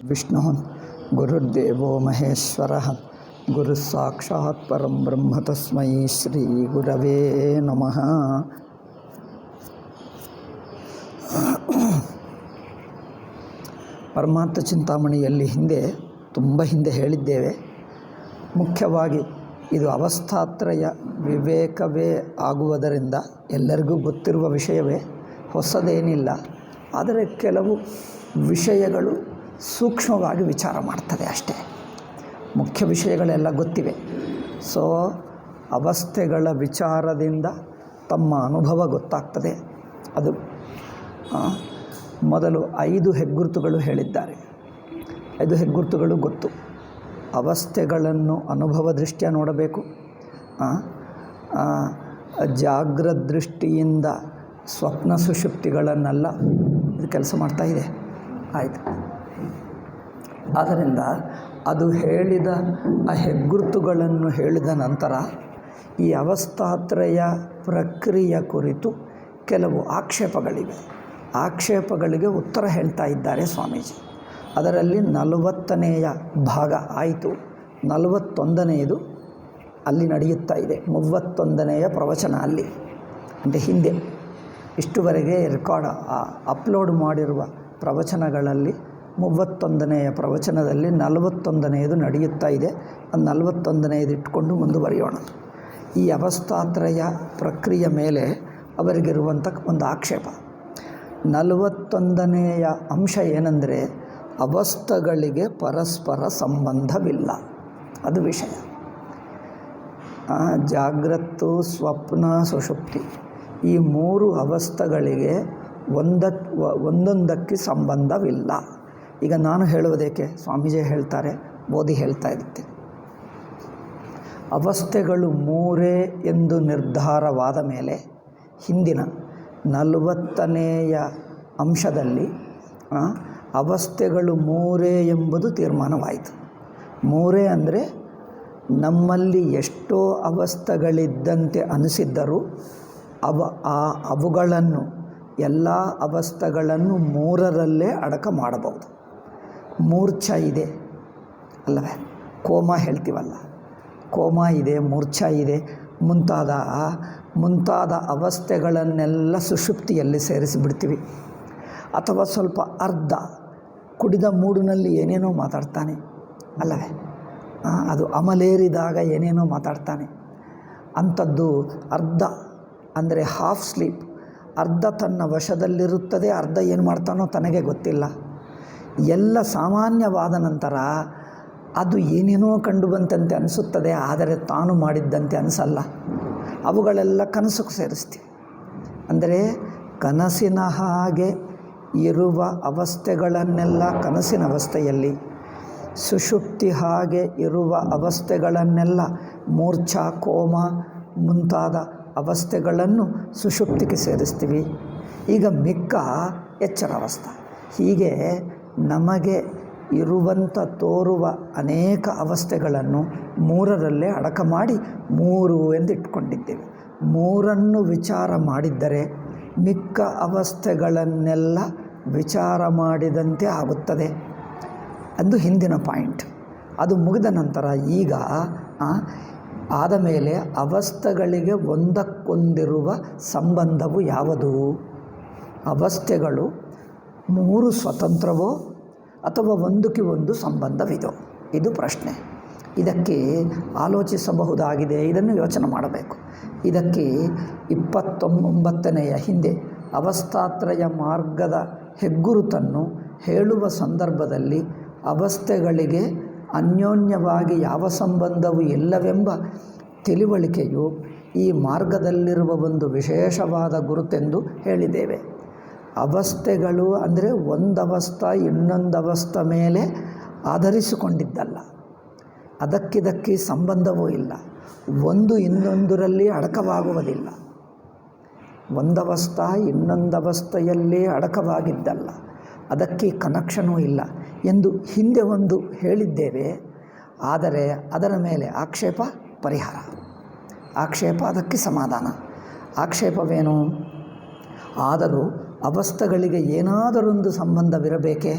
ವಿಷ್ಣು ಗುರುರ್ದೇವೋ ಮಹೇಶ್ವರಃ ಗುರು ಸಾಕ್ಷಾತ್ ಪರಂ ಬ್ರಹ್ಮ ತಸ್ಮೈ ಶ್ರೀ ಗುರವೇ ನಮಃ. ಪರಮಾರ್ಥ ಚಿಂತಾಮಣಿಯಲ್ಲಿ ತುಂಬ ಹಿಂದೆ ಹೇಳಿದ್ದೇವೆ. ಮುಖ್ಯವಾಗಿ ಇದು ಅವಸ್ಥಾತ್ರಯ ವಿವೇಕವೇ ಆಗುವುದರಿಂದ ಎಲ್ಲರಿಗೂ ಗೊತ್ತಿರುವ ವಿಷಯವೇ, ಹೊಸದೇನಿಲ್ಲ. ಆದರೆ ಕೆಲವು ವಿಷಯಗಳು ಸೂಕ್ಷ್ಮವಾಗಿ ವಿಚಾರ ಮಾಡ್ತದೆ ಅಷ್ಟೇ. ಮುಖ್ಯ ವಿಷಯಗಳೆಲ್ಲ ಗೊತ್ತಿವೆ. ಸೊ ಅವಸ್ಥೆಗಳ ವಿಚಾರದಿಂದ ತಮ್ಮ ಅನುಭವ ಗೊತ್ತಾಗ್ತದೆ. ಅದು ಮೊದಲು 5 ಹೆಗ್ಗುರುತುಗಳು ಹೇಳಿದ್ದಾರೆ. 5 ಹೆಗ್ಗುರುತುಗಳು ಗೊತ್ತು. ಅವಸ್ಥೆಗಳನ್ನು ಅನುಭವ ದೃಷ್ಟಿಯ ನೋಡಬೇಕು. ಜಾಗ್ರತ ದೃಷ್ಟಿಯಿಂದ ಸ್ವಪ್ನ ಸುಷುಪ್ತಿಗಳನ್ನೆಲ್ಲ ಇದು ಕೆಲಸ ಮಾಡ್ತಾ ಇದೆ. ಆಯಿತು. ಆದ್ದರಿಂದ ಅದು ಹೇಳಿದ ಆ ಹೆಗ್ಗುರುತುಗಳನ್ನು ಹೇಳಿದ ನಂತರ ಈ ಅವಸ್ಥಾತ್ರಯ ಪ್ರಕ್ರಿಯೆ ಕುರಿತು ಕೆಲವು ಆಕ್ಷೇಪಗಳಿವೆ. ಆಕ್ಷೇಪಗಳಿಗೆ ಉತ್ತರ ಹೇಳ್ತಾ ಇದ್ದಾರೆ ಸ್ವಾಮೀಜಿ. ಅದರಲ್ಲಿ 40ನೇಯ ಭಾಗ ಆಯಿತು. 41ನೇದು ಅಲ್ಲಿ ನಡೆಯುತ್ತಾ ಇದೆ. 31ನೇಯ ಪ್ರವಚನ ಅಲ್ಲಿ ಅಂದರೆ ಹಿಂದೆ ಇಷ್ಟುವರೆಗೆ ರೆಕಾರ್ಡ್ ಅಪ್ಲೋಡ್ ಮಾಡಿರುವ ಪ್ರವಚನಗಳಲ್ಲಿ 31ನೇಯ ಪ್ರವಚನದಲ್ಲಿ 41ನೇದು ನಡೆಯುತ್ತಾ ಇದೆ. ಆ 41ನೇದು ಇಟ್ಕೊಂಡು ಮುಂದುವರಿಯೋಣ. ಈ ಅವಸ್ಥಾತ್ರಯ ಪ್ರಕ್ರಿಯೆ ಮೇಲೆ ಅವರಿಗಿರುವಂಥ ಒಂದು ಆಕ್ಷೇಪ. 41ನೇಯ ಅಂಶ ಏನೆಂದರೆ ಅವಸ್ಥೆಗಳಿಗೆ ಪರಸ್ಪರ ಸಂಬಂಧವಿಲ್ಲ. ಅದು ವಿಷಯ. ಜಾಗ್ರತ್ತು, ಸ್ವಪ್ನ, ಸುಷುಪ್ತಿ ಈ 3 ಅವಸ್ಥೆಗಳಿಗೆ ಒಂದೊಂದಕ್ಕೆ ಸಂಬಂಧವಿಲ್ಲ. ಈಗ ನಾನು ಹೇಳುವುದೇಕೆ, ಸ್ವಾಮೀಜಿ ಹೇಳ್ತಾರೆ, ಓದಿ ಹೇಳ್ತಾ ಇರ್ತೀನಿ. ಅವಸ್ಥೆಗಳು 3 ಎಂದು ನಿರ್ಧಾರವಾದ ಮೇಲೆ ಹಿಂದಿನ 40ನೇಯ ಅಂಶದಲ್ಲಿ ಅವಸ್ಥೆಗಳು 3 ಎಂಬುದು ತೀರ್ಮಾನವಾಯಿತು. 3 ಅಂದರೆ ನಮ್ಮಲ್ಲಿ ಎಷ್ಟೋ ಅವಸ್ಥೆಗಳಿದ್ದಂತೆ ಅನಿಸಿದ್ದರೂ ಅವುಗಳನ್ನು ಎಲ್ಲ ಅವಸ್ಥೆಗಳನ್ನು 3ರಲ್ಲೇ ಅಡಕ ಮಾಡಬಹುದು. ಮೂರ್ಛ ಇದೆ ಅಲ್ಲವೇ, ಕೋಮ ಹೇಳ್ತೀವಲ್ಲ, ಕೋಮ ಇದೆ, ಮೂರ್ಛ ಇದೆ, ಮುಂತಾದ ಅವಸ್ಥೆಗಳನ್ನೆಲ್ಲ ಸುಷುಪ್ತಿಯಲ್ಲಿ ಸೇರಿಸಿಬಿಡ್ತೀವಿ. ಅಥವಾ ಸ್ವಲ್ಪ ಅರ್ಧ ಕುಡಿದ ಮೂಡಿನಲ್ಲಿ ಏನೇನೋ ಮಾತಾಡ್ತಾನೆ ಅಲ್ಲವೇ, ಅದು ಅಮಲೇರಿದಾಗ ಏನೇನೋ ಮಾತಾಡ್ತಾನೆ. ಅಂಥದ್ದು ಅರ್ಧ ಅಂದರೆ ಹಾಫ್ ಸ್ಲೀಪ್, ಅರ್ಧ ತನ್ನ ವಶದಲ್ಲಿರುತ್ತದೆ, ಅರ್ಧ ಏನು ಮಾಡ್ತಾನೋ ತನಗೆ ಗೊತ್ತಿಲ್ಲ. ಎಲ್ಲ ಸಾಮಾನ್ಯವಾದ ನಂತರ ಅದು ಏನೇನೋ ಕಂಡು ಬಂತಂತೆ ಅನಿಸುತ್ತದೆ, ಆದರೆ ತಾನು ಮಾಡಿದ್ದಂತೆ ಅನಿಸಲ್ಲ. ಅವುಗಳೆಲ್ಲ ಕನಸಿಗೆ ಸೇರಿಸ್ತೀವಿ. ಅಂದರೆ ಕನಸಿನ ಹಾಗೆ ಇರುವ ಅವಸ್ಥೆಗಳನ್ನೆಲ್ಲ ಕನಸಿನ ಅವಸ್ಥೆಯಲ್ಲಿ, ಸುಷುಪ್ತಿ ಹಾಗೆ ಇರುವ ಅವಸ್ಥೆಗಳನ್ನೆಲ್ಲ ಮೂರ್ಛಾ, ಕೋಮ ಮುಂತಾದ ಅವಸ್ಥೆಗಳನ್ನು ಸುಷುಪ್ತಿಗೆ ಸೇರಿಸ್ತೀವಿ. ಈಗ ಮಿಕ್ಕ ಎಚ್ಚರಾವಸ್ಥೆ. ಹೀಗೆ ನಮಗೆ ಇರುವಂಥ ತೋರುವ ಅನೇಕ ಅವಸ್ಥೆಗಳನ್ನು 3ರಲ್ಲೇ ಅಡಕ ಮಾಡಿ 3 ಎಂದು ಇಟ್ಕೊಂಡಿದ್ದೇವೆ. 3ನ್ನು ವಿಚಾರ ಮಾಡಿದ್ದರೆ ಮಿಕ್ಕ ಅವಸ್ಥೆಗಳನ್ನೆಲ್ಲ ವಿಚಾರ ಮಾಡಿದಂತೆ ಆಗುತ್ತದೆ. ಅದು ಹಿಂದಿನ ಪಾಯಿಂಟ್. ಅದು ಮುಗಿದ ನಂತರ ಈಗ ಆದ ಮೇಲೆ ಅವಸ್ಥೆಗಳಿಗೆ ಒಂದಕ್ಕೊಂದಿರುವ ಸಂಬಂಧವು ಯಾವುದು? ಅವಸ್ಥೆಗಳು 3 ಸ್ವತಂತ್ರವೋ ಅಥವಾ ಒಂದಕ್ಕೆ ಒಂದು ಸಂಬಂಧವಿದೋ? ಇದು ಪ್ರಶ್ನೆ. ಇದಕ್ಕೆ ಆಲೋಚಿಸಬಹುದಾಗಿದೆ. ಇದನ್ನು ಯೋಚನೆ ಮಾಡಬೇಕು. ಇದಕ್ಕೆ 29ನೇಯ ಹಿಂದೆ ಅವಸ್ಥಾತ್ರಯ ಮಾರ್ಗದ ಹೆಗ್ಗುರುತನ್ನು ಹೇಳುವ ಸಂದರ್ಭದಲ್ಲಿ ಅವಸ್ಥೆಗಳಿಗೆ ಅನ್ಯೋನ್ಯವಾಗಿ ಯಾವ ಸಂಬಂಧವೂ ಇಲ್ಲವೆಂಬ ತಿಳಿವಳಿಕೆಯು ಈ ಮಾರ್ಗದಲ್ಲಿರುವ ಒಂದು ವಿಶೇಷವಾದ ಗುರುತೆಂದು ಹೇಳಿದ್ದೇವೆ. ಅವಸ್ಥೆಗಳು ಅಂದರೆ ಒಂದವಸ್ಥೆ ಇನ್ನೊಂದವಸ್ಥೆ ಮೇಲೆ ಆಧರಿಸಿಕೊಂಡಿದ್ದಲ್ಲ. ಅದಕ್ಕಿದಕ್ಕೆ ಸಂಬಂಧವೂ ಇಲ್ಲ. ಒಂದು ಇನ್ನೊಂದರಲ್ಲಿ ಅಡಕವಾಗುವುದಿಲ್ಲ. ಒಂದವಸ್ಥೆ ಇನ್ನೊಂದವಸ್ಥೆಯಲ್ಲಿ ಅಡಕವಾಗಿದ್ದಲ್ಲ. ಅದಕ್ಕೆ ಕನೆಕ್ಷನೂ ಇಲ್ಲ ಎಂದು ಹಿಂದೆ ಒಂದು ಹೇಳಿದ್ದೇವೆ. ಆದರೆ ಅದರ ಮೇಲೆ ಆಕ್ಷೇಪ ಪರಿಹಾರ, ಆಕ್ಷೇಪ ಅದಕ್ಕೆ ಸಮಾಧಾನ. ಆಕ್ಷೇಪವೇನು? ಆದರೂ ಅವಸ್ಥೆಗಳಿಗೆ ಏನಾದರೊಂದು ಸಂಬಂಧವಿರಬೇಕೇ?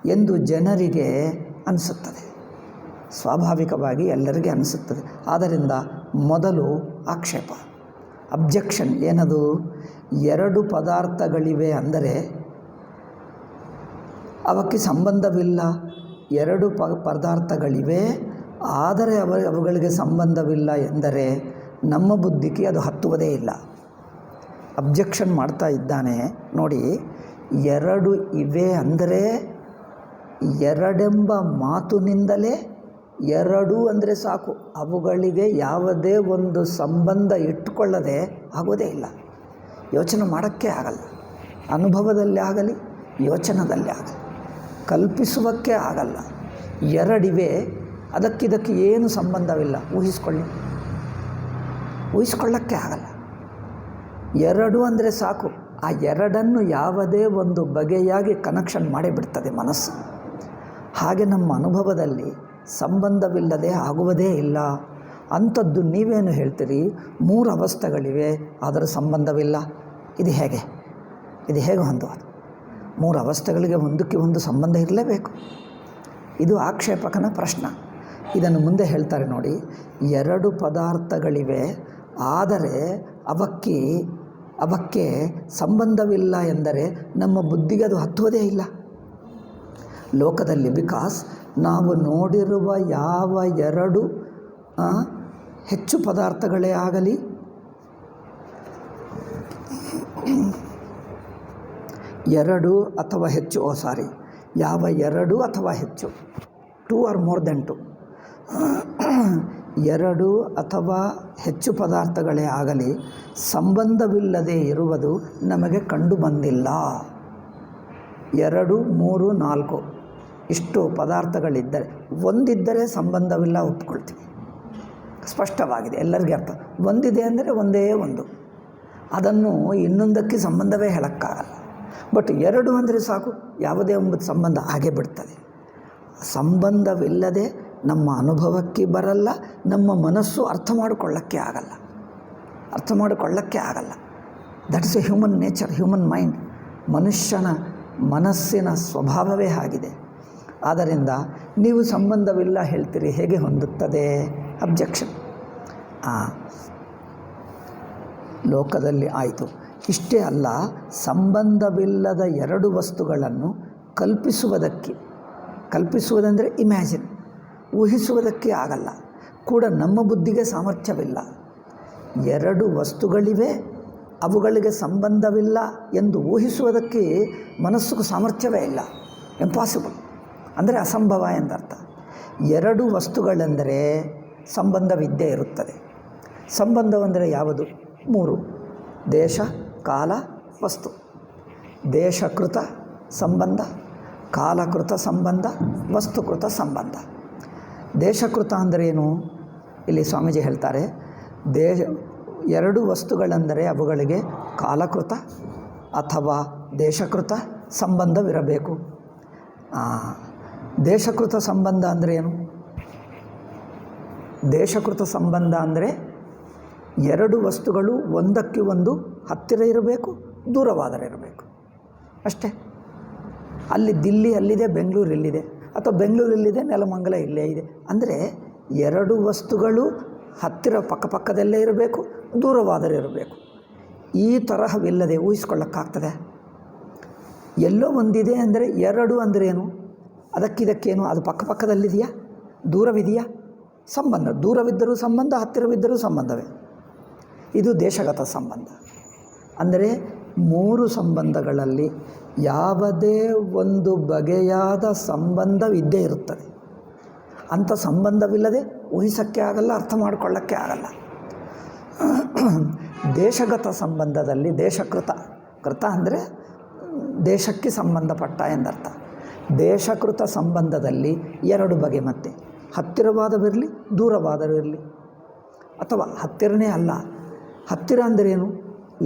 ಎಂದು ಜನರಿಗೆ ಅನಿಸುತ್ತದೆ. ಸ್ವಾಭಾವಿಕವಾಗಿ ಎಲ್ಲರಿಗೆ ಅನಿಸುತ್ತದೆ. ಆದ್ದರಿಂದ ಮೊದಲು ಆಕ್ಷೇಪ, ಅಬ್ಜೆಕ್ಷನ್. ಏನದು? ಎರಡು ಪದಾರ್ಥಗಳಿವೆ ಅಂದರೆ ಅವಕ್ಕೆ ಸಂಬಂಧವಿಲ್ಲ. ಎರಡು ಪದಾರ್ಥಗಳಿವೆ ಆದರೆ ಅವುಗಳಿಗೆ ಸಂಬಂಧವಿಲ್ಲ ಎಂದರೆ ನಮ್ಮ ಬುದ್ಧಿಗೆ ಅದು ಹತ್ತುವುದೇ ಇಲ್ಲ. ಅಬ್ಜೆಕ್ಷನ್ ಮಾಡ್ತಾ ಇದ್ದಾನೆ ನೋಡಿ. ಎರಡು ಇವೆ ಅಂದರೆ ಎರಡೆಂಬ ಮಾತಿನಿಂದಲೇ ಎರಡು ಅಂದರೆ ಸಾಕು, ಅವುಗಳಿಗೆ ಯಾವುದೇ ಒಂದು ಸಂಬಂಧ ಇಟ್ಟುಕೊಳ್ಳದೆ ಆಗೋದೇ ಇಲ್ಲ. ಯೋಚನೆ ಮಾಡೋಕ್ಕೆ ಆಗಲ್ಲ. ಅನುಭವದಲ್ಲಿ ಆಗಲಿ ಯೋಚನದಲ್ಲಿ ಆಗಲಿ ಕಲ್ಪಿಸುವಕ್ಕೆ ಆಗಲ್ಲ. ಎರಡಿವೆ, ಅದಕ್ಕಿದಕ್ಕೆ ಏನು ಸಂಬಂಧವಿಲ್ಲ. ಊಹಿಸ್ಕೊಳ್ಳೋಕ್ಕೆ ಆಗಲ್ಲ. ಎರಡು ಅಂದರೆ ಸಾಕು, ಆ ಎರಡನ್ನು ಯಾವುದೇ ಒಂದು ಬಗೆಯಾಗಿ ಕನೆಕ್ಷನ್ ಮಾಡಿಬಿಡ್ತದೆ ಮನಸ್ಸು. ಹಾಗೆ ನಮ್ಮ ಅನುಭವದಲ್ಲಿ ಸಂಬಂಧವಿಲ್ಲದೆ ಆಗುವುದೇ ಇಲ್ಲ. ಅಂಥದ್ದು ನೀವೇನು ಹೇಳ್ತೀರಿ? 3 ಅವಸ್ಥೆಗಳಿವೆ ಆದರೆ ಸಂಬಂಧವಿಲ್ಲ. ಇದು ಹೇಗೆ ಹೊಂದುವುದು? 3 ಅವಸ್ಥೆಗಳಿಗೆ ಒಂದಕ್ಕೆ ಒಂದು ಸಂಬಂಧ ಇರಲೇಬೇಕು. ಇದು ಆಕ್ಷೇಪಕನ ಪ್ರಶ್ನೆ. ಇದನ್ನು ಮುಂದೆ ಹೇಳ್ತಾರೆ ನೋಡಿ. ಎರಡು ಪದಾರ್ಥಗಳಿವೆ ಆದರೆ ಅವಕ್ಕೆ ಸಂಬಂಧವಿಲ್ಲ ಎಂದರೆ ನಮ್ಮ ಬುದ್ಧಿಗೆ ಅದು ಹತ್ತುವುದೇ ಇಲ್ಲ ಲೋಕದಲ್ಲಿ. ಬಿಕಾಸ್ ನಾವು ನೋಡಿರುವ ಯಾವ ಎರಡು ಹೆಚ್ಚು ಪದಾರ್ಥಗಳೇ ಆಗಲಿ, ಎರಡು ಅಥವಾ ಹೆಚ್ಚು, ಯಾವ ಎರಡು ಅಥವಾ ಹೆಚ್ಚು, 2 or more than 2, ಎರಡು ಅಥವಾ ಹೆಚ್ಚು ಪದಾರ್ಥಗಳೇ ಆಗಲಿ ಸಂಬಂಧವಿಲ್ಲದೆ ಇರುವುದು ನಮಗೆ ಕಂಡು ಬಂದಿಲ್ಲ. 2, 3, 4 ಇಷ್ಟು ಪದಾರ್ಥಗಳಿದ್ದರೆ, ಒಂದಿದ್ದರೆ ಸಂಬಂಧವಿಲ್ಲ ಒಪ್ಕೊಳ್ತೀವಿ. ಸ್ಪಷ್ಟವಾಗಿದೆ, ಎಲ್ಲರಿಗೂ ಅರ್ಥ. ಒಂದಿದೆ ಅಂದರೆ ಒಂದೇ ಒಂದು, ಅದನ್ನು ಇನ್ನೊಂದಕ್ಕೆ ಸಂಬಂಧವೇ ಹೇಳೋಕ್ಕಾಗಲ್ಲ. ಬಟ್ ಎರಡು ಅಂದರೆ ಸಾಕು, ಯಾವುದೇ ಒಂದು ಸಂಬಂಧ ಹಾಗೆ ಬಿಡ್ತದೆ. ಸಂಬಂಧವಿಲ್ಲದೆ ನಮ್ಮ ಅನುಭವಕ್ಕೆ ಬರಲ್ಲ, ನಮ್ಮ ಮನಸ್ಸು ಅರ್ಥ ಮಾಡಿಕೊಳ್ಳೋಕ್ಕೆ ಆಗಲ್ಲ. That is A human nature, human mind. ಮನುಷ್ಯನ ಮನಸ್ಸಿನ ಸ್ವಭಾವವೇ ಆಗಿದೆ. ಆದ್ದರಿಂದ ನೀವು ಸಂಬಂಧವಿಲ್ಲ ಹೇಳ್ತೀರಿ, ಹೇಗೆ ಹೊಂದುತ್ತದೆ? ಅಬ್ಜೆಕ್ಷನ್. ಲೋಕದಲ್ಲಿ ಆಯಿತು. ಇಷ್ಟೇ ಅಲ್ಲ, ಸಂಬಂಧವಿಲ್ಲದ ಎರಡು ವಸ್ತುಗಳನ್ನು ಕಲ್ಪಿಸುವುದಂದರೆ ಇಮ್ಯಾಜಿನ್, ಊಹಿಸುವುದಕ್ಕೆ ಆಗಲ್ಲ ಕೂಡ. ನಮ್ಮ ಬುದ್ಧಿಗೆ ಸಾಮರ್ಥ್ಯವಿಲ್ಲ. ಎರಡು ವಸ್ತುಗಳಿವೆ, ಅವುಗಳಿಗೆ ಸಂಬಂಧವಿಲ್ಲ ಎಂದು ಊಹಿಸುವುದಕ್ಕೆ ಮನಸ್ಸಿಗೂ ಸಾಮರ್ಥ್ಯವೇ ಇಲ್ಲ. ಇಂಪಾಸಿಬಲ್ ಅಂದರೆ ಅಸಂಭವ ಎಂದರ್ಥ. ಎರಡು ವಸ್ತುಗಳೆಂದರೆ ಸಂಬಂಧವಿದ್ದೇ ಇರುತ್ತದೆ. ಸಂಬಂಧವೆಂದರೆ ಯಾವುದು? 3: ದೇಶ, ಕಾಲ, ವಸ್ತು. ದೇಶಕೃತ ಸಂಬಂಧ, ಕಾಲಕೃತ ಸಂಬಂಧ, ವಸ್ತುಕೃತ ಸಂಬಂಧ. ದೇಶಕೃತ ಅಂದರೆ ಏನು? ಇಲ್ಲಿ ಸ್ವಾಮೀಜಿ ಹೇಳ್ತಾರೆ, ಎರಡು ವಸ್ತುಗಳೆಂದರೆ ಅವುಗಳಿಗೆ ಕಾಲಕೃತ ಅಥವಾ ದೇಶಕೃತ ಸಂಬಂಧವಿರಬೇಕು. ದೇಶಕೃತ ಸಂಬಂಧ ಅಂದರೆ ಏನು? ದೇಶಕೃತ ಸಂಬಂಧ ಅಂದರೆ ಎರಡು ವಸ್ತುಗಳು ಒಂದಕ್ಕೆ ಒಂದು ಹತ್ತಿರ ಇರಬೇಕು, ದೂರವಾದರೆ ಇರಬೇಕು, ಅಷ್ಟೇ. ಅಲ್ಲಿ ದಿಲ್ಲಿ ಅಲ್ಲಿದೆ, ಬೆಂಗಳೂರು ಇಲ್ಲಿದೆ, ಅಥವಾ ಬೆಂಗಳೂರು ಇಲ್ಲಿದೆ, ನೆಲಮಂಗಲ ಇಲ್ಲೇ ಇದೆ. ಅಂದರೆ ಎರಡು ವಸ್ತುಗಳು ಹತ್ತಿರ ಪಕ್ಕದಲ್ಲೇ ಇರಬೇಕು, ದೂರವಾದರೆ ಇರಬೇಕು. ಈ ತರಹವಿಲ್ಲದೆ ಊಹಿಸ್ಕೊಳ್ಳೋಕ್ಕಾಗ್ತದೆ? ಎಲ್ಲೋ ಒಂದಿದೆ ಅಂದರೆ ಎರಡು ಅಂದರೆ ಏನು? ಅದಕ್ಕಿದಕ್ಕೇನು? ಅದು ಪಕ್ಕದಲ್ಲಿದೆಯಾ? ದೂರವಿದೆಯಾ? ಸಂಬಂಧ. ದೂರವಿದ್ದರೂ ಸಂಬಂಧ, ಹತ್ತಿರವಿದ್ದರೂ ಸಂಬಂಧವೇ. ಇದು ದೇಶಗತ ಸಂಬಂಧ. ಅಂದರೆ 3 ಸಂಬಂಧಗಳಲ್ಲಿ ಯಾವುದೇ ಒಂದು ಬಗೆಯಾದ ಸಂಬಂಧವಿದ್ದೇ ಇರುತ್ತದೆ. ಅಂಥ ಸಂಬಂಧವಿಲ್ಲದೆ ಊಹಿಸೋಕ್ಕೆ ಆಗಲ್ಲ, ಅರ್ಥ ಮಾಡಿಕೊಳ್ಳೋಕ್ಕೆ ಆಗಲ್ಲ. ದೇಶಗತ ಸಂಬಂಧದಲ್ಲಿ ಕೃತ ಅಂದರೆ ದೇಶಕ್ಕೆ ಸಂಬಂಧಪಟ್ಟ ಎಂದರ್ಥ. ದೇಶಕೃತ ಸಂಬಂಧದಲ್ಲಿ 2 ಬಗೆ, ಮತ್ತೆ ಹತ್ತಿರವಾದವಿರಲಿ, ದೂರವಾದವಿರಲಿ. ಅಥವಾ ಹತ್ತಿರನೇ ಅಲ್ಲ. ಹತ್ತಿರ ಅಂದರೇನು?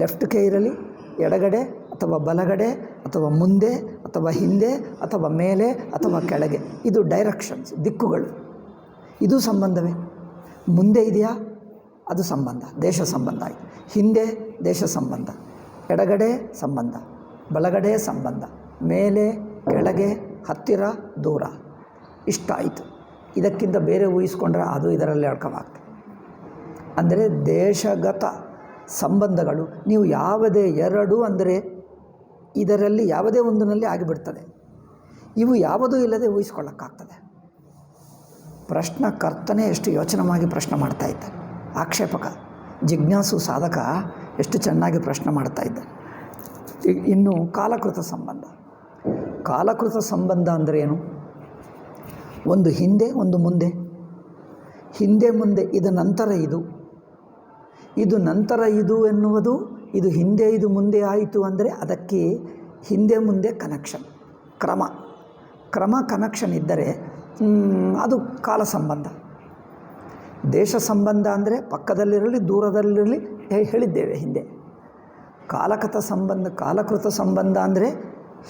ಲೆಫ್ಟ್ಗೆ ಇರಲಿ, ಎಡಗಡೆ ಅಥವಾ ಬಲಗಡೆ, ಅಥವಾ ಮುಂದೆ ಅಥವಾ ಹಿಂದೆ, ಅಥವಾ ಮೇಲೆ ಅಥವಾ ಕೆಳಗೆ. ಇದು ಡೈರೆಕ್ಷನ್ಸ್, ದಿಕ್ಕುಗಳು. ಇದು ಸಂಬಂಧವೇ. ಮುಂದೆ ಇದೆಯಾ? ಅದು ಸಂಬಂಧ, ದೇಶ ಸಂಬಂಧ ಆಯಿತು. ಹಿಂದೆ ದೇಶ ಸಂಬಂಧ, ಎಡಗಡೆ ಸಂಬಂಧ, ಬಲಗಡೆ ಸಂಬಂಧ, ಮೇಲೆ ಕೆಳಗೆ ಹತ್ತಿರ ದೂರ ಇಷ್ಟಾಯಿತು. ಇದಕ್ಕಿಂತ ಬೇರೆ ಊಹಿಸ್ಕೊಂಡ್ರೆ ಅದು ಇದರಲ್ಲಿ ಅಡ್ಕವಾಗ್ತದೆ. ಅಂದರೆ ದೇಶಗತ ಸಂಬಂಧಗಳು ನೀವು ಯಾವುದೇ ಎರಡು ಅಂದರೆ ಇದರಲ್ಲಿ ಯಾವುದೇ ಒಂದರಲ್ಲಿ ಆಗಿಬಿಡ್ತದೆ. ಇವು ಯಾವುದೂ ಇಲ್ಲದೆ ಊಹಿಸ್ಕೊಳ್ಳೋಕ್ಕಾಗ್ತದೆ. ಪ್ರಶ್ನಕರ್ತನೇ ಎಷ್ಟು ಯೋಚನೆ ಮಾಡಿ ಪ್ರಶ್ನೆ ಮಾಡ್ತಾ ಇದ್ದ, ಆಕ್ಷೇಪಕ ಜಿಜ್ಞಾಸು ಸಾಧಕ ಎಷ್ಟು ಚೆನ್ನಾಗಿ ಪ್ರಶ್ನೆ ಮಾಡ್ತಾ ಇದ್ದ. ಇನ್ನು ಕಾಲಕೃತ ಸಂಬಂಧ. ಕಾಲಕೃತ ಸಂಬಂಧ ಅಂದರೆ ಏನು? ಒಂದು ಹಿಂದೆ ಒಂದು ಮುಂದೆ, ಹಿಂದೆ ಮುಂದೆ, ಇದು ನಂತರ ಇದು ನಂತರ ಇದು ಎನ್ನುವುದು, ಇದು ಹಿಂದೆ ಇದು ಮುಂದೆ ಆಯಿತು ಅಂದರೆ ಅದಕ್ಕೆ ಹಿಂದೆ ಮುಂದೆ ಕನೆಕ್ಷನ್, ಕ್ರಮ ಕನೆಕ್ಷನ್ ಇದ್ದರೆ ಅದು ಕಾಲ ಸಂಬಂಧ. ದೇಶ ಸಂಬಂಧ ಅಂದರೆ ಪಕ್ಕದಲ್ಲಿರಲಿ ದೂರದಲ್ಲಿರಲಿ ಹೇಳಿದ್ದೇವೆ ಹಿಂದೆ. ಕಾಲಕೃತ ಸಂಬಂಧ ಅಂದರೆ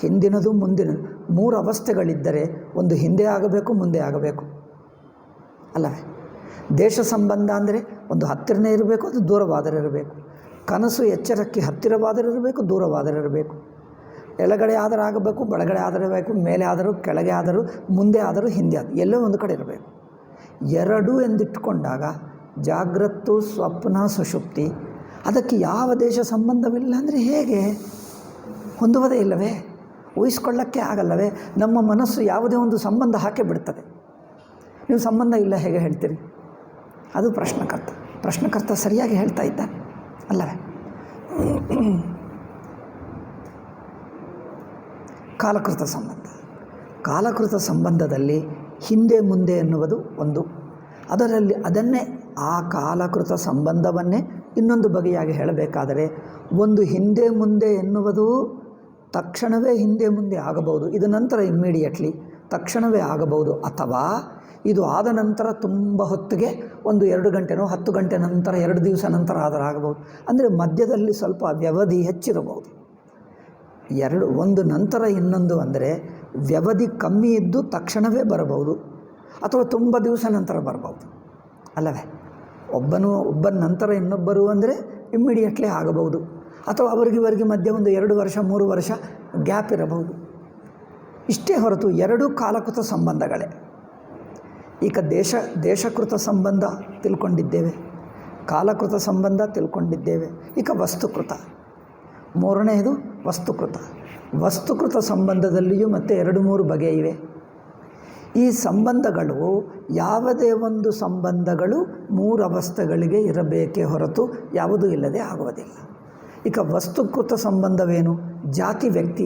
ಹಿಂದಿನದು ಮುಂದಿನದು, ಮೂರು ಅವಸ್ಥೆಗಳಿದ್ದರೆ ಒಂದು ಹಿಂದೆ ಆಗಬೇಕು ಮುಂದೆ ಆಗಬೇಕು ಅಲ್ಲವೇ? ದೇಶ ಸಂಬಂಧ ಅಂದರೆ ಒಂದು ಹತ್ತಿರನೇ ಇರಬೇಕು, ಅದು ದೂರವಾದರೆ ಇರಬೇಕು. ಕನಸು ಎಚ್ಚರಕ್ಕೆ ಹತ್ತಿರವಾದರೆ ಇರಬೇಕು, ದೂರವಾದರೆ ಇರಬೇಕು. ಎಡಗಡೆ ಆದರೂ ಆಗಬೇಕು, ಬಲಗಡೆ ಆದರೆ ಬೇಕು, ಮೇಲೆ ಆದರೂ ಕೆಳಗೆ ಆದರೂ ಮುಂದೆ ಆದರೂ ಹಿಂದೆ ಆದರೂ ಎಲ್ಲೋ ಒಂದು ಕಡೆ ಇರಬೇಕು. ಎರಡು ಎಂದಿಟ್ಟುಕೊಂಡಾಗ ಜಾಗ್ರತ್ತು ಸ್ವಪ್ನ ಸುಷುಪ್ತಿ, ಅದಕ್ಕೆ ಯಾವ ದೇಶ ಸಂಬಂಧವಿಲ್ಲ ಅಂದರೆ ಹೇಗೆ ಹೊಂದುವುದೇ ಇಲ್ಲವೇ? ಊಹಿಸ್ಕೊಳ್ಳೋಕ್ಕೆ ಆಗಲ್ಲವೇ? ನಮ್ಮ ಮನಸ್ಸು ಯಾವುದೇ ಒಂದು ಸಂಬಂಧ ಹಾಕೇ ಬಿಡ್ತದೆ. ನೀವು ಸಂಬಂಧ ಇಲ್ಲ ಹೇಗೆ ಹೇಳ್ತೀರಿ? ಅದು ಪ್ರಶ್ನಕರ್ತ ಸರಿಯಾಗಿ ಹೇಳ್ತಾ ಇದ್ದ ಅಲ್ಲವೇ? ಕಾಲಕೃತ ಸಂಬಂಧದಲ್ಲಿ ಹಿಂದೆ ಮುಂದೆ ಎನ್ನುವುದು ಒಂದು. ಅದನ್ನೇ ಆ ಕಾಲಕೃತ ಸಂಬಂಧವನ್ನೇ ಇನ್ನೊಂದು ಬಗೆಯಾಗಿ ಹೇಳಬೇಕಾದರೆ, ಒಂದು ಹಿಂದೆ ಮುಂದೆ ಎನ್ನುವುದು ತಕ್ಷಣವೇ ಹಿಂದೆ ಮುಂದೆ ಆಗಬಹುದು, ಇದು ನಂತರ ಇಮ್ಮಿಡಿಯೇಟ್ಲಿ ತಕ್ಷಣವೇ ಆಗಬಹುದು, ಅಥವಾ ಇದು ಆದ ನಂತರ ತುಂಬ ಹೊತ್ತಿಗೆ ಒಂದು 2 ಗಂಟೆನೋ 10 ಗಂಟೆ ನಂತರ 2 ದಿವಸ ನಂತರ ಆದರೂ ಆಗಬಹುದು. ಅಂದರೆ ಮಧ್ಯದಲ್ಲಿ ಸ್ವಲ್ಪ ವ್ಯವಧಿ ಹೆಚ್ಚಿರಬಹುದು. ಒಂದು ನಂತರ ಇನ್ನೊಂದು ಅಂದರೆ ವ್ಯವಧಿ ಕಮ್ಮಿ ಇದ್ದು ತಕ್ಷಣವೇ ಬರಬಹುದು, ಅಥವಾ ತುಂಬ ದಿವಸ ನಂತರ ಬರಬಹುದು ಅಲ್ಲವೇ? ಒಬ್ಬನ ನಂತರ ಇನ್ನೊಬ್ಬರು ಅಂದರೆ ಇಮ್ಮಿಡಿಯೇಟ್ಲಿ ಆಗಬಹುದು, ಅಥವಾ ಅವರಿಗೆ ಮಧ್ಯೆ ಒಂದು 2 ವರ್ಷ 3 ವರ್ಷ ಗ್ಯಾಪ್ ಇರಬಹುದು. ಇಷ್ಟೇ ಹೊರತು ಎರಡೂ ಕಾಲಕೃತ ಸಂಬಂಧಗಳೇ. ಈಗ ದೇಶಕೃತ ಸಂಬಂಧ ತಿಳ್ಕೊಂಡಿದ್ದೇವೆ, ಕಾಲಕೃತ ಸಂಬಂಧ ತಿಳ್ಕೊಂಡಿದ್ದೇವೆ. ಈಗ ವಸ್ತುಕೃತ, ಮೂರನೆಯದು ವಸ್ತುಕೃತ ಸಂಬಂಧದಲ್ಲಿಯೂ ಮತ್ತೆ 2-3 ಬಗೆ ಇವೆ. ಈ ಸಂಬಂಧಗಳು ಯಾವುದೇ ಒಂದು ಸಂಬಂಧಗಳು 3 ಅವಸ್ಥೆಗಳಿಗೆ ಇರಬೇಕೇ ಹೊರತು ಯಾವುದೂ ಇಲ್ಲದೆ ಆಗುವುದಿಲ್ಲ. ಈಗ ವಸ್ತುಕೃತ ಸಂಬಂಧವೇನು? ಜಾತಿ ವ್ಯಕ್ತಿ,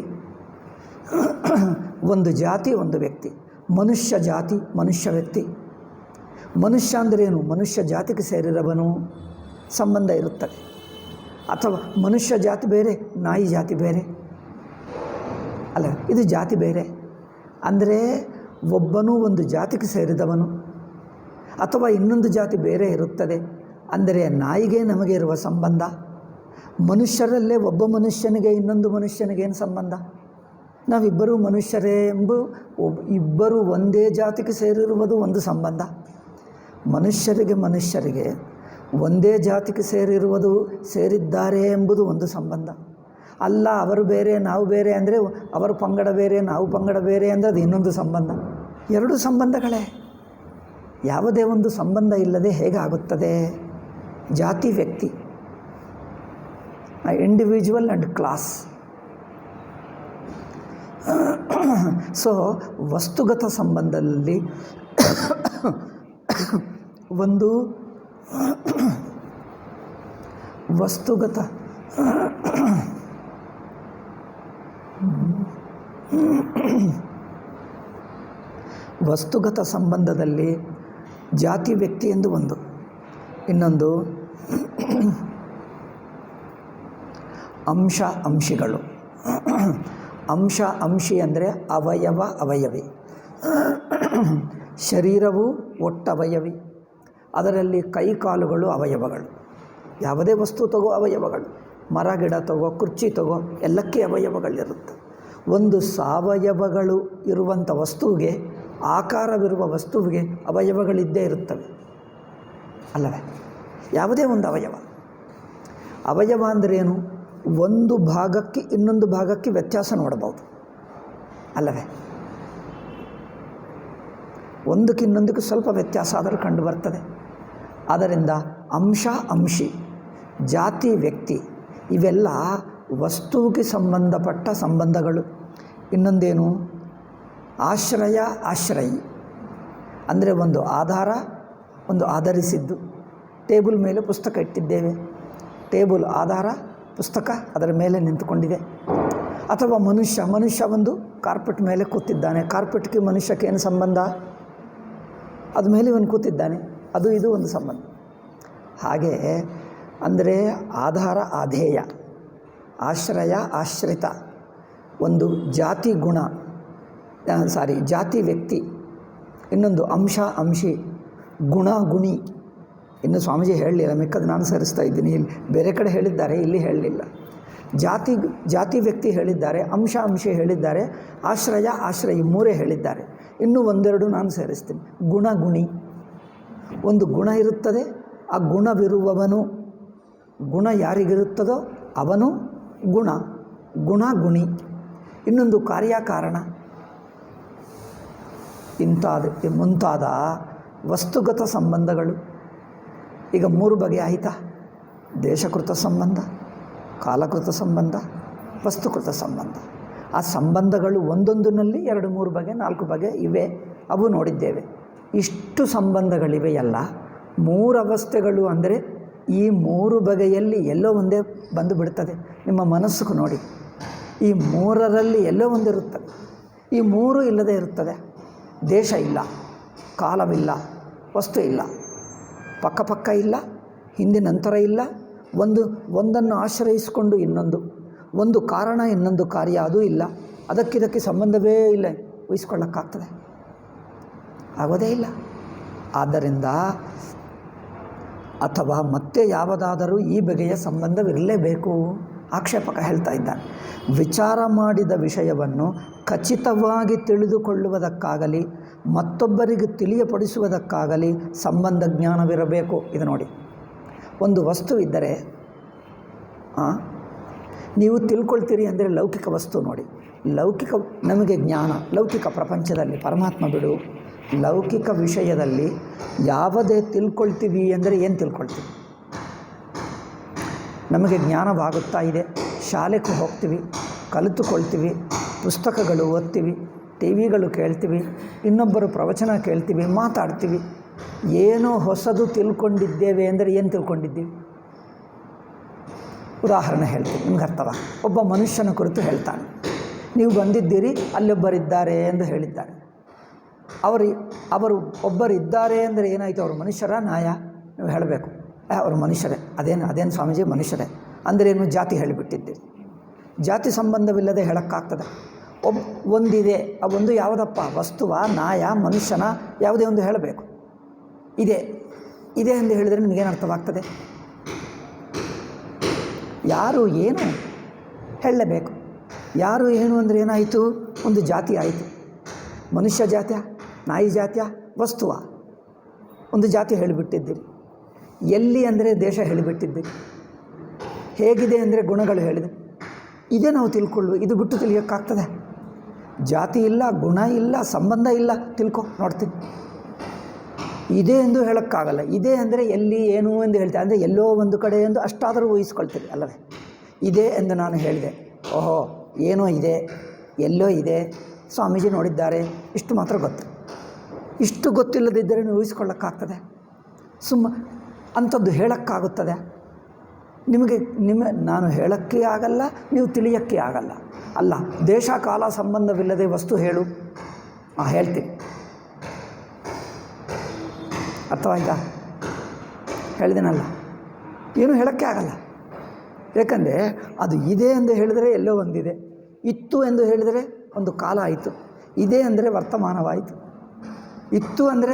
ಒಂದು ಜಾತಿ ಒಂದು ವ್ಯಕ್ತಿ. ಮನುಷ್ಯ ಜಾತಿ ಮನುಷ್ಯ ವ್ಯಕ್ತಿ. ಮನುಷ್ಯ ಅಂದ್ರೇನು? ಮನುಷ್ಯ ಜಾತಿಗೆ ಸೇರಿದವನು ಸಂಬಂಧ ಇರುತ್ತದೆ. ಅಥವಾ ಮನುಷ್ಯ ಜಾತಿ ಬೇರೆ, ನಾಯಿ ಜಾತಿ ಬೇರೆ ಅಲ್ಲ, ಇದು ಜಾತಿ ಬೇರೆ. ಅಂದರೆ ಒಬ್ಬನು ಒಂದು ಜಾತಿಗೆ ಸೇರಿದವನು, ಅಥವಾ ಇನ್ನೊಂದು ಜಾತಿ ಬೇರೆ ಇರುತ್ತದೆ. ಅಂದರೆ ನಾಯಿಗೆ ನಮಗೆ ಇರುವ ಸಂಬಂಧ, ಮನುಷ್ಯರಲ್ಲೇ ಒಬ್ಬ ಮನುಷ್ಯನಿಗೆ ಇನ್ನೊಂದು ಮನುಷ್ಯನಿಗೇನು ಸಂಬಂಧ? ನಾವಿಬ್ಬರೂ ಮನುಷ್ಯರೇ ಇಬ್ಬರು ಒಂದೇ ಜಾತಿಗೆ ಸೇರಿರುವುದು ಒಂದು ಸಂಬಂಧ. ಮನುಷ್ಯರಿಗೆ ಒಂದೇ ಜಾತಿಗೆ ಸೇರಿದ್ದಾರೆ ಎಂಬುದು ಒಂದು ಸಂಬಂಧ ಅಲ್ಲ. ಅವರು ಬೇರೆ ನಾವು ಬೇರೆ ಅಂದರೆ, ಅವರು ಪಂಗಡ ಬೇರೆ ನಾವು ಪಂಗಡ ಬೇರೆ ಅಂದರೆ ಅದು ಇನ್ನೊಂದು ಸಂಬಂಧ. 2 ಸಂಬಂಧಗಳೇ. ಯಾವುದೇ ಒಂದು ಸಂಬಂಧ ಇಲ್ಲದೆ ಹೇಗೆ ಆಗುತ್ತದೆ? ಜಾತಿ ವ್ಯಕ್ತಿ, ಇಂಡಿವಿಜುವಲ್ ಆ್ಯಂಡ್ ಕ್ಲಾಸ್. ಸೊ ವಸ್ತುಗತ ಸಂಬಂಧದಲ್ಲಿ ಒಂದು ವಸ್ತುಗತ ಸಂಬಂಧದಲ್ಲಿ ಜಾತಿ ವ್ಯಕ್ತಿ ಎಂದು ಒಂದು, ಇನ್ನೊಂದು ಅಂಶ ಅಂಶಿಗಳು. ಅಂಶಿ ಅಂದರೆ ಅವಯವಿ. ಶರೀರವು ಒಟ್ಟವಯವಿ, ಅದರಲ್ಲಿ ಕೈ ಕಾಲುಗಳು ಅವಯವಗಳು. ಯಾವುದೇ ವಸ್ತು ತಗೋ ಅವಯವಗಳು, ಮರ ಗಿಡ ತಗೋ, ಕುರ್ಚಿ ತಗೋ, ಎಲ್ಲಕ್ಕೆ ಅವಯವಗಳಿರುತ್ತೆ. ಒಂದು ಸಾವಯವಗಳು ಇರುವಂಥ ವಸ್ತುವಿಗೆ, ಆಕಾರವಿರುವ ವಸ್ತುವಿಗೆ ಅವಯವಗಳಿದ್ದೇ ಇರುತ್ತವೆ ಅಲ್ಲವೇ? ಯಾವುದೇ ಒಂದು ಅವಯವ ಅಂದ್ರೇನು? ಒಂದು ಭಾಗಕ್ಕೆ ಇನ್ನೊಂದು ಭಾಗಕ್ಕೆ ವ್ಯತ್ಯಾಸ ನೋಡಬಹುದು ಅಲ್ಲವೇ? ಒಂದಕ್ಕಿನ್ನೊಂದಕ್ಕೂ ಸ್ವಲ್ಪ ವ್ಯತ್ಯಾಸ ಆದರೂ ಕಂಡು ಬರ್ತದೆ. ಆದ್ದರಿಂದ ಅಂಶ ಅಂಶಿ, ಜಾತಿ ವ್ಯಕ್ತಿ ಇವೆಲ್ಲ ವಸ್ತುವಿಗೆ ಸಂಬಂಧಪಟ್ಟ ಸಂಬಂಧಗಳು. ಇನ್ನೊಂದೇನು ಆಶ್ರಯ ಆಶ್ರಯಿ ಅಂದರೆ ಒಂದು ಆಧಾರ, ಒಂದು ಆಧರಿಸಿದ್ದು. ಟೇಬಲ್ ಮೇಲೆ ಪುಸ್ತಕ ಇಟ್ಟಿದ್ದೇವೆ, ಟೇಬಲ್ ಆಧಾರ, ಪುಸ್ತಕ ಅದರ ಮೇಲೆ ನಿಂತುಕೊಂಡಿದೆ. ಅಥವಾ ಮನುಷ್ಯ ಒಂದು ಕಾರ್ಪೆಟ್ ಮೇಲೆ ಕೂತಿದ್ದಾನೆ, ಕಾರ್ಪೆಟ್ಗೆ ಮನುಷ್ಯಕ್ಕೆ ಏನು ಸಂಬಂಧ? ಅದ ಮೇಲೆ ಇವನು ಕೂತಿದ್ದಾನೆ, ಅದು ಇದು ಒಂದು ಸಂಬಂಧ. ಹಾಗೆ ಅಂದರೆ ಆಧಾರ ಆಧೇಯ, ಆಶ್ರಯ ಆಶ್ರಿತ, ಒಂದು ಜಾತಿ ಗುಣ ಜಾತಿ ವ್ಯಕ್ತಿ, ಇನ್ನೊಂದು ಅಂಶ ಅಂಶಿ, ಗುಣ ಗುಣಿ. ಇನ್ನು ಸ್ವಾಮೀಜಿ ಹೇಳಲಿಲ್ಲ, ಮಿಕ್ಕದು ನಾನು ಸೇರಿಸ್ತಾ ಇದ್ದೀನಿ. ಇಲ್ಲಿ ಬೇರೆ ಕಡೆ ಹೇಳಿದ್ದಾರೆ, ಇಲ್ಲಿ ಹೇಳಲಿಲ್ಲ. ಜಾತಿ ವ್ಯಕ್ತಿ ಹೇಳಿದ್ದಾರೆ, ಅಂಶ ಅಂಶಿ ಹೇಳಿದ್ದಾರೆ, ಆಶ್ರಯ ಆಶ್ರಯಿ ಮೂರೇ ಹೇಳಿದ್ದಾರೆ. ಇನ್ನೂ ಒಂದೆರಡು ನಾನು ಸೇರಿಸ್ತೀನಿ. ಗುಣ ಗುಣಿ, ಒಂದು ಗುಣ ಇರುತ್ತದೆ, ಆ ಗುಣವಿರುವವನು, ಗುಣ ಯಾರಿಗಿರುತ್ತದೋ ಅವನು ಗುಣ ಗುಣಿ. ಇನ್ನೊಂದು ಕಾರ್ಯಕಾರಣ. ಮುಂತಾದ ವಸ್ತುಗತ ಸಂಬಂಧಗಳು. ಈಗ 3 ಬಗೆ ಆಯಿತಾ? ದೇಶಕೃತ ಸಂಬಂಧ, ಕಾಲಕೃತ ಸಂಬಂಧ, ವಸ್ತುಕೃತ ಸಂಬಂಧ. ಆ ಸಂಬಂಧಗಳು ಒಂದೊಂದರಲ್ಲಿ 2-3 ಬಗೆ 4 ಬಗೆ ಇವೆ, ಅವು ನೋಡಿದ್ದೇವೆ. ಇಷ್ಟು ಸಂಬಂಧಗಳಿವೆಯಲ್ಲ, 3 ಅವಸ್ಥೆಗಳು ಅಂದರೆ ಈ 3 ಬಗೆಯಲ್ಲಿ ಎಲ್ಲೋ ಒಂದೇ ಬಂದು ಬಿಡ್ತದೆ. ನಿಮ್ಮ ಮನಸ್ಸಿಗೆ ನೋಡಿ, ಈ 3ರಲ್ಲಿ ಎಲ್ಲೋ ಒಂದಿರುತ್ತದೆ. ಈ 3 ಇಲ್ಲದೆ ಇರುತ್ತದೆ. ದೇಶ ಇಲ್ಲ, ಕಾಲವಿಲ್ಲ, ವಸ್ತು ಇಲ್ಲ, ಪಕ್ಕ ಇಲ್ಲ, ಹಿಂದೆ ನಂತರ ಇಲ್ಲ, ಒಂದನ್ನು ಆಶ್ರಯಿಸಿಕೊಂಡು ಇನ್ನೊಂದು, ಒಂದು ಕಾರಣ ಇನ್ನೊಂದು ಕಾರ್ಯ, ಅದೂ ಇಲ್ಲ. ಅದಕ್ಕಿದಕ್ಕೆ ಸಂಬಂಧವೇ ಇಲ್ಲ, ಊಹಿಸ್ಕೊಳ್ಳೋಕ್ಕಾಗ್ತದೆ? ಆಗೋದೇ ಇಲ್ಲ. ಆದ್ದರಿಂದ ಅಥವಾ ಮತ್ತೆ ಯಾವುದಾದರೂ ಈ ಬಗೆಯ ಸಂಬಂಧವಿರಲೇಬೇಕು. ಆಕ್ಷೇಪಕ ಹೇಳ್ತಾ ಇದ್ದಾನೆ, ವಿಚಾರ ಮಾಡಿದ ವಿಷಯವನ್ನು ಖಚಿತವಾಗಿ ತಿಳಿದುಕೊಳ್ಳುವುದಕ್ಕಾಗಲಿ ಮತ್ತೊಬ್ಬರಿಗೆ ತಿಳಿಯಪಡಿಸುವುದಕ್ಕಾಗಲಿ ಸಂಬಂಧ ಜ್ಞಾನವಿರಬೇಕು. ಇದು ನೋಡಿ, ಒಂದು ವಸ್ತು ಇದ್ದರೆ ನೀವು ತಿಳ್ಕೊಳ್ತೀರಿ ಅಂದರೆ ಲೌಕಿಕ ವಸ್ತು ನೋಡಿ, ಲೌಕಿಕ ನಮಗೆ ಜ್ಞಾನ, ಲೌಕಿಕ ಪ್ರಪಂಚದಲ್ಲಿ ಪರಮಾತ್ಮ ಬಿಡು, ಲೌಕಿಕ ವಿಷಯದಲ್ಲಿ ಯಾವುದೇ ತಿಳ್ಕೊಳ್ತೀವಿ ಅಂದರೆ ಏನು ತಿಳ್ಕೊಳ್ತೀವಿ? ನಮಗೆ ಜ್ಞಾನವಾಗುತ್ತಾ ಇದೆ, ಶಾಲೆಗೆ ಹೋಗ್ತೀವಿ, ಕಲಿತುಕೊಳ್ತೀವಿ, ಪುಸ್ತಕಗಳು ಓದ್ತೀವಿ, ಟಿ ವಿಗಳು ಕೇಳ್ತೀವಿ, ಇನ್ನೊಬ್ಬರು ಪ್ರವಚನ ಕೇಳ್ತೀವಿ, ಮಾತಾಡ್ತೀವಿ. ಏನೋ ಹೊಸದು ತಿಳ್ಕೊಂಡಿದ್ದೇವೆ ಅಂದರೆ ಏನು ತಿಳ್ಕೊಂಡಿದ್ದೀವಿ? ಉದಾಹರಣೆ ಹೇಳ್ತೀನಿ, ನಿಮ್ಗೆ ಅರ್ಥವಾ? ಒಬ್ಬ ಮನುಷ್ಯನ ಕುರಿತು ಹೇಳ್ತಾನೆ, ನೀವು ಬಂದಿದ್ದೀರಿ, ಅಲ್ಲೊಬ್ಬರಿದ್ದಾರೆ ಎಂದು ಹೇಳಿದ್ದಾರೆ. ಅವರು ಒಬ್ಬರಿದ್ದಾರೆ ಅಂದರೆ ಏನಾಯಿತು? ಅವರು ಮನುಷ್ಯರ ನಾಯ? ನೀವು ಹೇಳಬೇಕು, ಅವರು ಮನುಷ್ಯರೇ. ಅದೇನು ಸ್ವಾಮೀಜಿ ಮನುಷ್ಯರೇ ಅಂದ್ರೇನು? ಜಾತಿ ಹೇಳಿಬಿಟ್ಟಿದ್ದೀರಿ. ಜಾತಿ ಸಂಬಂಧವಿಲ್ಲದೆ ಹೇಳೋಕ್ಕಾಗ್ತದೆ? ಒಂದಿದೆ, ಆ ಒಂದು ಯಾವುದಪ್ಪ? ವಸ್ತುವ, ನಾಯ, ಮನುಷ್ಯನ? ಯಾವುದೇ ಒಂದು ಹೇಳಬೇಕು. ಇದೆ ಎಂದು ಹೇಳಿದರೆ ನಿಮಗೇನು ಅರ್ಥವಾಗ್ತದೆ? ಯಾರು ಏನು ಹೇಳಲೇಬೇಕು. ಯಾರು ಏನು ಅಂದರೆ ಏನಾಯಿತು? ಒಂದು ಜಾತಿ ಆಯಿತು. ಮನುಷ್ಯ ಜಾತಿಯ, ನಾಯಿ ಜಾತಿಯ, ವಸ್ತುವ? ಒಂದು ಜಾತಿ ಹೇಳಿಬಿಟ್ಟಿದ್ದೀರಿ. ಎಲ್ಲಿ ಅಂದರೆ ದೇಶ ಹೇಳಿಬಿಟ್ಟಿದ್ದೀರಿ. ಹೇಗಿದೆ ಅಂದರೆ ಗುಣಗಳು ಹೇಳಿದೆ. ಇದೇ ನಾವು ತಿಳ್ಕೊಳ್ಳು, ಇದು ಬಿಟ್ಟು ತಿಳಿಯೋಕ್ಕಾಗ್ತದೆ? ಜಾತಿ ಇಲ್ಲ, ಗುಣ ಇಲ್ಲ, ಸಂಬಂಧ ಇಲ್ಲ, ತಿಳ್ಕೊ ನೋಡ್ತೀನಿ. ಇದೆ ಎಂದು ಹೇಳೋಕ್ಕಾಗಲ್ಲ. ಇದೆ ಅಂದರೆ ಎಲ್ಲಿ ಏನು ಎಂದು ಹೇಳ್ತೇವೆ, ಅಂದರೆ ಎಲ್ಲೋ ಒಂದು ಕಡೆ ಎಂದು ಅಷ್ಟಾದರೂ ಊಹಿಸ್ಕೊಳ್ತೀರಿ ಅಲ್ಲವೇ? ಇದೆ ಎಂದು ನಾನು ಹೇಳಿದೆ, ಓಹೋ ಏನೋ ಇದೆ, ಎಲ್ಲೋ ಇದೆ, ಸ್ವಾಮೀಜಿ ನೋಡಿದ್ದಾರೆ, ಇಷ್ಟು ಮಾತ್ರ ಗೊತ್ತು. ಇಷ್ಟು ಗೊತ್ತಿಲ್ಲದಿದ್ದರೆ ನೀವು ಊಹಿಸ್ಕೊಳ್ಳೋಕ್ಕಾಗ್ತದೆ? ಅಂಥದ್ದು ಹೇಳೋಕ್ಕಾಗುತ್ತದೆ? ನಾನು ಹೇಳೋಕ್ಕೆ ಆಗಲ್ಲ, ನೀವು ತಿಳಿಯೋಕ್ಕೆ ಆಗಲ್ಲ. ಅಲ್ಲ, ದೇಶ ಕಾಲ ಸಂಬಂಧವಿಲ್ಲದೆ ವಸ್ತು ಹೇಳು, ಹೇಳ್ತೀನಿ. ಅರ್ಥವಾಯ್ತಾ? ಹೇಳಿದೆನಲ್ಲ, ಏನೂ ಹೇಳೋಕ್ಕೆ ಆಗಲ್ಲ. ಏಕೆಂದರೆ ಅದು ಇದೆ ಎಂದು ಹೇಳಿದರೆ ಎಲ್ಲೋ ಒಂದಿದೆ, ಇತ್ತು ಎಂದು ಹೇಳಿದರೆ ಒಂದು ಕಾಲ ಆಯಿತು, ಇದೆ ಅಂದರೆ ವರ್ತಮಾನವಾಯಿತು. ಇತ್ತು ಅಂದರೆ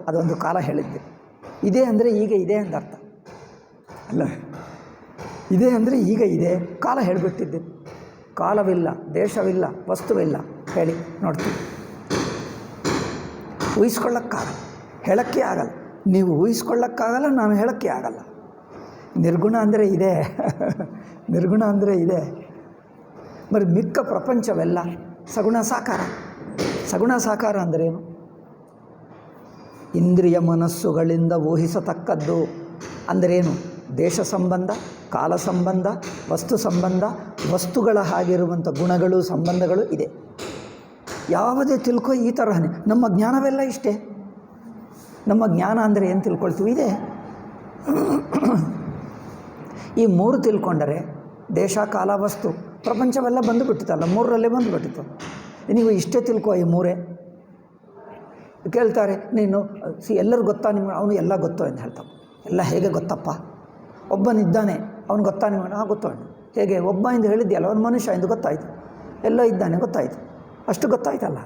ಅದೊಂದು ಕಾಲ ಹೇಳಿದ್ದೆ, ಇದೆ ಅಂದರೆ ಈಗ ಇದೆ ಎಂದರ್ಥ ಅಲ್ಲ. ಇದೆ ಅಂದರೆ ಈಗ ಇದೆ, ಕಾಲ ಹೇಳಿಬಿಟ್ಟಿದ್ದೆ. ಕಾಲವಿಲ್ಲ, ದೇಶವಿಲ್ಲ, ವಸ್ತುವಿಲ್ಲ, ಹೇಳಿ ನೋಡ್ತೀವಿ. ಊಹಿಸ್ಕೊಳ್ಳೋಕ್ಕಾಗಲ್ಲ, ಹೇಳೋಕ್ಕೆ ಆಗಲ್ಲ. ನೀವು ಊಹಿಸ್ಕೊಳ್ಳೋಕ್ಕಾಗಲ್ಲ, ನಾನು ಹೇಳೋಕ್ಕೆ ಆಗಲ್ಲ. ನಿರ್ಗುಣ ಅಂದರೆ ಇದೆ, ನಿರ್ಗುಣ ಅಂದರೆ ಇದೆ. ಬರೀ ಮಿಕ್ಕ ಪ್ರಪಂಚವೆಲ್ಲ ಸಗುಣ ಸಾಕಾರ. ಸಗುಣ ಸಾಕಾರ ಅಂದ್ರೇನು? ಇಂದ್ರಿಯ ಮನಸ್ಸುಗಳಿಂದ ಊಹಿಸತಕ್ಕದ್ದು. ಅಂದರೇನು? ದೇಶ ಸಂಬಂಧ, ಕಾಲ ಸಂಬಂಧ, ವಸ್ತು ಸಂಬಂಧ, ವಸ್ತುಗಳ ಹಾಗಿರುವಂಥ ಗುಣಗಳು, ಸಂಬಂಧಗಳು ಇದೆ. ಯಾವುದೇ ತಿಳ್ಕೊ ಈ ತರಹನೇ. ನಮ್ಮ ಜ್ಞಾನವೆಲ್ಲ ಇಷ್ಟೇ. ನಮ್ಮ ಜ್ಞಾನ ಅಂದರೆ ಏನು ತಿಳ್ಕೊಳ್ತೀವಿ? ಇದೆ. ಈ ಮೂರು ತಿಳ್ಕೊಂಡರೆ ದೇಶ, ಕಾಲ, ವಸ್ತು, ಪ್ರಪಂಚವೆಲ್ಲ ಬಂದುಬಿಟ್ಟಿತ್ತಲ್ಲ, ಮೂರರಲ್ಲೇ ಬಂದುಬಿಟ್ಟಿತ್ತು. ನೀವು ಇಷ್ಟೇ ತಿಳ್ಕೊ, ಈ ಮೂರೇ. ಕೇಳ್ತಾರೆ, ನೀನು ಎಲ್ಲರೂ ಗೊತ್ತಾ ನಿಮ್ಗೆ? ಅವನು ಎಲ್ಲ ಗೊತ್ತೋ ಅಂತ ಹೇಳ್ತಾನೆ. ಎಲ್ಲ ಹೇಗೆ ಗೊತ್ತಪ್ಪ? ಒಬ್ಬನಿದ್ದಾನೆ, ಅವನು ಗೊತ್ತಾ ನಿಮಗೆ? ಗೊತ್ತೋ. ಹೇಗೆ? ಒಬ್ಬ ಎಂದು ಹೇಳಿದ್ಯಲ್ಲ, ಅವನು ಮನುಷ್ಯ ಎಂದು ಗೊತ್ತಾಯಿತು. ಎಲ್ಲೋ ಇದ್ದಾನೆ ಗೊತ್ತಾಯಿತು. ಅಷ್ಟು ಗೊತ್ತಾಯ್ತಲ್ಲ.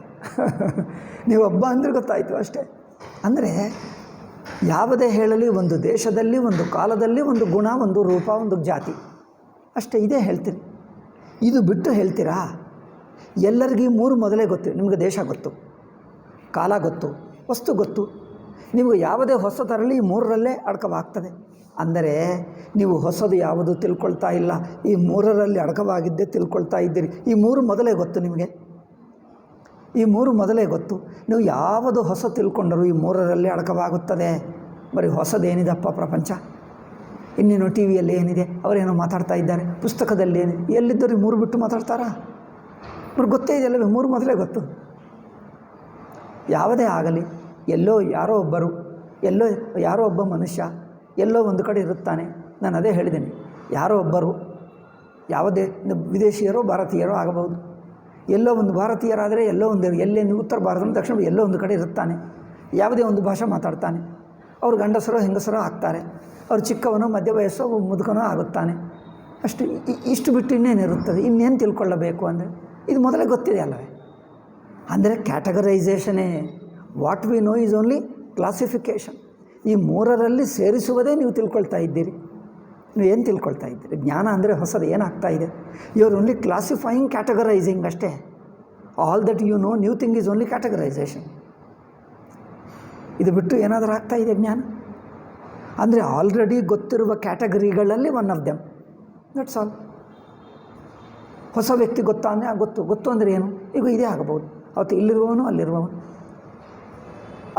ನೀವು ಒಬ್ಬ ಅಂದರೆ ಗೊತ್ತಾಯಿತು ಅಷ್ಟೇ. ಅಂದರೆ ಯಾವುದೇ ಹೇಳಲಿ, ಒಂದು ದೇಶದಲ್ಲಿ, ಒಂದು ಕಾಲದಲ್ಲಿ, ಒಂದು ಗುಣ, ಒಂದು ರೂಪ, ಒಂದು ಜಾತಿ ಅಷ್ಟೇ. ಇದೇ ಹೇಳ್ತೀರಿ. ಇದು ಬಿಟ್ಟು ಹೇಳ್ತೀರಾ? ಎಲ್ಲರಿಗೂ ಮೂರು ಮೊದಲೇ ಗೊತ್ತು. ನಿಮಗೆ ದೇಶ ಗೊತ್ತು, ಕಾಲ ಗೊತ್ತು, ವಸ್ತು ಗೊತ್ತು. ನೀವು ಯಾವುದೇ ಹೊಸ ತರಲಿ ಈ ಮೂರರಲ್ಲೇ ಅಡಕವಾಗ್ತದೆ. ಅಂದರೆ ನೀವು ಹೊಸದು ಯಾವುದು ತಿಳ್ಕೊಳ್ತಾ ಇಲ್ಲ, ಈ ಮೂರರಲ್ಲಿ ಅಡಕವಾಗಿದ್ದೇ ತಿಳ್ಕೊಳ್ತಾ ಇದ್ದೀರಿ. ಈ ಮೂರು ಮೊದಲೇ ಗೊತ್ತು ನಿಮಗೆ. ಈ ಮೂರು ಮೊದಲೇ ಗೊತ್ತು. ನೀವು ಯಾವುದು ಹೊಸ ತಿಳ್ಕೊಂಡರೂ ಈ ಮೂರರಲ್ಲಿ ಅಡಕವಾಗುತ್ತದೆ. ಬರೀ ಹೊಸದೇನಿದಪ್ಪ ಪ್ರಪಂಚ? ಇನ್ನೇನು ಟಿ ವಿಯಲ್ಲಿ ಏನಿದೆ, ಅವರೇನೋ ಮಾತಾಡ್ತಾ ಇದ್ದಾರೆ, ಪುಸ್ತಕದಲ್ಲಿ ಏನಿದೆ, ಎಲ್ಲಿದ್ದರೂ ಮೂರು ಬಿಟ್ಟು ಮಾತಾಡ್ತಾರಾ? ಅವ್ರಿಗೆ ಗೊತ್ತೇ ಇದೆಯಲ್ಲ, ಮೂರು ಮೊದಲೇ ಗೊತ್ತು. ಯಾವುದೇ ಆಗಲಿ, ಎಲ್ಲೋ ಯಾರೋ ಒಬ್ಬರು, ಎಲ್ಲೋ ಯಾರೋ ಒಬ್ಬ ಮನುಷ್ಯ ಎಲ್ಲೋ ಒಂದು ಕಡೆ ಇರುತ್ತಾನೆ. ನಾನು ಅದೇ ಹೇಳಿದ್ದೇನೆ, ಯಾರೋ ಒಬ್ಬರು, ಯಾವುದೇ ವಿದೇಶಿಯರೋ ಭಾರತೀಯರೋ ಆಗಬಹುದು. ಎಲ್ಲೋ ಒಂದು ಭಾರತೀಯರಾದರೆ ಎಲ್ಲೋ ಒಂದು, ಎಲ್ಲೇನು ಉತ್ತರ ಭಾರತ, ದಕ್ಷಿಣ, ಎಲ್ಲೋ ಒಂದು ಕಡೆ ಇರುತ್ತಾನೆ. ಯಾವುದೇ ಒಂದು ಭಾಷೆ ಮಾತಾಡ್ತಾನೆ. ಅವ್ರು ಗಂಡಸರೋ ಹೆಂಗಸರೋ ಆಗ್ತಾರೆ. ಅವ್ರು ಚಿಕ್ಕವನೋ ಮಧ್ಯ ವಯಸ್ಸೋ ಮುದುಕನೋ ಆಗುತ್ತಾನೆ. ಅಷ್ಟು. ಇಷ್ಟು ಬಿಟ್ಟು ಇನ್ನೇನಿರುತ್ತದೆ? ಇನ್ನೇನು ತಿಳ್ಕೊಳ್ಳಬೇಕು ಅಂದರೆ ಇದು ಮೊದಲೇ ಗೊತ್ತಿದೆ ಅಲ್ಲವೇ? ಅಂದರೆ ಕ್ಯಾಟಗರೈಸೇಷನೇ. What we know is only classification. ಈ ಮೂರರಲ್ಲಿ ಸೇರಿಸುವುದೇ ನೀವು ತಿಳ್ಕೊಳ್ತಾ ಇದ್ದೀರಿ. ನೀವು ಏನು ತಿಳ್ಕೊಳ್ತಾ ಇದ್ದೀರಿ? ಜ್ಞಾನ ಅಂದರೆ ಹೊಸದು ಏನಾಗ್ತಾ ಇದೆ? You are only classifying, categorizing ಅಷ್ಟೇ. All that you know, new thing is only categorization. ಇದು ಬಿಟ್ಟು ಏನಾದರೂ ಆಗ್ತಾ ಇದೆ ಜ್ಞಾನ? ಅಂದರೆ ಆಲ್ರೆಡಿ ಗೊತ್ತಿರುವ ಕ್ಯಾಟಗರಿಗಳಲ್ಲಿ one of them, that's all. ಹೊಸ ವ್ಯಕ್ತಿ ಗೊತ್ತಾ ಅಂದರೆ ಗೊತ್ತು ಅಂದರೆ ಏನು? ಈಗ ಇದೇ ಆಗಬಹುದು. ಅವತ್ತು ಇಲ್ಲಿರುವವನು ಅಲ್ಲಿರುವವನು,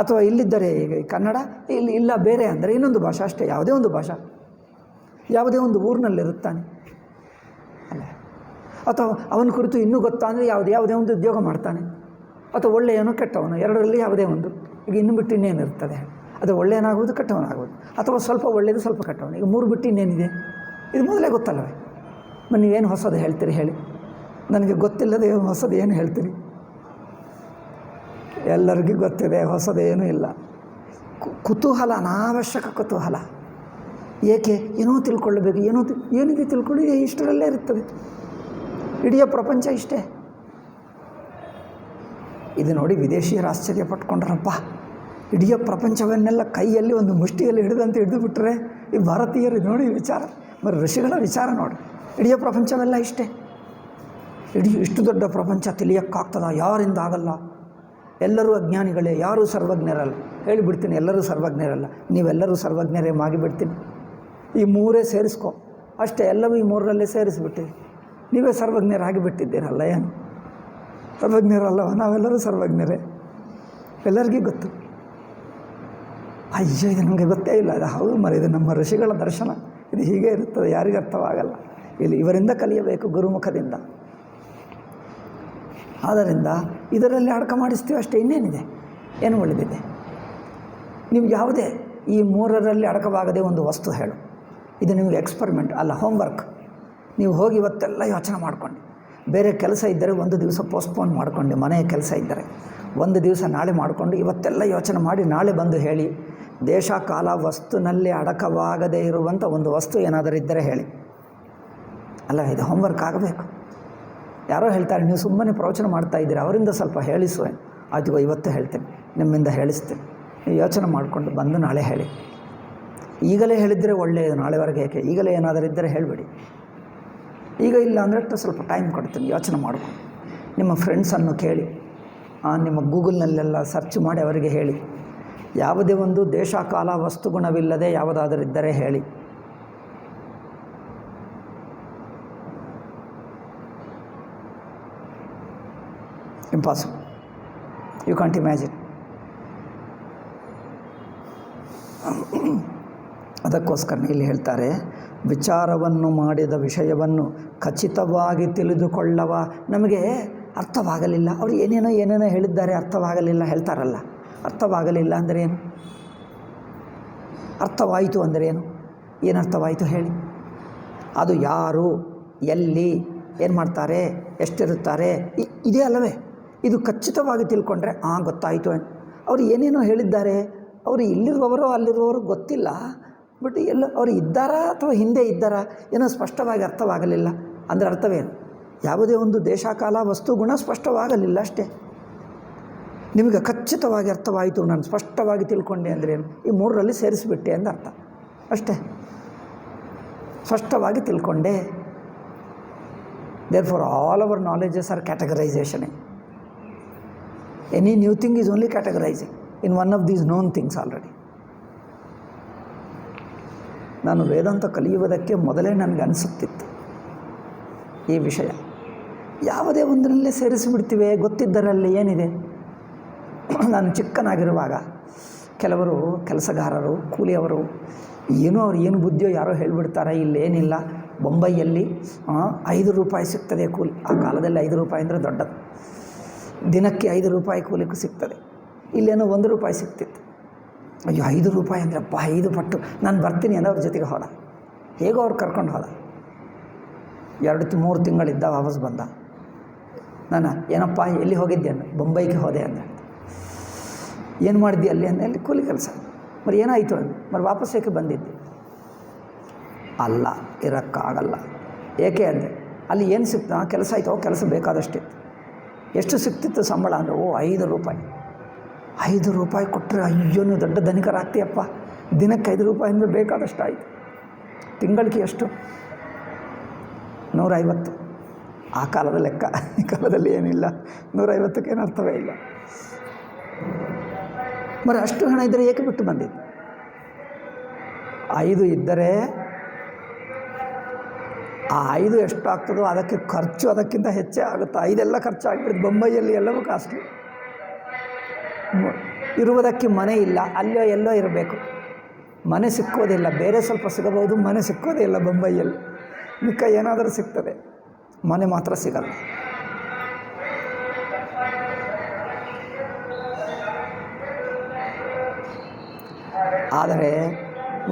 ಅಥವಾ ಇಲ್ಲಿದ್ದರೆ ಈಗ ಕನ್ನಡ, ಇಲ್ಲ ಬೇರೆ ಅಂದರೆ ಇನ್ನೊಂದು ಭಾಷೆ ಅಷ್ಟೇ. ಯಾವುದೇ ಒಂದು ಭಾಷೆ, ಯಾವುದೇ ಒಂದು ಊರಿನಲ್ಲಿರುತ್ತಾನೆ ಅಲ್ಲ. ಅಥವಾ ಅವನ ಕುರಿತು ಇನ್ನೂ ಗೊತ್ತಾ ಅಂದರೆ ಯಾವುದೇ ಒಂದು ಉದ್ಯೋಗ ಮಾಡ್ತಾನೆ. ಅಥವಾ ಒಳ್ಳೆಯವನು ಕೆಟ್ಟವನು, ಎರಡರಲ್ಲಿ ಯಾವುದೇ ಒಂದು. ಈಗ ಇನ್ನು ಬಿಟ್ಟು ಇನ್ನೇನಿರ್ತದೆ? ಅದು ಒಳ್ಳೆಯನಾಗುವುದು, ಕೆಟ್ಟವನಾಗುವುದು. ಅಥವಾ ಸ್ವಲ್ಪ ಒಳ್ಳೆಯದು, ಸ್ವಲ್ಪ ಕೆಟ್ಟವನು. ಈಗ ಮೂರು ಬಿಟ್ಟು ಇನ್ನೇನಿದೆ? ಇದು ಮೊದಲೇ ಗೊತ್ತಲ್ಲವೇ? ನೀವೇನು ಹೊಸದು ಹೇಳ್ತೀರಿ ಹೇಳಿ? ನನಗೆ ಗೊತ್ತಿಲ್ಲದೆ ಹೊಸದು ಏನು ಹೇಳ್ತೀರಿ? ಎಲ್ಲರಿಗೂ ಗೊತ್ತಿದೆ, ಹೊಸದೇನೂ ಇಲ್ಲ. ಕುತೂಹಲ, ಅನಾವಶ್ಯಕ ಕುತೂಹಲ. ಏಕೆ? ಏನೋ ತಿಳ್ಕೊಳ್ಳಬೇಕು, ಏನಿದೆ ತಿಳ್ಕೊಳ್ಳಿದೆ, ಇಷ್ಟರಲ್ಲೇ ಇರುತ್ತದೆ. ಇಡೀ ಪ್ರಪಂಚ ಇಷ್ಟೇ. ಇದು ನೋಡಿ ವಿದೇಶಿಯರು ಆಶ್ಚರ್ಯ ಪಟ್ಕೊಂಡ್ರಪ್ಪ. ಇಡೀ ಪ್ರಪಂಚವನ್ನೆಲ್ಲ ಕೈಯಲ್ಲಿ ಒಂದು ಮುಷ್ಟಿಯಲ್ಲಿ ಹಿಡಿದು ಬಿಟ್ಟರೆ ಈ ಭಾರತೀಯರು ನೋಡಿ ವಿಚಾರ, మరి ಋಷಿಗಳ ವಿಚಾರ ನೋಡಿ. ಇಡೀ ಪ್ರಪಂಚವೆಲ್ಲ ಇಷ್ಟೇ. ಇಷ್ಟು ದೊಡ್ಡ ಪ್ರಪಂಚ ತಿಳಿಯೋಕ್ಕಾಗ್ತದ? ಯಾರಿಂದ ಆಗಲ್ಲ. ಎಲ್ಲರೂ ಅಜ್ಞಾನಿಗಳೇ, ಯಾರೂ ಸರ್ವಜ್ಞರಲ್ಲ. ಹೇಳಿಬಿಡ್ತೀನಿ, ಎಲ್ಲರೂ ಸರ್ವಜ್ಞರಲ್ಲ. ನೀವೆಲ್ಲರೂ ಸರ್ವಜ್ಞರೇ ಆಗಿಬಿಡ್ತೀನಿ. ಈ ಮೂರೇ ಸೇರಿಸ್ಕೊ ಅಷ್ಟೇ. ಎಲ್ಲವೂ ಈ ಮೂರರಲ್ಲೇ ಸೇರಿಸಿಬಿಟ್ಟಿರಿ. ನೀವೇ ಸರ್ವಜ್ಞರಾಗಿಬಿಟ್ಟಿದ್ದೀರಲ್ಲ. ಏನು ಸರ್ವಜ್ಞರಲ್ಲವ? ನಾವೆಲ್ಲರೂ ಸರ್ವಜ್ಞರೇ, ಎಲ್ಲರಿಗೂ ಗೊತ್ತು. ಅಯ್ಯೋ, ಇದು ನಮಗೆ ಗೊತ್ತೇ ಇಲ್ಲ. ಅದು ಹೌದು ಮರ, ಇದು ನಮ್ಮ ಋಷಿಗಳ ದರ್ಶನ. ಇದು ಹೀಗೆ ಇರುತ್ತದೆ, ಯಾರಿಗೂ ಅರ್ಥವಾಗಲ್ಲ. ಇವರಿಂದ ಕಲಿಯಬೇಕು, ಗುರುಮುಖದಿಂದ. ಆದ್ದರಿಂದ ಇದರಲ್ಲಿ ಅಡಕ ಮಾಡಿಸ್ತೀವಿ ಅಷ್ಟೇ. ಇನ್ನೇನಿದೆ? ಏನು ಉಳಿದಿದೆ? ನೀವು ಯಾವುದೇ ಈ ಮೂರರಲ್ಲಿ ಅಡಕವಾಗದೆ ಒಂದು ವಸ್ತು ಹೇಳು. ಇದು ನಿಮಗೆ ಎಕ್ಸ್ಪರಿಮೆಂಟ್ ಅಲ್ಲ, ಹೋಮ್ವರ್ಕ್. ನೀವು ಹೋಗಿ ಇವತ್ತೆಲ್ಲ ಯೋಚನೆ ಮಾಡಿಕೊಂಡು, ಬೇರೆ ಕೆಲಸ ಇದ್ದರೆ ಒಂದು ದಿವಸ ಪೋಸ್ಟ್ಪೋನ್ ಮಾಡಿಕೊಂಡು, ಮನೆಯ ಕೆಲಸ ಇದ್ದರೆ ಒಂದು ದಿವಸ ನಾಳೆ ಮಾಡಿಕೊಂಡು, ಇವತ್ತೆಲ್ಲ ಯೋಚನೆ ಮಾಡಿ ನಾಳೆ ಬಂದು ಹೇಳಿ. ದೇಶ, ಕಾಲ, ವಸ್ತುನಲ್ಲಿ ಅಡಕವಾಗದೇ ಇರುವಂಥ ಒಂದು ವಸ್ತು ಏನಾದರೂ ಇದ್ದರೆ ಹೇಳಿ. ಅಲ್ಲ, ಇದು ಹೋಮ್ವರ್ಕ್ ಆಗಬೇಕು. ಯಾರೋ ಹೇಳ್ತಾರೆ, ನೀವು ಸುಮ್ಮನೆ ಪ್ರವಚನ ಮಾಡ್ತಾ ಇದ್ದೀರಿ, ಅವರಿಂದ ಸ್ವಲ್ಪ ಹೇಳಿಸುವೆ. ಆಯ್ತು, ಇವತ್ತು ಹೇಳ್ತೇನೆ, ನಿಮ್ಮಿಂದ ಹೇಳಿಸ್ತೇನೆ. ನೀವು ಯೋಚನೆ ಮಾಡಿಕೊಂಡು ಬಂದು ನಾಳೆ ಹೇಳಿ. ಈಗಲೇ ಹೇಳಿದರೆ ಒಳ್ಳೆಯದು, ನಾಳೆವರೆಗೆ ಏಕೆ? ಈಗಲೇ ಏನಾದರೂ ಇದ್ದರೆ ಹೇಳಿಬಿಡಿ. ಈಗ ಇಲ್ಲ ಅಂದರೆ ಸ್ವಲ್ಪ ಟೈಮ್ ಕೊಡ್ತೀನಿ, ಯೋಚನೆ ಮಾಡ್ಕೊಂಡು. ನಿಮ್ಮ ಫ್ರೆಂಡ್ಸನ್ನು ಕೇಳಿ, ನಿಮ್ಮ ಗೂಗಲ್ನಲ್ಲೆಲ್ಲ ಸರ್ಚ್ ಮಾಡಿ ಅವರಿಗೆ ಹೇಳಿ. ಯಾವುದೇ ಒಂದು ದೇಶ, ಕಾಲ, ವಸ್ತು ಗುಣವಿಲ್ಲದೆ ಯಾವುದಾದರೂ ಇದ್ದರೆ ಹೇಳಿ. ಇಂಪಾಸಿಬಲ್. You can't imagine. ಅದಕ್ಕೋಸ್ಕರ ಇಲ್ಲಿ ಹೇಳ್ತಾರೆ, ವಿಚಾರವನ್ನು ಮಾಡಿದ ವಿಷಯವನ್ನು ಖಚಿತವಾಗಿ ತಿಳಿದುಕೊಳ್ಳವ. ನಮಗೆ ಅರ್ಥವಾಗಲಿಲ್ಲ, ಅವರು ಏನೇನೋ ಹೇಳಿದ್ದಾರೆ, ಅರ್ಥವಾಗಲಿಲ್ಲ ಹೇಳ್ತಾರಲ್ಲ. ಅರ್ಥವಾಗಲಿಲ್ಲ ಅಂದರೆ ಏನು? ಅರ್ಥವಾಯಿತು ಅಂದರೆ ಏನು? ಏನು ಅರ್ಥವಾಯಿತು ಹೇಳಿ? ಅದು ಯಾರು, ಎಲ್ಲಿ, ಏನು ಮಾಡ್ತಾರೆ, ಎಷ್ಟಿರುತ್ತಾರೆ, ಇದೇ ಅಲ್ಲವೇ? ಇದು ಖಚಿತವಾಗಿ ತಿಳ್ಕೊಂಡ್ರೆ ಗೊತ್ತಾಯಿತು. ಅವರು ಏನೇನೋ ಹೇಳಿದ್ದಾರೆ, ಅವರು ಇಲ್ಲಿರುವವರು ಅಲ್ಲಿರುವವರು ಗೊತ್ತಿಲ್ಲ, ಬಟ್ ಎಲ್ಲ ಅವರು ಇದ್ದಾರಾ ಅಥವಾ ಹಿಂದೆ ಇದ್ದಾರಾ ಏನೋ ಸ್ಪಷ್ಟವಾಗಿ ಅರ್ಥವಾಗಲಿಲ್ಲ ಅಂದರೆ ಅರ್ಥವೇನು? ಯಾವುದೇ ಒಂದು ದೇಶ, ಕಾಲ, ವಸ್ತು, ಗುಣ ಸ್ಪಷ್ಟವಾಗಲಿಲ್ಲ ಅಷ್ಟೇ. ನಿಮಗೆ ಖಚಿತವಾಗಿ ಅರ್ಥವಾಯಿತು, ನಾನು ಸ್ಪಷ್ಟವಾಗಿ ತಿಳ್ಕೊಂಡೆ ಅಂದ್ರೇನು? ಈ ಮೂರರಲ್ಲಿ ಸೇರಿಸಿಬಿಟ್ಟೆ ಅಂತ ಅರ್ಥ ಅಷ್ಟೇ. ಸ್ಪಷ್ಟವಾಗಿ ತಿಳ್ಕೊಂಡೆ. Therefore all our knowledges are categorisation. Any new thing is only categorising in one of these known things already. ನಾನು ವೇದಾಂತ ಕಲಿಯುವುದಕ್ಕೆ ಮೊದಲೇ ನನಗೆ ಅನಿಸುತ್ತಿತ್ತು ಈ ವಿಷಯ. ಯಾವುದೇ ಒಂದರಲ್ಲೇ ಸೇರಿಸಿಬಿಡ್ತೀವಿ, ಗೊತ್ತಿದ್ದರಲ್ಲಿ ಏನಿದೆ. ನಾನು ಚಿಕ್ಕನಾಗಿರುವಾಗ ಕೆಲವರು ಕೆಲಸಗಾರರು, ಕೂಲಿಯವರು, ಅವ್ರು ಏನು ಬುದ್ಧಿಯೋ ಯಾರೋ ಹೇಳಿಬಿಡ್ತಾರೆ, ಇಲ್ಲೇನಿಲ್ಲ, ಬೊಂಬೈಯಲ್ಲಿ 5 ರೂಪಾಯಿ ಸಿಗ್ತದೆ ಕೂಲಿ. ಆ ಕಾಲದಲ್ಲಿ 5 ರೂಪಾಯಿ ಅಂದರೆ ದೊಡ್ಡದು. ದಿನಕ್ಕೆ 5 ರೂಪಾಯಿ ಕೂಲಿಗೂ ಸಿಗ್ತದೆ. ಇಲ್ಲೇನೋ 1 ರೂಪಾಯಿ ಸಿಗ್ತಿತ್ತು. ಅಯ್ಯೋ 5 ರೂಪಾಯಿ ಅಂದರೆ 5 ಪಟ್ಟು, ನಾನು ಬರ್ತೀನಿ ಅಂದರೆ ಅವ್ರ ಜೊತೆಗೆ ಹೋದ. ಹೇಗೋ ಅವ್ರು ಕರ್ಕೊಂಡು ಹೋದ. 2-3 ತಿಂಗಳಿದ್ದ, ವಾಪಸ್ ಬಂದ. ನಾನು ಏನಪ್ಪ ಎಲ್ಲಿ ಹೋಗಿದ್ದೆ ಅಂದ. ಬೊಂಬೈಗೆ ಹೋದೆ ಅಂದ. ಏನು ಮಾಡಿದ್ದೆ ಅಲ್ಲಿ ಅಂದ. ಅಲ್ಲಿ ಕೂಲಿ ಕೆಲಸ. మరి ಏನಾಯಿತು ಅಂದ. మరి ವಾಪಸ್ ಏಕೆ ಬಂದಿದ್ದೆ? ಅಲ್ಲ, ಇರೋಕ್ಕಾಗಲ್ಲ. ಏಕೆ ಅಂದೆ. ಅಲ್ಲಿ ಏನು ಸಿಕ್ತು? ಕೆಲಸ ಆಯಿತು, ಕೆಲಸ ಬೇಕಾದಷ್ಟಿತ್ತು. ಎಷ್ಟು ಸಿಕ್ತಿತ್ತು ಸಂಬಳ ಅಂದರೆ 5 ರೂಪಾಯಿ. 5 ರೂಪಾಯಿ ಕೊಟ್ಟರೆ ಅಯ್ಯೋ ನೀವು ದೊಡ್ಡ ಧನಿಕರಾಗ್ತೀಯಪ್ಪ. ದಿನಕ್ಕೆ 5 ರೂಪಾಯಿ ಅಂದರೆ ಬೇಕಾದಷ್ಟು ಆಯಿತು. ತಿಂಗಳಿಗೆ ಎಷ್ಟು? 150. ಆ ಕಾಲದ ಲೆಕ್ಕ. ಈ ಕಾಲದಲ್ಲಿ ಏನಿಲ್ಲ. 150ಕ್ಕೇನು ಅರ್ಥವೇ ಇಲ್ಲ. మరి ಅಷ್ಟು ಹಣ ಇದ್ದರೆ ಏಕೆ ಬಿಟ್ಟು ಬಂದಿದ್ದು? 5 ಇದ್ದರೆ ಆ 5 ಎಷ್ಟಾಗ್ತದೋ ಅದಕ್ಕೆ ಖರ್ಚು ಅದಕ್ಕಿಂತ ಹೆಚ್ಚೇ ಆಗುತ್ತೆ. 5 ಖರ್ಚು ಆಗಿಬಿಡುತ್ತೆ. ಬೊಂಬೈಯಲ್ಲಿ ಎಲ್ಲವೂ ಕಾಸ್ಟ್ಲಿ. ಇರುವುದಕ್ಕೆ ಮನೆ ಇಲ್ಲ, ಅಲ್ಲೋ ಎಲ್ಲೋ ಇರಬೇಕು. ಮನೆ ಸಿಕ್ಕೋದಿಲ್ಲ, ಬೇರೆ ಸ್ವಲ್ಪ ಸಿಗಬಹುದು, ಮನೆ ಸಿಕ್ಕೋದೇ ಇಲ್ಲ ಬೊಂಬೈಯಲ್ಲಿ. ಮಿಕ್ಕ ಏನಾದರೂ ಸಿಗ್ತದೆ, ಮನೆ ಮಾತ್ರ ಸಿಗಲ್ಲ. ಆದರೆ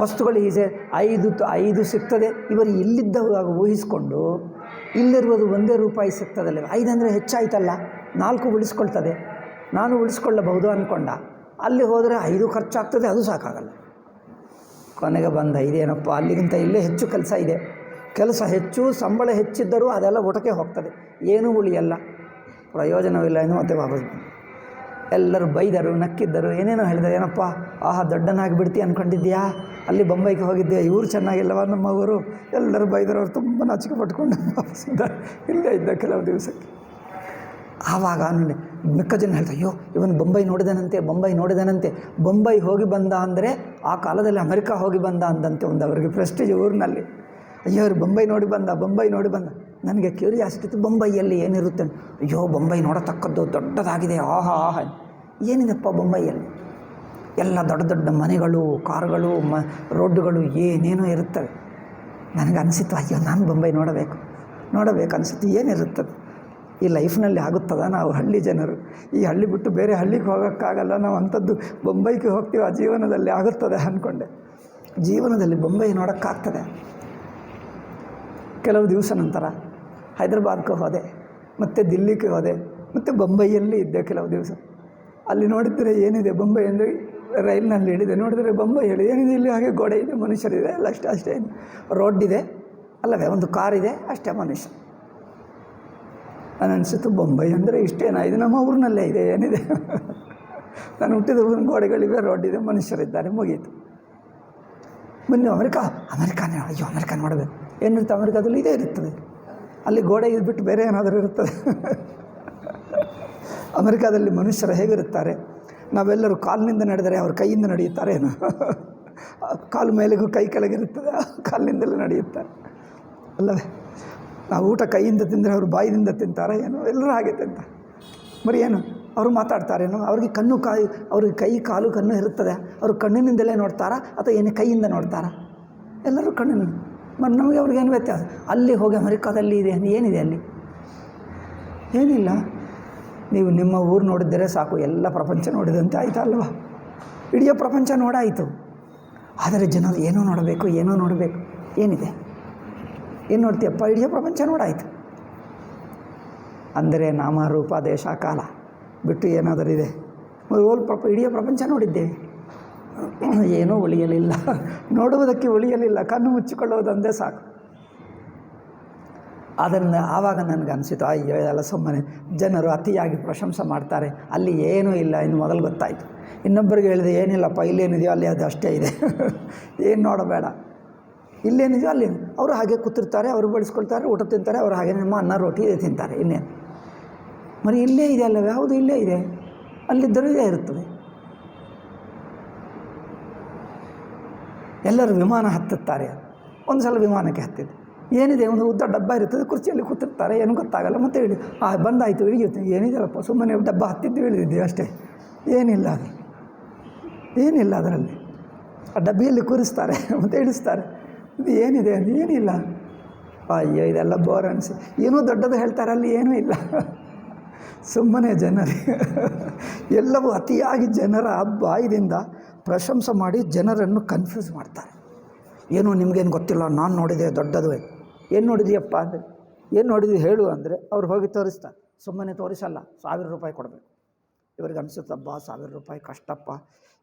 ವಸ್ತುಗಳು ಈಸೆ 5 ಸಿಗ್ತದೆ. ಇವರು ಇಲ್ಲಿದ್ದಾಗ ಊಹಿಸ್ಕೊಂಡು ಇಲ್ಲಿರುವುದು 1 ರೂಪಾಯಿ ಸಿಗ್ತದಲ್ಲ. 5 ಅಂದರೆ ಹೆಚ್ಚಾಯ್ತಲ್ಲ, 4 ಉಳಿಸ್ಕೊಳ್ತದೆ, ನಾನು ಉಳಿಸ್ಕೊಳ್ಳಬಹುದು ಅಂದ್ಕೊಂಡ. ಅಲ್ಲಿ ಹೋದರೆ 5 ಖರ್ಚಾಗ್ತದೆ, ಅದು ಸಾಕಾಗಲ್ಲ. ಕೊನೆಗೆ ಬಂದ, ಇದೇನಪ್ಪ ಅಲ್ಲಿಗಿಂತ ಇಲ್ಲೇ ಹೆಚ್ಚು ಕೆಲಸ ಇದೆ, ಕೆಲಸ ಹೆಚ್ಚು, ಸಂಬಳ ಹೆಚ್ಚಿದ್ದರೂ ಅದೆಲ್ಲ ಊಟಕ್ಕೆ ಹೋಗ್ತದೆ, ಏನೂ ಉಳಿಯಲ್ಲ, ಪ್ರಯೋಜನವಿಲ್ಲ ಎಂದು ಮತ್ತೆ ವಾಪಸ್ ಬಂದ. ಎಲ್ಲರೂ ಬೈದರು, ನಕ್ಕಿದ್ದರು, ಏನೇನೋ ಹೇಳಿದರು. ಏನಪ್ಪ ದೊಡ್ಡನಾಗಿ ಬಿಡ್ತಿ ಅಂದ್ಕೊಂಡಿದ್ಯಾ, ಅಲ್ಲಿ ಹೋಗಿದ್ದೆ, ಇವರು ಚೆನ್ನಾಗಿಲ್ಲವ ನಮ್ಮ ಊರು, ಎಲ್ಲರೂ ಬೈದರು. ಅವರು ತುಂಬ ನಾಚಿಕೆ ಪಟ್ಕೊಂಡು ವಾಪಸ್ಸಿದ್ದ. ಇಲ್ಲೇ ಇದ್ದ ಕೆಲವು ದಿವಸಕ್ಕೆ. ಆವಾಗ ನೋಡಿ ಮಿಕ್ಕ ಜನ ಹೇಳ್ತಾರೆ, ಅಯ್ಯೋ ಇವನು ಬೊಂಬೈ ನೋಡಿದನಂತೆ. ಬೊಂಬೈ ಹೋಗಿ ಬಂದ ಅಂದರೆ ಆ ಕಾಲದಲ್ಲಿ ಅಮೆರಿಕ ಹೋಗಿ ಬಂದ ಅಂದಂತೆ ಒಂದು ಅವರಿಗೆ ಪ್ರೆಸ್ಟೀಜ್ ಊರಿನಲ್ಲಿ. ಅಯ್ಯೋ ಅವ್ರು ಬೊಂಬೈ ನೋಡಿ ಬಂದ. ನನಗೆ ಕ್ಯೂರಿಯಾಸಿಟಿ ಇತ್ತು, ಬೊಂಬೈಯಲ್ಲಿ ಏನಿರುತ್ತೆ. ಅಯ್ಯೋ ಬೊಂಬೈ ನೋಡತಕ್ಕದ್ದು ದೊಡ್ಡದಾಗಿದೆ, ಆಹಾ ಏನಿದೆಪ್ಪ ಬೊಂಬೈಯಲ್ಲಿ? ಎಲ್ಲ ದೊಡ್ಡ ದೊಡ್ಡ ಮನೆಗಳು, ಕಾರುಗಳು, ರೋಡ್ಡುಗಳು ಏನೇನೋ ಇರುತ್ತವೆ. ನನಗೆ ಅನಿಸಿತ್ತು, ಅಯ್ಯೋ ನಾನು ಬೊಂಬೈ ನೋಡಬೇಕು ಅನಿಸುತ್ತೆ. ಏನಿರುತ್ತದೆ ಈ ಲೈಫ್ನಲ್ಲಿ? ಆಗುತ್ತದ? ನಾವು ಹಳ್ಳಿ ಜನರು, ಈ ಹಳ್ಳಿ ಬಿಟ್ಟು ಬೇರೆ ಹಳ್ಳಿಗೆ ಹೋಗೋಕ್ಕಾಗಲ್ಲ, ನಾವು ಅಂಥದ್ದು ಬೊಂಬೈಗೆ ಹೋಗ್ತೀವಿ, ಆ ಜೀವನದಲ್ಲಿ ಆಗುತ್ತದೆ ಅಂದ್ಕೊಂಡೆ. ಜೀವನದಲ್ಲಿ ಬೊಂಬೈ ನೋಡೋಕ್ಕಾಗ್ತದೆ? ಕೆಲವು ದಿವಸ ನಂತರ ಹೈದರಾಬಾದ್ಗೆ ಹೋದೆ, ಮತ್ತು ದಿಲ್ಲಿಗೆ ಹೋದೆ, ಮತ್ತು ಬೊಂಬೈಯಲ್ಲಿ ಇದ್ದೆ ಕೆಲವು ದಿವಸ. ಅಲ್ಲಿ ನೋಡಿದರೆ ಏನಿದೆ ಬೊಂಬೈ ಅಂದರೆ, ರೈಲ್ನಲ್ಲಿ ಹೇಳಿದೆ, ನೋಡಿದರೆ ಬೊಂಬೈ ಹೇಳಿ ಏನಿದೆ, ಇಲ್ಲಿ ಹಾಗೆ ಗೋಡೆ ಇದೆ, ಮನುಷ್ಯರಿದೆ, ಎಲ್ಲ ಅಷ್ಟೇ ರೋಡ್ ಇದೆ ಅಲ್ಲವೇ, ಒಂದು ಕಾರಿದೆ ಅಷ್ಟೇ, ಮನುಷ್ಯ. ನಾನು ಅನಿಸಿತು ಬೊಂಬೈ ಅಂದರೆ ಇಷ್ಟೇನಾ, ಇದು ನಮ್ಮ ಊರಿನಲ್ಲೇ ಇದೆ, ಏನಿದೆ? ನಾನು ಹುಟ್ಟಿದ ಊರಿನ ಗೋಡೆಗಳಿವೆ, ರೋಡ್ ಇದೆ, ಮನುಷ್ಯರಿದ್ದಾರೆ, ಮುಗೀತು. ಬನ್ನಿ ಅಮೆರಿಕಾನೇ, ಅಯ್ಯೋ ಅಮೆರಿಕ ನೋಡಬೇಕು. ಏನಿರುತ್ತೆ ಅಮೆರಿಕಾದಲ್ಲಿ? ಇದೇ ಇರುತ್ತದೆ. ಅಲ್ಲಿ ಗೋಡೆ ಇದ್ಬಿಟ್ಟು ಬೇರೆ ಏನಾದರೂ ಇರುತ್ತದೆ? ಅಮೆರಿಕಾದಲ್ಲಿ ಮನುಷ್ಯರು ಹೇಗಿರುತ್ತಾರೆ? ನಾವೆಲ್ಲರೂ ಕಾಲಿನಿಂದ ನಡೆದರೆ ಅವ್ರ ಕೈಯಿಂದ ನಡೆಯುತ್ತಾರೆ ಏನು? ಕಾಲು ಮೇಲೆಗೂ ಕೈ ಕೆಳಗಿರುತ್ತದೆ, ಕಾಲಿನಿಂದಲೇ ನಡೆಯುತ್ತಾರೆ ಅಲ್ಲವೇ? ನಾವು ಊಟ ಕೈಯಿಂದ ತಿಂದರೆ ಅವರು ಬಾಯಿಯಿಂದ ತಿಂತಾರೆ ಏನು? ಎಲ್ಲರೂ ಹಾಗೆ ತಿಂತಾರೆ. ಬರೀ ಏನು ಅವರು ಮಾತಾಡ್ತಾರೇನೋ, ಅವ್ರಿಗೆ ಕಣ್ಣು ಅವ್ರಿಗೆ ಕೈ ಕಾಲು ಕಣ್ಣು ಇರುತ್ತದೆ, ಅವರು ಕಣ್ಣಿನಿಂದಲೇ ನೋಡ್ತಾರಾ ಅಥವಾ ಏನು ಕೈಯಿಂದ ನೋಡ್ತಾರಾ? ಎಲ್ಲರೂ ಕಣ್ಣಿನ. ಮತ್ತು ನಮಗೆ ಅವ್ರಿಗೇನು ವ್ಯತ್ಯಾಸ? ಅಲ್ಲಿ ಹೋಗಿ ಅಮೆರಿಕಾದಲ್ಲಿ ಇದೆ ಏನಿದೆ ಅಲ್ಲಿ? ಏನಿಲ್ಲ. ನೀವು ನಿಮ್ಮ ಊರು ನೋಡಿದರೆ ಸಾಕು, ಎಲ್ಲ ಪ್ರಪಂಚ ನೋಡಿದಂತೆ ಆಯಿತಲ್ವ? ಇಡೀ ಪ್ರಪಂಚ ನೋಡಾಯಿತು. ಆದರೆ ಜನರು ಏನೋ ನೋಡಬೇಕು, ಏನೋ ನೋಡಬೇಕು. ಏನಿದೆ? ಏನು ನೋಡ್ತೀಯಪ್ಪ? ಇಡೀ ಪ್ರಪಂಚ ನೋಡಾಯಿತು. ಅಂದರೆ ನಾಮ ರೂಪ ದೇಶ ಕಾಲ ಬಿಟ್ಟು ಏನಾದರೂ ಇದೆ? ಇಡೀ ಪ್ರಪಂಚ ನೋಡಿದ್ದೇವೆ, ಏನೂ ಉಳಿಯಲಿಲ್ಲ. ನೋಡುವುದಕ್ಕೆ ಉಳಿಯಲಿಲ್ಲ, ಕಣ್ಣು ಮುಚ್ಚಿಕೊಳ್ಳುವುದೊಂದೇ ಸಾಕು. ಅದನ್ನು ಆವಾಗ ನನಗೆ ಅನಿಸಿತು, ಅಯ್ಯೋ ಇದೆಲ್ಲ ಸುಮ್ಮನೆ ಜನರು ಅತಿಯಾಗಿ ಪ್ರಶಂಸೆ ಮಾಡ್ತಾರೆ, ಅಲ್ಲಿ ಏನೂ ಇಲ್ಲ. ಇನ್ನು ಮೊದಲು ಗೊತ್ತಾಯಿತು. ಇನ್ನೊಬ್ಬರಿಗೆ ಹೇಳಿದೆ, ಏನಿಲ್ಲಪ್ಪ ಇಲ್ಲೇನಿದೆಯೋ ಅಲ್ಲಿ ಅದು ಅಷ್ಟೇ ಇದೆ, ಏನು ನೋಡಬೇಡ. ಇಲ್ಲೇನಿದೆಯೋ ಅಲ್ಲಿ ಅವರು ಹಾಗೆ ಕೂತಿರ್ತಾರೆ, ಅವರು ಬಳಸ್ಕೊಳ್ತಾರೆ, ಊಟ ತಿಂತಾರೆ, ಅವರು ಹಾಗೆ ನಿಮ್ಮ ಅನ್ನ ರೋಟಿ ಇದೆ ತಿಂತಾರೆ. ಇನ್ನೇನು ಮರಿ ಇಲ್ಲೇ ಇದೆ ಅಲ್ಲವೇ? ಯಾವುದು ಇಲ್ಲೇ ಇದೆ, ಅಲ್ಲಿದ್ದರೂ ಇದೇ ಇರುತ್ತದೆ. ಎಲ್ಲರೂ ವಿಮಾನ ಹತ್ತುತ್ತಾರೆ. ಒಂದು ಸಲ ವಿಮಾನಕ್ಕೆ ಹತ್ತಿದ್ದು ಏನಿದೆ, ಒಂದು ಉದ್ದ ಡಬ್ಬ ಇರ್ತದೆ, ಕುರ್ಚಿಯಲ್ಲಿ ಕೂತಿರ್ತಾರೆ, ಏನೂ ಗೊತ್ತಾಗಲ್ಲ. ಮತ್ತೆ ಹೇಳಿ ಬಂದಾಯಿತು ಇಳಿಯುತ್ತೆ, ಏನಿದೆಯಲ್ಲಪ್ಪ ಸುಮ್ಮನೆ ಡಬ್ಬ ಹತ್ತಿದ್ದು ಇಳಿದಿದ್ದೀವಿ ಅಷ್ಟೇ, ಏನಿಲ್ಲ ಅದು, ಏನಿಲ್ಲ ಅದರಲ್ಲಿ. ಆ ಡಬ್ಬಿಯಲ್ಲಿ ಕೂರಿಸ್ತಾರೆ ಮತ್ತು ಇಳಿಸ್ತಾರೆ. ಇದು ಏನಿದೆ ಅದು ಏನಿಲ್ಲ. ಅಯ್ಯೋ ಇದೆಲ್ಲ ಬೋರ್ ಅನಿಸಿ ಏನೂ ದೊಡ್ಡದು ಹೇಳ್ತಾರೆ, ಅಲ್ಲಿ ಏನೂ ಇಲ್ಲ. ಸುಮ್ಮನೆ ಜನರಿಗೆ ಎಲ್ಲವೂ ಅತಿಯಾಗಿ ಜನರ ಬಾಯಿದಿಂದ ಪ್ರಶಂಸೆ ಮಾಡಿ ಜನರನ್ನು ಕನ್ಫ್ಯೂಸ್ ಮಾಡ್ತಾರೆ. ಏನೋ ನಿಮಗೇನು ಗೊತ್ತಿಲ್ಲ, ನಾನು ನೋಡಿದೆ ದೊಡ್ಡದು. ಏನು ನೋಡಿದೆಯಪ್ಪ ಅಂದರೆ, ಏನು ನೋಡಿದ್ವಿ ಹೇಳು ಅಂದರೆ ಅವ್ರು ಹೋಗಿ ತೋರಿಸ್ತಾರೆ. ಸುಮ್ಮನೆ ತೋರಿಸಲ್ಲ, 1000 ರೂಪಾಯಿ ಕೊಡಬೇಕು. ಇವ್ರಿಗೆ ಅನಿಸುತ್ತಪ್ಪ 1000 ರೂಪಾಯಿ ಕಷ್ಟಪ್ಪ,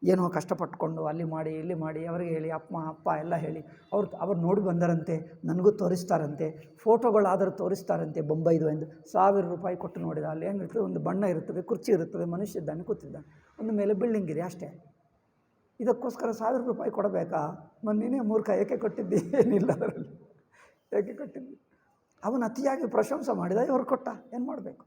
ಏನೋ ಕಷ್ಟಪಟ್ಕೊಂಡು ಅಲ್ಲಿ ಮಾಡಿ ಇಲ್ಲಿ ಮಾಡಿ ಅವರಿಗೆ ಹೇಳಿ ಅಪ್ಪ ಎಲ್ಲ ಹೇಳಿ ಅವ್ರು ನೋಡಿ ಬಂದರಂತೆ, ನನಗೂ ತೋರಿಸ್ತಾರಂತೆ, ಫೋಟೋಗಳಾದರೂ ತೋರಿಸ್ತಾರಂತೆ ಬೊಂಬೈದು ಎಂದು. 1000 ರೂಪಾಯಿ ಕೊಟ್ಟು ನೋಡಿದ. ಅಲ್ಲಿ ಏನಿರ್ತದೆ, ಒಂದು ಬಣ್ಣ ಇರುತ್ತದೆ, ಕುರ್ಚಿ ಇರುತ್ತದೆ, ಮನುಷ್ಯ ಇದ್ದಾನೆ ಕೂತಿದ್ದಾನೆ, ಒಂದು ಮೇಲೆ ಬಿಲ್ಡಿಂಗ್ ಇದೆ ಅಷ್ಟೇ. ಇದಕ್ಕೋಸ್ಕರ 1000 ರೂಪಾಯಿ ಕೊಡಬೇಕಾ? ಮೊನ್ನೆ ಮೂರ್ಖ ಏಕೆ ಕೊಟ್ಟಿದ್ದಿ? ಏನಿಲ್ಲ ಅದರಲ್ಲಿ, ಏಕೆ ಕೊಟ್ಟಿದ್ದಿ? ಅವನು ಅತಿಯಾಗಿ ಪ್ರಶಂಸೆ ಮಾಡಿದ, ಇವರು ಕೊಟ್ಟ, ಏನು ಮಾಡಬೇಕು?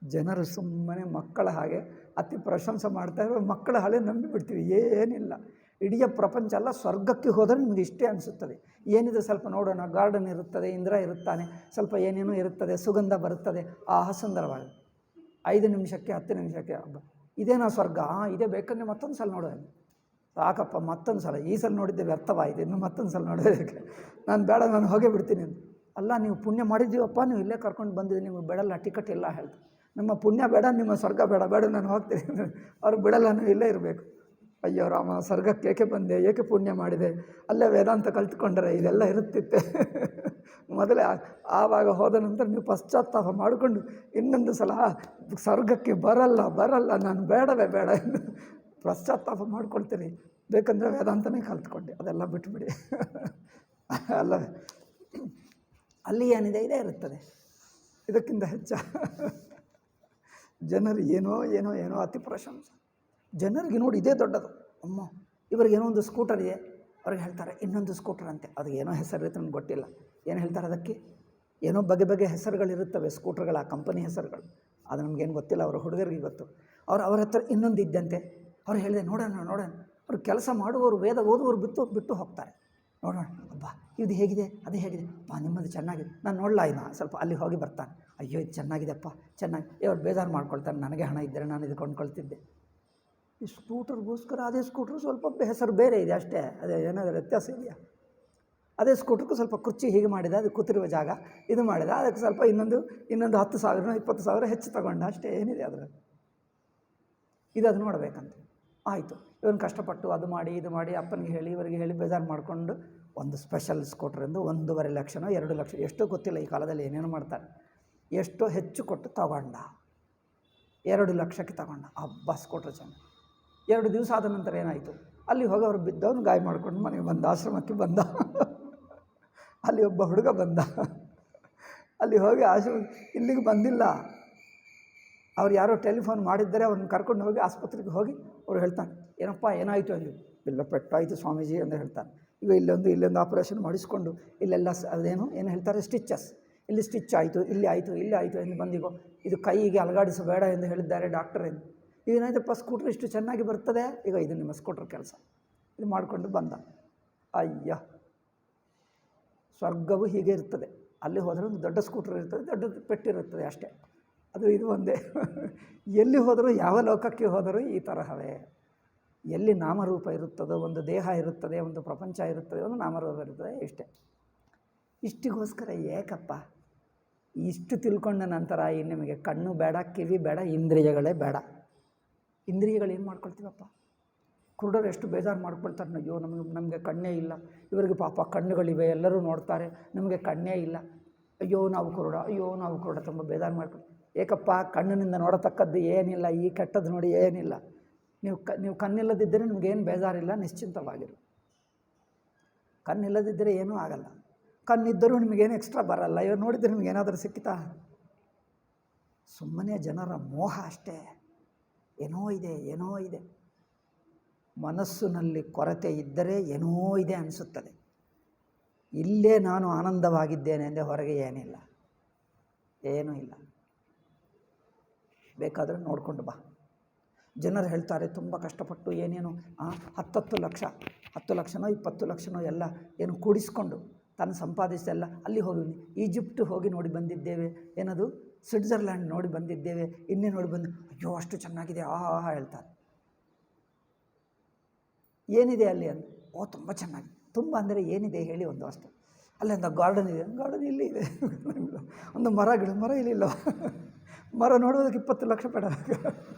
ಜನರು ಸುಮ್ಮನೆ ಮಕ್ಕಳ ಹಾಗೆ ಅತಿ ಪ್ರಶಂಸೆ ಮಾಡ್ತಾರೆ. ಮಕ್ಕಳ ಹಾಗೆ ನಂಬಿಬಿಡ್ತೀವಿ. ಏನಿಲ್ಲ, ಇಡೀ ಪ್ರಪಂಚ ಅಲ್ಲ, ಸ್ವರ್ಗಕ್ಕೆ ಹೋದರೆ ನಿಮಗೆ ಇಷ್ಟೇ ಅನಿಸುತ್ತದೆ. ಏನಿದೆ ಸ್ವಲ್ಪ ನೋಡೋಣ, ಗಾರ್ಡನ್ ಇರುತ್ತದೆ, ಇಂದ್ರ ಇರುತ್ತಾನೆ, ಸ್ವಲ್ಪ ಏನೇನೋ ಇರುತ್ತದೆ, ಸುಗಂಧ ಬರುತ್ತದೆ, ಸುಂದರವಾಗಿ 5 ನಿಮಿಷಕ್ಕೆ 10 ನಿಮಿಷಕ್ಕೆ ಹಬ್ಬ. ಇದೇನಾ ಸ್ವರ್ಗ? ಇದೇ ಬೇಕಂದರೆ ಮತ್ತೊಂದು ಸಲ ನೋಡೋಣ. ಸಾಕಪ್ಪ ಮತ್ತೊಂದು ಸಲ, ಈ ಸಲ ನೋಡಿದ್ದೆ ವ್ಯರ್ಥವಾಯಿತು, ಇನ್ನು ಮತ್ತೊಂದು ಸಲ ನೋಡೋದಕ್ಕೆ ನಾನು ಬೇಡ, ನಾನು ಹೋಗೇ ಬಿಡ್ತೀನಿ ಅಂತ. ಅಲ್ಲ, ನೀವು ಪುಣ್ಯ ಮಾಡಿದ್ದೀವಪ್ಪ, ನೀವು ಇಲ್ಲೇ ಕರ್ಕೊಂಡು ಬಂದಿದ್ದೀವಿ, ನಿಮಗೆ ಬಿಡಲ್ಲ, ಟಿಕೆಟ್ ಇಲ್ಲ ಹೇಳ್ತಾರೆ. ನಮ್ಮ ಪುಣ್ಯ ಬೇಡ, ನಿಮ್ಮ ಸ್ವರ್ಗ ಬೇಡ, ನಾನು ಹೋಗ್ತೀನಿ. ಅವ್ರು ಬಿಡಲ್ಲ, ನೀವು ಇಲ್ಲೇ ಇರಬೇಕು. ಅಯ್ಯೋ ರಾಮ, ಸ್ವರ್ಗಕ್ಕೆ ಏಕೆ ಬಂದೆ, ಏಕೆ ಪುಣ್ಯ ಮಾಡಿದೆ, ಅಲ್ಲೇ ವೇದಾಂತ ಕಲ್ತ್ಕೊಂಡ್ರೆ ಇದೆಲ್ಲ ಇರುತ್ತಿತ್ತೆ. ಮೊದಲೇ ಆವಾಗ ಹೋದ ನಂತರ ನೀವು ಪಶ್ಚಾತ್ತಾಪ ಮಾಡಿಕೊಂಡು ಇನ್ನೊಂದು ಸಲ ಸ್ವರ್ಗಕ್ಕೆ ಬರಲ್ಲ ನಾನು ಬೇಡವೇ ಬೇಡ ಎಂದು ಪಶ್ಚಾತ್ತಾಪ ಮಾಡ್ಕೊಳ್ತೀರಿ. ಬೇಕಂದರೆ ವೇದಾಂತನೇ ಕಲ್ತ್ಕೊಂಡೆ, ಅದೆಲ್ಲ ಬಿಟ್ಟುಬಿಡಿ. ಅಲ್ಲವೇ? ಅಲ್ಲಿ ಏನಿದೆ ಇದೇ ಇರುತ್ತದೆ, ಇದಕ್ಕಿಂತ ಹೆಚ್ಚ. ಜನರು ಏನೋ ಅತಿ ಪ್ರಶಂಸೆ. ಜನರಿಗೆ ನೋಡಿ ಇದೇ ದೊಡ್ಡದು. ಅಮ್ಮ ಇವರಿಗೇನೋ ಒಂದು ಸ್ಕೂಟರ್ ಇದೆ, ಅವ್ರಿಗೆ ಹೇಳ್ತಾರೆ ಇನ್ನೊಂದು ಸ್ಕೂಟರ್ ಅಂತೆ, ಅದಕ್ಕೆ ಏನೋ ಹೆಸರಿರುತ್ತೆ, ನನಗೆ ಗೊತ್ತಿಲ್ಲ ಏನು ಹೇಳ್ತಾರೆ ಅದಕ್ಕೆ. ಏನೋ ಬಗೆ ಹೆಸರುಗಳಿರುತ್ತವೆ ಸ್ಕೂಟರ್ಗಳ, ಆ ಕಂಪನಿ ಹೆಸರುಗಳು, ಅದು ನಮಗೇನು ಗೊತ್ತಿಲ್ಲ, ಅವರ ಹುಡುಗರಿಗೆ ಗೊತ್ತು. ಅವ್ರ ಹತ್ರ ಇನ್ನೊಂದು ಇದ್ದಂತೆ. ಅವ್ರು ಹೇಳಿದೆ ನೋಡೋಣ. ಅವ್ರು ಕೆಲಸ ಮಾಡುವವರು, ವೇದ ಓದುವವರು ಬಿಟ್ಟು ಹೋಗ್ತಾರೆ. ನೋಡೋಣ, ಅಬ್ಬಾ ಇದು ಹೇಗಿದೆ, ಅದು ಹೇಗಿದೆ, ನಿಮ್ಮದು ಚೆನ್ನಾಗಿದೆ, ನಾನು ನೋಡಲ್ಲ, ಸ್ವಲ್ಪ ಅಲ್ಲಿ ಹೋಗಿ ಬರ್ತಾನೆ. ಅಯ್ಯೋ ಇದು ಚೆನ್ನಾಗಿದೆಪ್ಪ, ಚೆನ್ನಾಗಿ. ಅವ್ರು ಬೇಜಾರು ಮಾಡ್ಕೊಳ್ತಾರೆ, ನನಗೆ ಹಣ ಇದ್ದರೆ ನಾನು ಇದು ಕೊಂಡ್ಕೊಳ್ತಿದ್ದೆ. ಈ ಸ್ಕೂಟರ್ಗೋಸ್ಕರ ಅದೇ ಸ್ಕೂಟ್ರು ಸ್ವಲ್ಪ ಹೆಸರು ಬೇರೆ ಇದೆ ಅಷ್ಟೇ, ಅದೇ ಏನಾದರೂ ವ್ಯತ್ಯಾಸ ಇದೆಯಾ? ಅದೇ ಸ್ಕೂಟ್ರಿಗೂ ಸ್ವಲ್ಪ ಕುರ್ಚಿ ಹೀಗೆ ಮಾಡಿದ, ಅದು ಕೂತಿರುವ ಜಾಗ ಇದು ಮಾಡಿದ, ಅದಕ್ಕೆ ಸ್ವಲ್ಪ ಇನ್ನೊಂದು 10,000 20,000 ಹೆಚ್ಚು ತಗೊಂಡ ಅಷ್ಟೇ. ಏನಿದೆ ಅದರಲ್ಲಿ? ಅದು ನೋಡಬೇಕಂತ ಆಯಿತು. ಇವನು ಕಷ್ಟಪಟ್ಟು ಅದು ಮಾಡಿ ಇದು ಮಾಡಿ ಅಪ್ಪನಿಗೆ ಹೇಳಿ ಇವರಿಗೆ ಹೇಳಿ ಬೇಜಾರು ಮಾಡಿಕೊಂಡು ಒಂದು ಸ್ಪೆಷಲ್ ಸ್ಕೂಟ್ರಿಂದ 1.5 ಲಕ್ಷನೋ 2 ಲಕ್ಷ ಎಷ್ಟೋ ಗೊತ್ತಿಲ್ಲ, ಈ ಕಾಲದಲ್ಲಿ ಏನೇನು ಮಾಡ್ತಾರೆ, ಎಷ್ಟೋ ಹೆಚ್ಚು ಕೊಟ್ಟು ತಗೊಂಡ. 2 ಲಕ್ಷಕ್ಕೆ ತಗೊಂಡ. ಹಬ್ಬ ಸ್ಕೂಟ್ರ್ ಚೆನ್ನಾಗಿ. 2 ದಿವಸ ಆದ ನಂತರ ಏನಾಯಿತು, ಅಲ್ಲಿ ಹೋಗಿ ಅವರು ಬಿದ್ದವನು ಗಾಯ ಮಾಡಿಕೊಂಡು ಮನೆಗೆ ಬಂದ, ಆಶ್ರಮಕ್ಕೆ ಬಂದ. ಅಲ್ಲಿ ಒಬ್ಬ ಹುಡುಗ ಬಂದ, ಅಲ್ಲಿ ಹೋಗಿ ಇಲ್ಲಿಗೆ ಬಂದಿಲ್ಲ. ಅವ್ರು ಯಾರೋ ಟೆಲಿಫೋನ್ ಮಾಡಿದ್ದರೆ ಅವ್ರನ್ನ ಕರ್ಕೊಂಡು ಹೋಗಿ ಆಸ್ಪತ್ರೆಗೆ ಹೋಗಿ ಅವ್ರು ಹೇಳ್ತಾನೆ, ಏನಪ್ಪ ಏನಾಯಿತು ಅಂದು. ಇಲ್ಲ ಪೆಟ್ಟಾಯಿತು ಸ್ವಾಮೀಜಿ ಅಂತ ಹೇಳ್ತಾನೆ. ಈಗ ಇಲ್ಲೊಂದು ಆಪರೇಷನ್ ಮಾಡಿಸ್ಕೊಂಡು ಇಲ್ಲೆಲ್ಲ ಏನು ಹೇಳ್ತಾರೆ, ಸ್ಟಿಚ್ಚಸ್, ಇಲ್ಲಿ ಸ್ಟಿಚ್ ಆಯಿತು, ಇಲ್ಲಿ ಆಯಿತು ಎಂದು ಬಂದಿಗೋ, ಇದು ಕೈಗೆ ಅಲಗಾಡಿಸಬೇಡ ಎಂದು ಹೇಳಿದ್ದಾರೆ ಡಾಕ್ಟರ್ ಎಂದು. ಏನಾಯ್ತಪ್ಪ, ಸ್ಕೂಟ್ರ್ ಇಷ್ಟು ಚೆನ್ನಾಗಿ ಬರ್ತದೆ, ಈಗ ಇದು ನಿಮ್ಮ ಸ್ಕೂಟ್ರ್ ಕೆಲಸ, ಇದು ಮಾಡಿಕೊಂಡು ಬಂದ. ಅಯ್ಯ, ಸ್ವರ್ಗವು ಹೀಗೆ ಇರ್ತದೆ. ಅಲ್ಲಿ ಹೋದರೆ ಒಂದು ದೊಡ್ಡ ಸ್ಕೂಟ್ರ್ ಇರ್ತದೆ, ದೊಡ್ಡ ಪೆಟ್ಟಿರುತ್ತದೆ ಅಷ್ಟೇ. ಅದು ಇದು ಒಂದೇ. ಎಲ್ಲಿ ಹೋದರೂ ಯಾವ ಲೋಕಕ್ಕೆ ಹೋದರೂ ಈ ತರಹವೇ. ಎಲ್ಲಿ ನಾಮರೂಪ ಇರುತ್ತದೋ, ಒಂದು ದೇಹ ಇರುತ್ತದೆ, ಒಂದು ಪ್ರಪಂಚ ಇರುತ್ತದೆ, ಒಂದು ನಾಮರೂಪ ಇರುತ್ತದೆ, ಇಷ್ಟೇ. ಇಷ್ಟಿಗೋಸ್ಕರ ಏಕಪ್ಪ ಇಷ್ಟು ತಿಳ್ಕೊಂಡ ನಂತರ ಇನ್ನು ನಿಮಗೆ ಕಣ್ಣು ಬೇಡ, ಕಿವಿ ಬೇಡ, ಇಂದ್ರಿಯಗಳೇ ಬೇಡ. ಇಂದ್ರಿಯಗಳು ಏನು ಮಾಡ್ಕೊಳ್ತೀವಪ್ಪ? ಕುರುಡರು ಎಷ್ಟು ಬೇಜಾರು ಮಾಡ್ಕೊಳ್ತಾರೆ. ಅಯ್ಯೋ ನಮಗೆ ಕಣ್ಣೇ ಇಲ್ಲ, ಇವರಿಗೆ ಪಾಪ ಕಣ್ಣುಗಳಿವೆ, ಎಲ್ಲರೂ ನೋಡ್ತಾರೆ, ನಮಗೆ ಕಣ್ಣೇ ಇಲ್ಲ, ಅಯ್ಯೋ ನಾವು ಕುರುಡ ತುಂಬ ಬೇಜಾರು ಮಾಡ್ಕೊಳ್ತೀವಿ. ಏಕಪ್ಪ ಕಣ್ಣಿನಿಂದ ನೋಡತಕ್ಕದ್ದು ಏನಿಲ್ಲ, ಈ ಕೆಟ್ಟದ್ದು ನೋಡಿ ಏನಿಲ್ಲ. ನೀವು ಕಣ್ಣಿಲ್ಲದಿದ್ದರೆ ನಿಮಗೇನು ಬೇಜಾರಿಲ್ಲ, ನಿಶ್ಚಿಂತವಾಗಿರು. ಕಣ್ಣಿಲ್ಲದಿದ್ದರೆ ಏನೂ ಆಗಲ್ಲ. ಕಣ್ಣಿದ್ದರೂ ನಿಮಗೇನು ಎಕ್ಸ್ಟ್ರಾ ಬರಲ್ಲ. ಇವಾಗ ನೋಡಿದರೆ ನಿಮಗೇನಾದರೂ ಸಿಕ್ಕಿತಾ? ಸುಮ್ಮನೆ ಜನರ ಮೋಹ ಅಷ್ಟೇ. ಏನೋ ಇದೆ. ಮನಸ್ಸಿನಲ್ಲಿ ಕೊರತೆ ಇದ್ದರೆ ಏನೋ ಇದೆ ಅನಿಸುತ್ತದೆ. ಇಲ್ಲೇ ನಾನು ಆನಂದವಾಗಿದ್ದೇನೆ ಅಂದರೆ ಹೊರಗೆ ಏನಿಲ್ಲ, ಏನೂ ಇಲ್ಲ. ಬೇಕಾದರೆ ನೋಡಿಕೊಂಡು ಬಾ. ಜನರು ಹೇಳ್ತಾರೆ ತುಂಬ ಕಷ್ಟಪಟ್ಟು ಏನೇನು 10 ಲಕ್ಷ 10 ಲಕ್ಷನೋ 20 ಲಕ್ಷನೋ ಎಲ್ಲ ಏನು ಕೂಡಿಸ್ಕೊಂಡು ತಾನು ಸಂಪಾದಿಸಿದೆಲ್ಲ ಅಲ್ಲಿ ಹೋಗಿ ಈಜಿಪ್ಟ್ ಹೋಗಿ ನೋಡಿ ಬಂದಿದ್ದೇವೆ, ಏನದು ಸ್ವಿಟ್ಜರ್ಲ್ಯಾಂಡ್ ನೋಡಿ ಬಂದಿದ್ದೇವೆ, ಇನ್ನೇ ನೋಡಿ ಬಂದು ಅಯ್ಯೋ ಅಷ್ಟು ಚೆನ್ನಾಗಿದೆ ಹೇಳ್ತಾರೆ. ಏನಿದೆ ಅಲ್ಲಿ ಅಂತ? ತುಂಬ ಚೆನ್ನಾಗಿದೆ. ತುಂಬ ಅಂದರೆ ಏನಿದೆ ಹೇಳಿ ಒಂದು ಅಷ್ಟು. ಅಲ್ಲಿ ಒಂದು ಗಾರ್ಡನ್ ಇದೆ, ಗಾರ್ಡನ್ ಇಲ್ಲಿ ಇದೆ. ಒಂದು ಮರ ಇಲ್ಲಿಲ್ಲ. ಮರ ನೋಡೋದಕ್ಕೆ 20 ಲಕ್ಷ ಬೇಡ.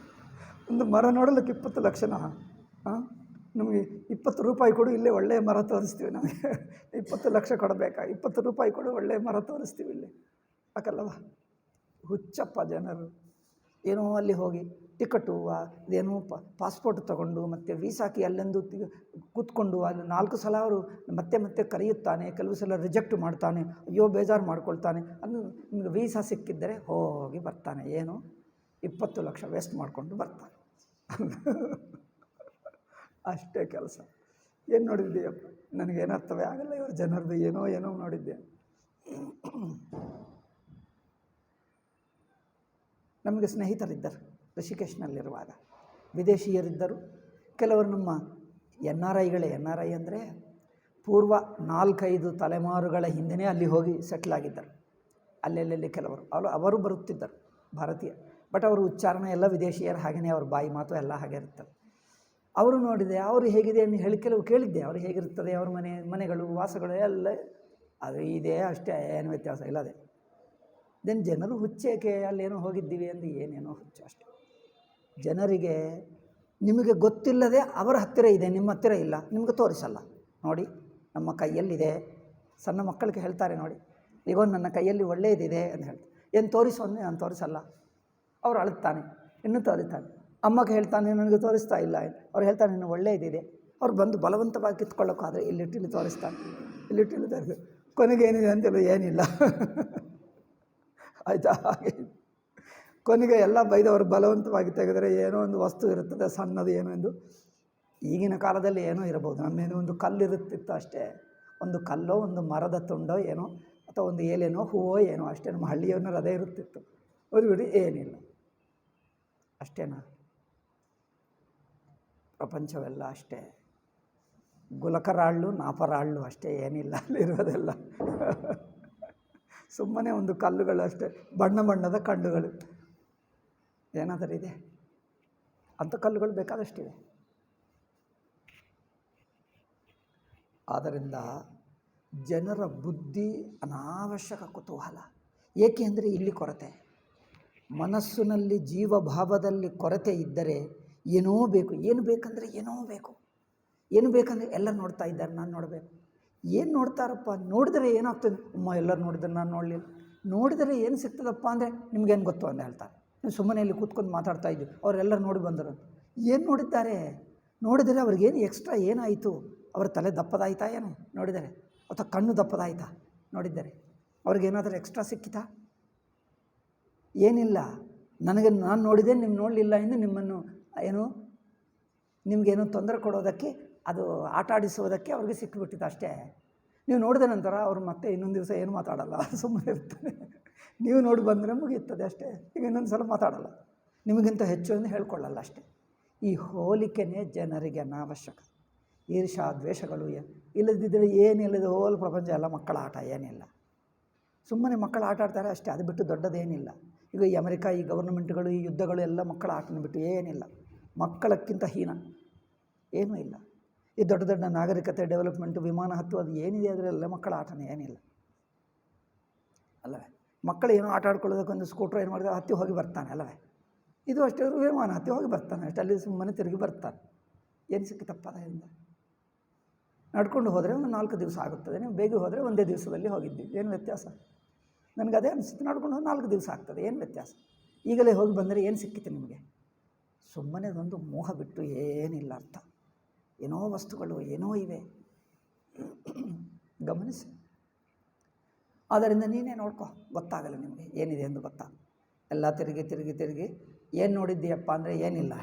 ಒಂದು ಮರ ನೋಡೋದಕ್ಕೆ 20 ಲಕ್ಷನಾ? ನಮಗೆ 20 ರೂಪಾಯಿ ಕೊಡು, ಇಲ್ಲೇ ಒಳ್ಳೆಯ ಮರ ತೋರಿಸ್ತೀವಿ. ನಮಗೆ 20 ಲಕ್ಷ ಕೊಡಬೇಕಾ? 20 ರೂಪಾಯಿ ಕೊಡು, ಒಳ್ಳೆಯ ಮರ ತೋರಿಸ್ತೀವಿ ಇಲ್ಲಿ. ಯಾಕಲ್ಲವ? ಹುಚ್ಚಪ್ಪ ಜನರು. ಏನೋ ಅಲ್ಲಿ ಹೋಗಿ ಟಿಕಟು ಇದೇನೋ ಪಾಸ್ಪೋರ್ಟ್ ತೊಗೊಂಡು ಮತ್ತು ವೀಸಾಕಿ ಅಲ್ಲೆಂದು ಕೂತ್ಕೊಂಡು ಅಲ್ಲಿ 4 ಸಲ ಅವರು ಮತ್ತೆ ಕರೆಯುತ್ತಾನೆ, ಕೆಲವು ಸಲ ರಿಜೆಕ್ಟ್ ಮಾಡ್ತಾನೆ, ಅಯ್ಯೋ ಬೇಜಾರು ಮಾಡ್ಕೊಳ್ತಾನೆ. ಅದು ನಿಮಗೆ ವೀಸಾ ಸಿಕ್ಕಿದ್ದರೆ ಹೋಗಿ ಬರ್ತಾನೆ, ಏನು 20 ಲಕ್ಷ ವೇಸ್ಟ್ ಮಾಡಿಕೊಂಡು ಬರ್ತಾನೆ. ಅಷ್ಟೇ ಕೆಲಸ. ಏನು ನೋಡಿದ್ದೀಯಪ್ಪ? ನನಗೇನು ಅರ್ಥವೇ ಆಗಲ್ಲ ಇವರು ಜನರದ್ದು. ಏನೋ ನೋಡಿದ್ದೆ. ನಮಗೆ ಸ್ನೇಹಿತರಿದ್ದರು ಋಷಿಕೇಶ್ನಲ್ಲಿರುವಾಗ, ವಿದೇಶಿಯರಿದ್ದರು. ಕೆಲವರು ನಮ್ಮ NRI ಅಂದರೆ ಪೂರ್ವ 4-5 ತಲೆಮಾರುಗಳ ಹಿಂದೆಯೇ ಅಲ್ಲಿ ಹೋಗಿ ಸೆಟ್ಲ್ ಆಗಿದ್ದರು. ಅಲ್ಲೆಲ್ಲಿ ಕೆಲವರು ಅವರು ಬರುತ್ತಿದ್ದರು ಭಾರತೀಯ, ಬಟ್ ಅವರು ಉಚ್ಚಾರಣೆ ಎಲ್ಲ ವಿದೇಶಿಯರು ಹಾಗೆಯೇ, ಅವ್ರ ಬಾಯಿ ಮಾತು ಎಲ್ಲ ಹಾಗೆ ಇರ್ತದೆ. ಅವರು ನೋಡಿದೆ, ಅವರು ಹೇಗಿದೆ ಅಂತ ಹೇಳಿ ಕೆಲವು ಕೇಳಿದ್ದೆ, ಅವರು ಹೇಗಿರ್ತದೆ ಅವ್ರ ಮನೆಗಳು ವಾಸಗಳು ಎಲ್ಲ ಅದು ಇದೆ ಅಷ್ಟೇ, ಏನು ವ್ಯತ್ಯಾಸ ಇಲ್ಲದೆ. ದೆನ್ ಜನರು ಹುಚ್ಚೇಕೆ ಅಲ್ಲೇನೋ ಹೋಗಿದ್ದೀವಿ ಎಂದು ಏನೇನೋ ಹುಚ್ಚು ಅಷ್ಟೆ. ಜನರಿಗೆ ನಿಮಗೆ ಗೊತ್ತಿಲ್ಲದೆ ಅವರ ಹತ್ತಿರ ಇದೆ, ನಿಮ್ಮ ಹತ್ತಿರ ಇಲ್ಲ, ನಿಮಗೆ ತೋರಿಸಲ್ಲ. ನೋಡಿ ನಮ್ಮ ಕೈಯಲ್ಲಿದೆ. ಸಣ್ಣ ಮಕ್ಕಳಿಗೆ ಹೇಳ್ತಾರೆ ನೋಡಿ, ಈಗ ನನ್ನ ಕೈಯಲ್ಲಿ ಒಳ್ಳೆಯದಿದೆ ಅಂತ ಹೇಳ್ತಾರೆ. ಏನು ತೋರಿಸು ಅಂದರೆ ನಾನು ತೋರಿಸಲ್ಲ. ಅವ್ರು ಅಳುತ್ತಾನೆ, ಇನ್ನೂ ತೋರಿಸ್ತಾನೆ. ಅಮ್ಮಗೆ ಹೇಳ್ತಾನೆ ನನಗೆ ತೋರಿಸ್ತಾ ಇಲ್ಲ. ಅವ್ರು ಹೇಳ್ತಾನೆ ಇನ್ನು ಒಳ್ಳೆಯದಿದೆ. ಅವ್ರು ಬಂದು ಬಲವಂತವಾಗಿ ಕಿತ್ಕೊಳ್ಳೋಕ್ಕಾದರೆ ಇಲ್ಲಿಟ್ಟಿಲ್ಲಿ ತೋರಿಸ್ತಾನೆ, ಇಲ್ಲಿಟ್ಟಿಲ್ಲಿ ತೋರಿಸ್ತಾನೆ. ಕೊನೆಗೆ ಏನಿದೆ ಅಂತೇಳಿ ಏನಿಲ್ಲ. ಆಯಿತಾ? ಹಾಗೆ ಕೊನೆಗೆ ಎಲ್ಲ ಬೈದವರು ಬಲವಂತವಾಗಿ ತೆಗೆದರೆ ಏನೋ ಒಂದು ವಸ್ತು ಇರುತ್ತದೆ, ಸಣ್ಣದು ಏನೋ ಎಂದು. ಈಗಿನ ಕಾಲದಲ್ಲಿ ಏನೋ ಇರಬಹುದು, ನಮ್ಮೇನೋ ಒಂದು ಕಲ್ಲು ಇರುತ್ತಿತ್ತು ಅಷ್ಟೇ. ಒಂದು ಕಲ್ಲೋ, ಒಂದು ಮರದ ತುಂಡೋ ಏನೋ, ಅಥವಾ ಒಂದು ಎಲೆನೋ ಹೂವೋ ಏನೋ ಅಷ್ಟೇ. ನಮ್ಮ ಹಳ್ಳಿಯವ್ರನ್ನ ಅದೇ ಇರುತ್ತಿತ್ತು. ಬಿಡಿ ಏನಿಲ್ಲ. ಅಷ್ಟೇನಾ? ಪ್ರಪಂಚವೆಲ್ಲ ಅಷ್ಟೇ. ಗುಲಕರಾళ్ళు ನಾಪರಾళ్ళు ಅಷ್ಟೇ, ಏನಿಲ್ಲ ಅಲ್ಲಿರೋದೆಲ್ಲ. ಸುಮ್ಮನೆ ಒಂದು ಕಲ್ಲುಗಳು ಅಷ್ಟೇ, ಬಣ್ಣದ ಕಣ್ಣುಗಳು. ಏನಾದರೂ ಇದೆ? ಅಂಥ ಕಲ್ಲುಗಳು ಬೇಕಾದಷ್ಟಿವೆ. ಆದ್ದರಿಂದ ಜನರ ಬುದ್ಧಿ ಅನಾವಶ್ಯಕ ಕುತೂಹಲ. ಏಕೆ ಅಂದರೆ ಇಲ್ಲಿ ಕೊರತೆ, ಮನಸ್ಸಿನಲ್ಲಿ ಜೀವಭಾವದಲ್ಲಿ ಕೊರತೆ ಇದ್ದರೆ ಏನೋ ಬೇಕು. ಏನು ಬೇಕಂದರೆ ಏನೋ ಬೇಕು. ಏನು ಬೇಕಂದರೆ ಎಲ್ಲ ನೋಡ್ತಾ ಇದ್ದಾರೆ, ನಾನು ನೋಡಬೇಕು. ಏನು ನೋಡ್ತಾರಪ್ಪ? ನೋಡಿದರೆ ಏನಾಗ್ತದೆ? ಎಲ್ಲರೂ ನೋಡಿದ್ರೆ ನಾನು ನೋಡಲಿಲ್ಲ. ನೋಡಿದರೆ ಏನು ಸಿಗ್ತದಪ್ಪ ಅಂದರೆ ನಿಮಗೇನು ಗೊತ್ತು ಅಂತ ಹೇಳ್ತಾರೆ. ನೀವು ಸುಮ್ಮನೆ ಇಲ್ಲಿ ಕೂತ್ಕೊಂಡು ಮಾತಾಡ್ತಾ ಇದ್ದೀವಿ, ಅವರೆಲ್ಲರೂ ನೋಡಿ ಬಂದರು. ಏನು ನೋಡಿದ್ದಾರೆ? ನೋಡಿದರೆ ಅವ್ರಿಗೇನು ಎಕ್ಸ್ಟ್ರಾ ಏನಾಯಿತು? ಅವರ ತಲೆ ದಪ್ಪದಾಯ್ತಾ ಏನು ನೋಡಿದರೆ? ಅಥವಾ ಕಣ್ಣು ದಪ್ಪದಾಯ್ತಾ ನೋಡಿದ್ದಾರೆ? ಅವ್ರಿಗೇನಾದರೂ ಎಕ್ಸ್ಟ್ರಾ ಸಿಕ್ಕಿತಾ? ಏನಿಲ್ಲ. ನಾನು ನೋಡಿದೆ, ನೀವು ನೋಡಲಿಲ್ಲ ಎಂದು ನಿಮ್ಮನ್ನು ಏನು ನಿಮಗೇನು ತೊಂದರೆ ಕೊಡೋದಕ್ಕೆ, ಅದು ಆಟ ಆಡಿಸುವುದಕ್ಕೆ ಅವ್ರಿಗೆ ಸಿಕ್ಕಿಬಿಟ್ಟಿತ್ತು ಅಷ್ಟೇ. ನೀವು ನೋಡಿದ ನಂತರ ಅವರು ಮತ್ತೆ ಇನ್ನೊಂದು ದಿವಸ ಏನು ಮಾತಾಡಲ್ಲ, ಸುಮ್ಮನೆ ಇರ್ತಾರೆ. ನೀವು ನೋಡಿ ಬಂದರೆ ಮುಗಿಯುತ್ತದೆ ಅಷ್ಟೇ. ಈಗ ಇನ್ನೊಂದು ಸಲ ಮಾತಾಡಲ್ಲ, ನಿಮಗಿಂತ ಹೆಚ್ಚು ಎಂದು ಹೇಳ್ಕೊಳ್ಳಲ್ಲ ಅಷ್ಟೇ. ಈ ಹೋಲಿಕೆನೇ ಜನರಿಗೆ ಅನಾವಶ್ಯಕ. ಈರ್ಷಾ ದ್ವೇಷಗಳು ಇಲ್ಲದಿದ್ದರೆ ಏನಿಲ್ಲದ ಪ್ರಪಂಚ ಎಲ್ಲ ಮಕ್ಕಳ ಆಟ, ಏನಿಲ್ಲ. ಸುಮ್ಮನೆ ಮಕ್ಕಳು ಆಟ ಆಡ್ತಾರೆ ಅಷ್ಟೇ, ಅದು ಬಿಟ್ಟು ದೊಡ್ಡದೇನಿಲ್ಲ. ಈಗ ಈ ಅಮೆರಿಕ, ಈ ಗವರ್ನಮೆಂಟ್ಗಳು, ಈ ಯುದ್ಧಗಳು ಎಲ್ಲ ಮಕ್ಕಳ ಆಟನ ಬಿಟ್ಟು ಏನಿಲ್ಲ. ಮಕ್ಕಳಕ್ಕಿಂತ ಹೀನ ಏನೂ ಇಲ್ಲ. ಈ ದೊಡ್ಡ ದೊಡ್ಡ ನಾಗರಿಕತೆ, ಡೆವಲಪ್ಮೆಂಟು, ವಿಮಾನ ಹತ್ತು, ಅದು ಏನಿದೆ ಅದರೆಲ್ಲ ಮಕ್ಕಳ ಆಟನೇ, ಏನಿಲ್ಲ ಅಲ್ಲವೇ. ಮಕ್ಕಳು ಏನೋ ಆಟ ಆಡ್ಕೊಳ್ಳೋದಕ್ಕೊಂದು ಸ್ಕೂಟ್ರ್ ಏನು ಮಾಡಿದ್ರೆ ಹತ್ತಿ ಹೋಗಿ ಬರ್ತಾನೆ ಅಲ್ಲವೇ. ಇದು ಅಷ್ಟೇ, ವಿಮಾನ ಹತ್ತಿ ಹೋಗಿ ಬರ್ತಾನೆ ಅಷ್ಟೇ, ಅಲ್ಲಿ ಸುಮ್ಮನೆ ತಿರುಗಿ ಬರ್ತಾನೆ. ಏನು ಸಿಕ್ಕಿತಪ್ಪ ಅದರಿಂದ? ನಡ್ಕೊಂಡು ಹೋದರೆ ಒಂದು 4 ದಿವಸ ಆಗುತ್ತದೆ, ನೀವು ಬೇಗ ಹೋದರೆ ಒಂದೇ ದಿವಸದಲ್ಲಿ ಹೋಗಿದ್ದೀವಿ, ಏನು ವ್ಯತ್ಯಾಸ? ನನಗೆ ಅದೇ ಅನಿಸುತ್ತೆ, ನಡ್ಕೊಂಡು ಹೋಗಿ 4 ದಿವಸ ಆಗ್ತದೆ, ಏನು ವ್ಯತ್ಯಾಸ? ಈಗಲೇ ಹೋಗಿ ಬಂದರೆ ಏನು ಸಿಕ್ಕಿತು ನಿಮಗೆ? ಸುಮ್ಮನೆ ಅದೊಂದು ಮೋಹ ಬಿಟ್ಟು ಏನಿಲ್ಲ ಅರ್ಥ. ಏನೋ ವಸ್ತುಗಳು ಏನೋ ಇವೆ, ಗಮನಿಸಿ. ಆದ್ದರಿಂದ ನೀನೇ ನೋಡ್ಕೊ, ಗೊತ್ತಾಗಲ್ಲ ನಿಮಗೆ ಏನಿದೆ ಎಂದು ಗೊತ್ತಾಗ. ಎಲ್ಲ ತಿರುಗಿ ತಿರುಗಿ ತಿರುಗಿ ಏನು ನೋಡಿದ್ದೀಯಪ್ಪ ಅಂದರೆ ಏನಿಲ್ಲ.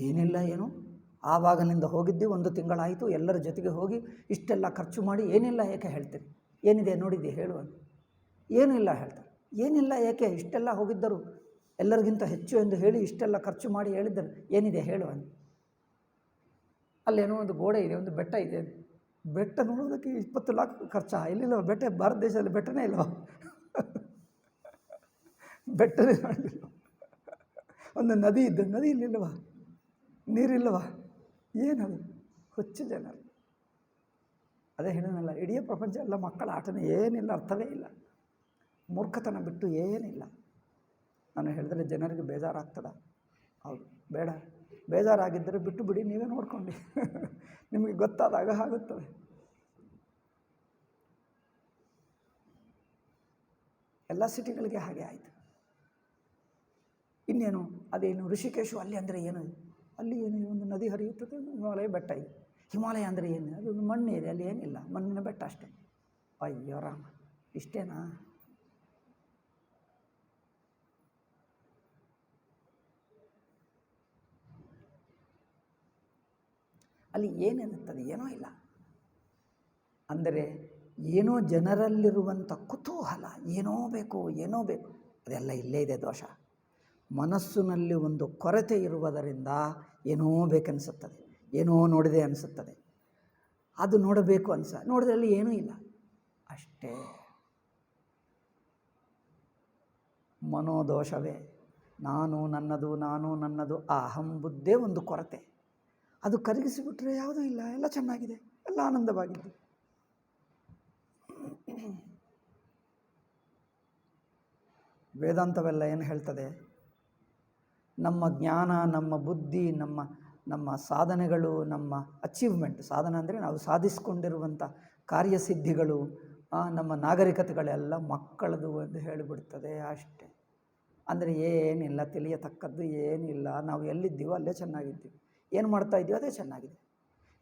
ಏನಿಲ್ಲ ಏನು? ಆವಾಗನಿಂದ ಹೋಗಿದ್ದಿ, 1 ತಿಂಗಳಾಯಿತು, ಎಲ್ಲರ ಜೊತೆಗೆ ಹೋಗಿ ಇಷ್ಟೆಲ್ಲ ಖರ್ಚು ಮಾಡಿ ಏನಿಲ್ಲ ಏಕೆ ಹೇಳ್ತೀರಿ? ಏನಿದೆ ನೋಡಿದ್ದಿ ಹೇಳುವಂತ? ಏನೂ ಇಲ್ಲ ಹೇಳ್ತಾರೆ. ಏನಿಲ್ಲ ಏಕೆ? ಇಷ್ಟೆಲ್ಲ ಹೋಗಿದ್ದರು, ಎಲ್ಲರಿಗಿಂತ ಹೆಚ್ಚು ಎಂದು ಹೇಳಿ ಇಷ್ಟೆಲ್ಲ ಖರ್ಚು ಮಾಡಿ ಹೇಳಿದ್ದರು, ಏನಿದೆ ಹೇಳುವಂತ? ಅಲ್ಲೇನೋ ಒಂದು ಗೋಡೆ ಇದೆ, ಒಂದು ಬೆಟ್ಟ ಇದೆ, ಬೆಟ್ಟ ನೋಡೋದಕ್ಕೆ 20 ಲಕ್ಷ ಖರ್ಚಾ? ಇಲ್ಲಿಲ್ಲ ಬೆಟ್ಟ, ಭಾರತ ದೇಶದಲ್ಲಿ ಬೆಟ್ಟನೇ ಇಲ್ವ? ಬೆಟ್ಟನೇ ಮಾಡಲಿಲ್ಲ. ಒಂದು ನದಿ ಇದ್ದ, ನದಿ ಇಲ್ಲಿಲ್ಲವ? ನೀರಿಲ್ಲವ? ಏನದು? ಹುಚ್ಚು ಜನರು. ಅದೇ ಹೇಳಿದ್ನಲ್ಲ, ಇಡೀ ಪ್ರಪಂಚ ಎಲ್ಲ ಮಕ್ಕಳ ಆಟನೇ, ಏನಿಲ್ಲ, ಅರ್ಥವೇ ಇಲ್ಲ. ಮೂರ್ಖತನ ಬಿಟ್ಟು ಏನಿಲ್ಲ. ನಾನು ಹೇಳಿದ್ರೆ ಜನರಿಗೆ ಬೇಜಾರಾಗ್ತದ? ಹೌದು, ಬೇಡ. ಬೇಜಾರಾಗಿದ್ದರೆ ಬಿಟ್ಟು ಬಿಡಿ, ನೀವೇ ನೋಡ್ಕೊಂಡು ನಿಮಗೆ ಗೊತ್ತಾದಾಗ ಆಗುತ್ತದೆ. ಎಲ್ಲ ಸಿಟಿಗಳಿಗೆ ಹಾಗೆ ಆಯಿತು. ಇನ್ನೇನು ಅದೇನು ಋಷಿಕೇಶು, ಅಲ್ಲಿ ಅಂದರೆ ಏನು? ಅಲ್ಲಿ ಏನು, ಒಂದು ನದಿ ಹರಿಯುತ್ತದೆ, ಹಿಮಾಲಯ ಬೆಟ್ಟ ಇದೆ. ಹಿಮಾಲಯ ಅಂದರೆ ಏನು? ಅದೊಂದು ಮಣ್ಣು ಇದೆ, ಅಲ್ಲಿ ಏನಿಲ್ಲ, ಮಣ್ಣಿನ ಬೆಟ್ಟ ಅಷ್ಟೇ. ಅಯ್ಯೋ ರಾಮ, ಇಷ್ಟೇನಾ? ಅಲ್ಲಿ ಏನಿರುತ್ತದೆ? ಏನೋ ಇಲ್ಲ. ಅಂದರೆ ಏನೋ ಜನರಲ್ಲಿರುವಂಥ ಕುತೂಹಲ, ಏನೋ ಬೇಕು, ಏನೋ ಬೇಕು, ಅದೆಲ್ಲ ಇಲ್ಲೇ ಇದೆ ದೋಷ. ಮನಸ್ಸಿನಲ್ಲಿ ಒಂದು ಕೊರತೆ ಇರುವುದರಿಂದ ಏನೋ ಬೇಕನ್ನಿಸುತ್ತದೆ, ಏನೋ ನೋಡಿದೆ ಅನಿಸುತ್ತದೆ, ಅದು ನೋಡಬೇಕು ನೋಡಿದ್ರಲ್ಲಿ ಏನೂ ಇಲ್ಲ, ಅಷ್ಟೇ. ಮನೋದೋಷವೇ. ನಾನು ನನ್ನದು, ನಾನು ನನ್ನದು, ಆ ಅಹಂಬುದ್ಧೇ ಒಂದು ಕೊರತೆ. ಅದು ಕರಗಿಸಿಬಿಟ್ರೆ ಯಾವುದೂ ಇಲ್ಲ, ಎಲ್ಲ ಚೆನ್ನಾಗಿದೆ, ಎಲ್ಲ ಆನಂದವಾಗಿದ್ದು. ವೇದಾಂತವೆಲ್ಲ ಏನು ಹೇಳ್ತದೆ? ನಮ್ಮ ಜ್ಞಾನ, ನಮ್ಮ ಬುದ್ಧಿ, ನಮ್ಮ ಸಾಧನೆಗಳು, ನಮ್ಮ ಅಚೀವ್ಮೆಂಟ್, ಸಾಧನೆ ಅಂದರೆ ನಾವು ಸಾಧಿಸಿಕೊಂಡಿರುವಂಥ ಕಾರ್ಯಸಿದ್ಧಿಗಳು, ನಮ್ಮ ನಾಗರಿಕತೆಗಳೆಲ್ಲ ಮಕ್ಕಳದು ಎಂದು ಹೇಳಿಬಿಡ್ತದೆ ಅಷ್ಟೇ. ಅಂದರೆ ಏನಿಲ್ಲ, ತಿಳಿಯತಕ್ಕದ್ದು ಏನಿಲ್ಲ. ನಾವು ಎಲ್ಲಿದ್ದೀವೋ ಅಲ್ಲೇ ಚೆನ್ನಾಗಿದ್ದೀವಿ, ಏನು ಮಾಡ್ತಾಯಿದ್ದೀವೋ ಅದೇ ಚೆನ್ನಾಗಿದೆ.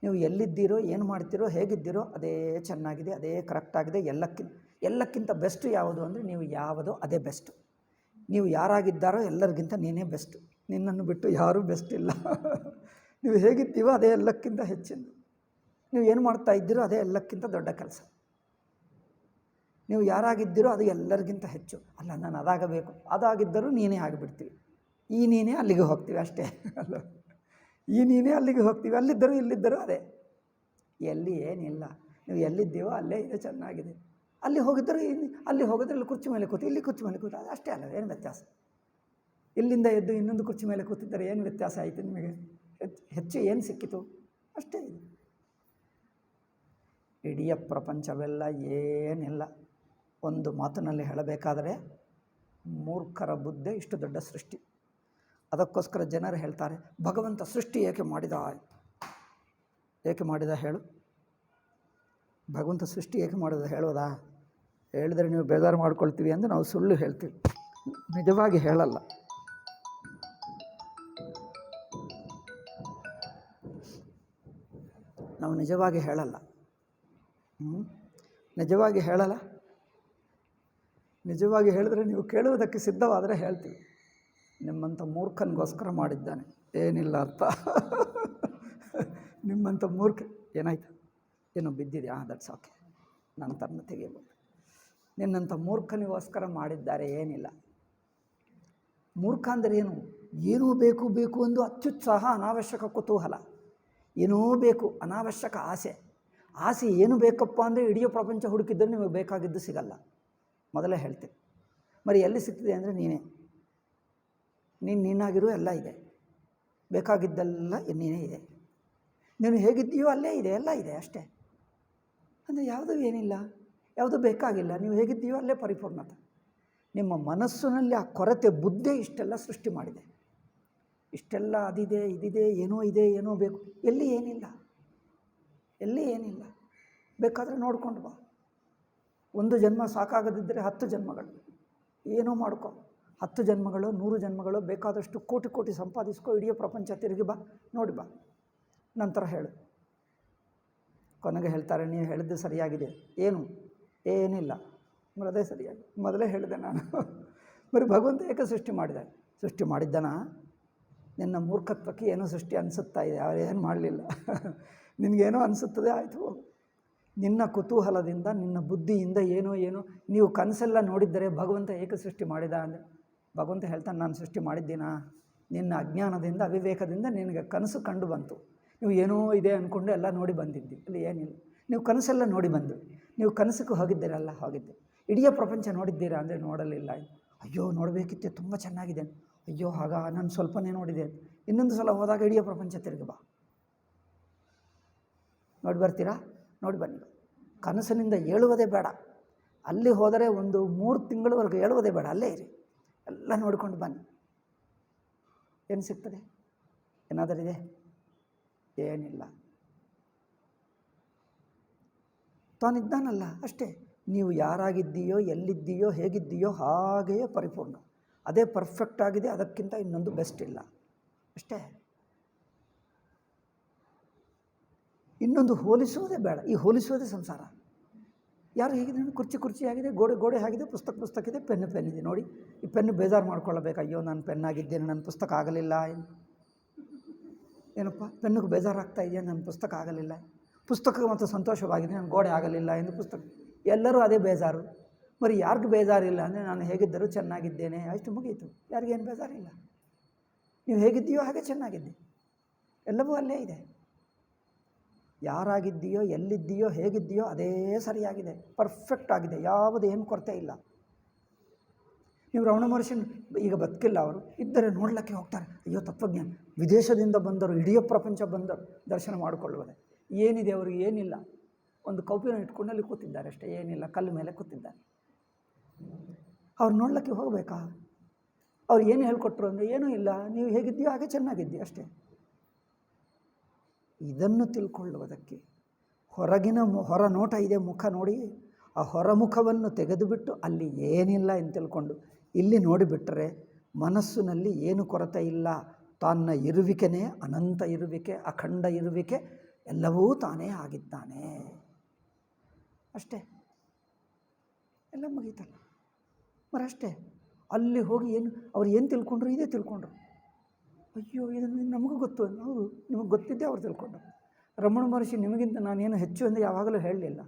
ನೀವು ಎಲ್ಲಿದ್ದೀರೋ, ಏನು ಮಾಡ್ತೀರೋ, ಹೇಗಿದ್ದೀರೋ ಅದೇ ಚೆನ್ನಾಗಿದೆ, ಅದೇ ಕರೆಕ್ಟಾಗಿದೆ. ಎಲ್ಲಕ್ಕಿಂತ ಬೆಸ್ಟ್ ಯಾವುದು ಅಂದರೆ ನೀವು ಯಾವುದೋ ಅದೇ ಬೆಸ್ಟು. ನೀವು ಯಾರಾಗಿದ್ದಾರೋ ಎಲ್ಲರಿಗಿಂತ ನೀನೇ ಬೆಸ್ಟು. ನಿನ್ನನ್ನು ಬಿಟ್ಟು ಯಾರೂ ಬೆಸ್ಟ್ ಇಲ್ಲ. ನೀವು ಹೇಗಿದ್ದೀವೋ ಅದೇ ಎಲ್ಲಕ್ಕಿಂತ ಹೆಚ್ಚಿನ. ನೀವು ಏನು ಮಾಡ್ತಾ ಇದ್ದೀರೋ ಅದೇ ಎಲ್ಲಕ್ಕಿಂತ ದೊಡ್ಡ ಕೆಲಸ. ನೀವು ಯಾರಾಗಿದ್ದೀರೋ ಅದು ಎಲ್ಲರಿಗಿಂತ ಹೆಚ್ಚು. ಅಲ್ಲ, ನಾನು ಅದಾಗಬೇಕು, ಅದಾಗಿದ್ದರೂ ನೀನೇ ಆಗಿಬಿಡ್ತೀವಿ. ಈ ನೀನೇ ಅಲ್ಲಿಗೆ ಹೋಗ್ತೀವಿ ಅಷ್ಟೇ ಅಲ್ಲ. ಈ ನೀನೇ ಅಲ್ಲಿಗೆ ಹೋಗ್ತೀವಿ, ಅಲ್ಲಿದ್ದರೂ ಇಲ್ಲಿದ್ದರೂ ಅದೇ. ಎಲ್ಲಿ ಏನಿಲ್ಲ, ನೀವು ಎಲ್ಲಿದ್ದೀವೋ ಅಲ್ಲೇ ಇದೆ, ಚೆನ್ನಾಗಿದೆ. ಅಲ್ಲಿ ಹೋಗಿದ್ದರೂ ಅಲ್ಲಿ ಹೋಗಿದ್ರೆ ಇಲ್ಲಿ ಕುರ್ಚಿ ಮೇಲೆ ಕೂತು, ಇಲ್ಲಿ ಕುರ್ಚಿ ಮೇಲೆ ಕೂತು, ಅಷ್ಟೇ ಅಲ್ಲ, ಏನು ವ್ಯತ್ಯಾಸ? ಇಲ್ಲಿಂದ ಎದ್ದು ಇನ್ನೊಂದು ಕುರ್ಚಿ ಮೇಲೆ ಕೂತಿದ್ದರೆ ಏನು ವ್ಯತ್ಯಾಸ ಆಯಿತು ನಿಮಗೆ? ಹೆಚ್ಚು ಏನು ಸಿಕ್ಕಿತು? ಅಷ್ಟೇ ಇದೆ. ಇಡೀ ಪ್ರಪಂಚವೆಲ್ಲ ಏನಿಲ್ಲ. ಒಂದು ಮಾತಿನಲ್ಲಿ ಹೇಳಬೇಕಾದರೆ ಮೂರ್ಖರ ಬುದ್ಧಿ ಇಷ್ಟು ದೊಡ್ಡ ಸೃಷ್ಟಿ. ಅದಕ್ಕೋಸ್ಕರ ಜನರು ಹೇಳ್ತಾರೆ, ಭಗವಂತ ಸೃಷ್ಟಿ ಏಕೆ ಮಾಡಿದ ಹೇಳು? ಭಗವಂತ ಸೃಷ್ಟಿ ಏಕೆ ಮಾಡಿದ ಹೇಳೋದಾ? ಹೇಳಿದರೆ ನೀವು ಬೇಜಾರು ಮಾಡ್ಕೊಳ್ತೀವಿ ಅಂದರೆ ನಾವು ಸುಳ್ಳು ಹೇಳ್ತೀವಿ, ನಿಜವಾಗಿ ಹೇಳಲ್ಲ. ನಾವು ನಿಜವಾಗಿ ಹೇಳಲ್ಲ. ನಿಜವಾಗಿ ಹೇಳಲ್ಲ. ನಿಜವಾಗಿ ಹೇಳಿದ್ರೆ ನೀವು ಕೇಳುವುದಕ್ಕೆ ಸಿದ್ಧವಾದರೆ ಹೇಳ್ತೀವಿ. ನಿಮ್ಮಂಥ ಮೂರ್ಖನಿಗೋಸ್ಕರ ಮಾಡಿದ್ದಾನೆ, ಏನಿಲ್ಲ ಅರ್ಥ. ನಿಮ್ಮಂಥ ಮೂರ್ಖ ಏನಾಯ್ತು? ಏನೋ ಬಿದ್ದಿದೆ, ದಟ್ಸ್ ಓಕೆ, ನಾನು ತನ್ನ ತೆಗೆಯಬಹುದು. ನಿನ್ನಂಥ ಮೂರ್ಖನಿಗೋಸ್ಕರ ಮಾಡಿದ್ದಾರೆ, ಏನಿಲ್ಲ. ಮೂರ್ಖ ಅಂದರೆ ಏನು? ಏನೂ ಬೇಕು ಬೇಕು ಎಂದು ಅತ್ಯುತ್ಸಾಹ, ಅನಾವಶ್ಯಕ ಕುತೂಹಲ, ಏನೋ ಬೇಕು, ಅನಾವಶ್ಯಕ ಆಸೆ. ಆಸೆ ಏನು ಬೇಕಪ್ಪ ಅಂದರೆ ಇಡೀ ಪ್ರಪಂಚ ಹುಡುಕಿದ್ದರೆ ನಿಮಗೆ ಬೇಕಾಗಿದ್ದು ಸಿಗಲ್ಲ. ಮೊದಲೇ ಹೇಳ್ತೀನಿ. ಎಲ್ಲಿ ಸಿಗ್ತದೆ ಅಂದರೆ ನೀನೇ. ನೀನಾಗಿರೋ ಎಲ್ಲ ಇದೆ, ಬೇಕಾಗಿದ್ದೆಲ್ಲ ನೀನೇ ಇದೆ, ನೀನು ಹೇಗಿದ್ದೀಯೋ ಅಲ್ಲೇ ಇದೆ, ಎಲ್ಲ ಇದೆ ಅಷ್ಟೇ. ಅಂದರೆ ಯಾವುದೂ ಏನಿಲ್ಲ, ಯಾವುದೂ ಬೇಕಾಗಿಲ್ಲ, ನೀವು ಹೇಗಿದ್ದೀಯೋ ಅಲ್ಲೇ ಪರಿಪೂರ್ಣತೆ. ನಿಮ್ಮ ಮನಸ್ಸಿನಲ್ಲಿ ಆ ಕೊರತೆ ಬುದ್ಧಿ ಇಷ್ಟೆಲ್ಲ ಸೃಷ್ಟಿ ಮಾಡಿದೆ. ಇಷ್ಟೆಲ್ಲ ಅದಿದೆ ಇದಿದೆ, ಏನೋ ಇದೆ ಏನೋ ಬೇಕು, ಎಲ್ಲಿ ಏನಿಲ್ಲ, ಎಲ್ಲಿ ಏನಿಲ್ಲ. ಬೇಕಾದರೆ ನೋಡ್ಕೊಂಡು ಬಾ. ಒಂದು ಜನ್ಮ ಸಾಕಾಗದಿದ್ದರೆ 10 ಜನ್ಮಗಳು ಏನೋ ಮಾಡ್ಕೊ, 10 ಜನ್ಮಗಳು 100 ಜನ್ಮಗಳು ಬೇಕಾದಷ್ಟು ಕೋಟಿ ಕೋಟಿ ಸಂಪಾದಿಸ್ಕೊ, ಇಡೀ ಪ್ರಪಂಚ ತಿರುಗಿ ಬಾ, ನೋಡಿ ಬಾ, ನಂತರ ಹೇಳು. ಕೊನೆಗೆ ಹೇಳ್ತಾರೆ, ನೀವು ಹೇಳಿದ್ದು ಸರಿಯಾಗಿದೆ, ಏನು ಏನಿಲ್ಲ, ಅದೇ ಸರಿಯಾಗಿ ಮೊದಲೇ ಹೇಳಿದೆ ನಾನು. ಬರೀ ಭಗವಂತ ಏಕೆ ಸೃಷ್ಟಿ ಮಾಡಿದ? ಸೃಷ್ಟಿ ಮಾಡಿದ್ದನ ನಿನ್ನ ಮೂರ್ಖತ್ವಕ್ಕೆ ಏನೋ ಸೃಷ್ಟಿ ಅನಿಸುತ್ತಾ ಇದೆ, ಏನು ಮಾಡಲಿಲ್ಲ. ನಿನಗೇನೋ ಅನಿಸುತ್ತದೆ, ಆಯಿತು ಹೋಗು. ನಿನ್ನ ಕುತೂಹಲದಿಂದ ನಿನ್ನ ಬುದ್ಧಿಯಿಂದ ಏನೋ ನೀವು ಕನಸೆಲ್ಲ ನೋಡಿದ್ದರೆ ಭಗವಂತ ಏಕೆ ಸೃಷ್ಟಿ ಮಾಡಿದ ಅಂದರೆ ಭಗವಂತ ಹೇಳ್ತಾನೆ, ನಾನು ಸೃಷ್ಟಿ ಮಾಡಿದ್ದೀನಾ? ನಿನ್ನ ಅಜ್ಞಾನದಿಂದ ಅವಿವೇಕದಿಂದ ನಿನಗೆ ಕನಸು ಕಂಡು ಬಂತು, ನೀವು ಏನೋ ಇದೆ ಅಂದ್ಕೊಂಡು ಎಲ್ಲ ನೋಡಿ ಬಂದಿದ್ದಿ, ಅಲ್ಲಿ ಏನಿಲ್ಲ. ನೀವು ಕನಸೆಲ್ಲ ನೋಡಿ ಬಂದು, ನೀವು ಕನಸಕ್ಕೆ ಹೋಗಿದ್ದೀರಲ್ಲ, ಹೋಗಿದ್ದೆ. ಇಡೀ ಪ್ರಪಂಚ ನೋಡಿದ್ದೀರಾ ಅಂದರೆ ನೋಡಲಿಲ್ಲ. ಅಯ್ಯೋ ನೋಡಬೇಕಿತ್ತು, ತುಂಬ ಚೆನ್ನಾಗಿದೆ, ಅಯ್ಯೋ ಆಗ ನಾನು ಸ್ವಲ್ಪನೇ ನೋಡಿದೆ, ಇನ್ನೊಂದು ಸಲ ಹೋದಾಗ ಇಡೀ ಪ್ರಪಂಚ ತಿರುಗಿ ಬಾ, ನೋಡಿ ಬರ್ತೀರಾ, ನೋಡಿ ಬನ್ನಿ. ಕನಸಿನಿಂದ ಏಳುವುದೇ ಬೇಡ, ಅಲ್ಲಿ ಹೋದರೆ ಒಂದು 3 ತಿಂಗಳವರೆಗೂ ಏಳುವುದೇ ಬೇಡ, ಅಲ್ಲೇ ಇರಿ, ಎಲ್ಲ ನೋಡ್ಕೊಂಡು ಬನ್ನಿ. ಏನು ಸಿಗ್ತದೆ? ಏನಾದರೂ ಇದೆ? ಏನಿಲ್ಲ. ತಾನಿದ್ದಾನಲ್ಲ ಅಷ್ಟೇ. ನೀವು ಯಾರಾಗಿದ್ದೀಯೋ, ಎಲ್ಲಿದ್ದೀಯೋ, ಹೇಗಿದ್ದೀಯೋ ಹಾಗೆಯೇ ಪರಿಪೂರ್ಣ, ಅದೇ ಪರ್ಫೆಕ್ಟ್ ಆಗಿದೆ, ಅದಕ್ಕಿಂತ ಇನ್ನೊಂದು ಬೆಸ್ಟ್ ಇಲ್ಲ ಅಷ್ಟೇ. ಇನ್ನೊಂದು ಹೋಲಿಸುವುದೇ ಬೇಡ, ಈ ಹೋಲಿಸುವುದೇ ಸಂಸಾರ. ಯಾರು ಹೀಗಿದೆ, ಕುರ್ಚಿ ಆಗಿದೆ, ಗೋಡೆ ಆಗಿದೆ, ಪುಸ್ತಕ ಇದೆ, ಪೆನ್ ಇದೆ. ನೋಡಿ, ಈ ಪೆನ್ನು ಬೇಜಾರು ಮಾಡ್ಕೊಳ್ಳಬೇಕು, ಅಯ್ಯೋ ನಾನು ಪೆನ್ನಾಗಿದ್ದೇನೆ, ನನ್ನ ಪುಸ್ತಕ ಆಗಲಿಲ್ಲ. ಏನಪ್ಪ ಪೆನ್ನಿಗೆ ಬೇಜಾರಾಗ್ತಾ ಇದೆಯಾ, ನನ್ನ ಪುಸ್ತಕ ಆಗಲಿಲ್ಲ. ಪುಸ್ತಕಕ್ಕೆ ಮತ್ತು ಸಂತೋಷವಾಗಿದೆ, ನನ್ನ ಗೋಡೆ ಆಗಲಿಲ್ಲ ಎಂದು ಪುಸ್ತಕ. ಎಲ್ಲರೂ ಅದೇ ಬೇಜಾರು. ಬರೀ ಯಾರಿಗೂ ಬೇಜಾರಿಲ್ಲ ಅಂದರೆ ನಾನು ಹೇಗಿದ್ದರೂ ಚೆನ್ನಾಗಿದ್ದೇನೆ, ಅಷ್ಟು ಮುಗೀತು. ಯಾರಿಗೇನು ಬೇಜಾರಿಲ್ಲ. ನೀವು ಹೇಗಿದ್ದೀಯೋ ಹಾಗೆ ಚೆನ್ನಾಗಿದ್ದೆ, ಎಲ್ಲವೂ ಅಲ್ಲೇ ಇದೆ. ಯಾರಾಗಿದ್ದೀಯೋ, ಎಲ್ಲಿದ್ದೀಯೋ, ಹೇಗಿದ್ದೀಯೋ ಅದೇ ಸರಿಯಾಗಿದೆ, ಪರ್ಫೆಕ್ಟ್ ಆಗಿದೆ, ಯಾವುದೇನು ಕೊರತೆ ಇಲ್ಲ. ನೀವು ರಮಣ ಮಹರ್ಷಿ ಈಗ ಬದುಕಿಲ್ಲ, ಅವರು ಇದ್ದರೆ ನೋಡಲಿಕ್ಕೆ ಹೋಗ್ತಾರೆ. ಅಯ್ಯೋ ತತ್ವಜ್ಞಾನ, ವಿದೇಶದಿಂದ ಬಂದರು, ಇಡೀ ಪ್ರಪಂಚ ಬಂದರು ದರ್ಶನ ಮಾಡಿಕೊಳ್ಳುವುದೇ. ಏನಿದೆ ಅವ್ರಿಗೆ? ಏನಿಲ್ಲ, ಒಂದು ಕೌಪಿನ ಇಟ್ಕೊಂಡು ಅಲ್ಲಿ ಕೂತಿದ್ದಾರೆ ಅಷ್ಟೇ, ಏನಿಲ್ಲ, ಕಲ್ಲು ಮೇಲೆ ಕೂತಿದ್ದಾರೆ. ಅವ್ರು ನೋಡ್ಲಿಕ್ಕೆ ಹೋಗಬೇಕಾ? ಅವ್ರು ಏನು ಹೇಳ್ಕೊಟ್ರು ಅಂದರೆ ಏನೂ ಇಲ್ಲ, ನೀವು ಹೇಗಿದ್ದೀಯೋ ಹಾಗೆ ಚೆನ್ನಾಗಿದ್ದೀಯ ಅಷ್ಟೇ. ಇದನ್ನು ತಿಳ್ಕೊಳ್ಳುವುದಕ್ಕೆ ಹೊರಗಿನ ಹೊರ ನೋಟ ಇದೆ, ಮುಖ ನೋಡಿ, ಆ ಹೊರಮುಖವನ್ನು ತೆಗೆದುಬಿಟ್ಟು ಅಲ್ಲಿ ಏನಿಲ್ಲ ಎಂದು ತಿಳ್ಕೊಂಡು ಇಲ್ಲಿ ನೋಡಿಬಿಟ್ರೆ ಮನಸ್ಸಿನಲ್ಲಿ ಏನು ಕೊರತೆ ಇಲ್ಲ. ತನ್ನ ಇರುವಿಕೆನೇ ಅನಂತ ಇರುವಿಕೆ, ಅಖಂಡ ಇರುವಿಕೆ, ಎಲ್ಲವೂ ತಾನೇ ಆಗಿದ್ದಾನೆ ಅಷ್ಟೇ. ಎಲ್ಲ ಮುಗೀತಲ್ಲ ಮರಷ್ಟೇ. ಅಲ್ಲಿ ಹೋಗಿ ಅವ್ರು ಏನು ತಿಳ್ಕೊಂಡ್ರು? ಇದೇ ತಿಳ್ಕೊಂಡ್ರು. ಅಯ್ಯೋ ಇದನ್ನು ನಮಗೂ ಗೊತ್ತು, ಹೌದು ನಿಮಗೆ ಗೊತ್ತಿದ್ದೆ ಅವ್ರು ತಿಳ್ಕೊಂಡ್ರು. ರಮಣ ಮಹರ್ಷಿ ನಿಮಗಿಂತ ನಾನೇನು ಹೆಚ್ಚು ಎಂದು ಯಾವಾಗಲೂ ಹೇಳಲಿಲ್ಲ,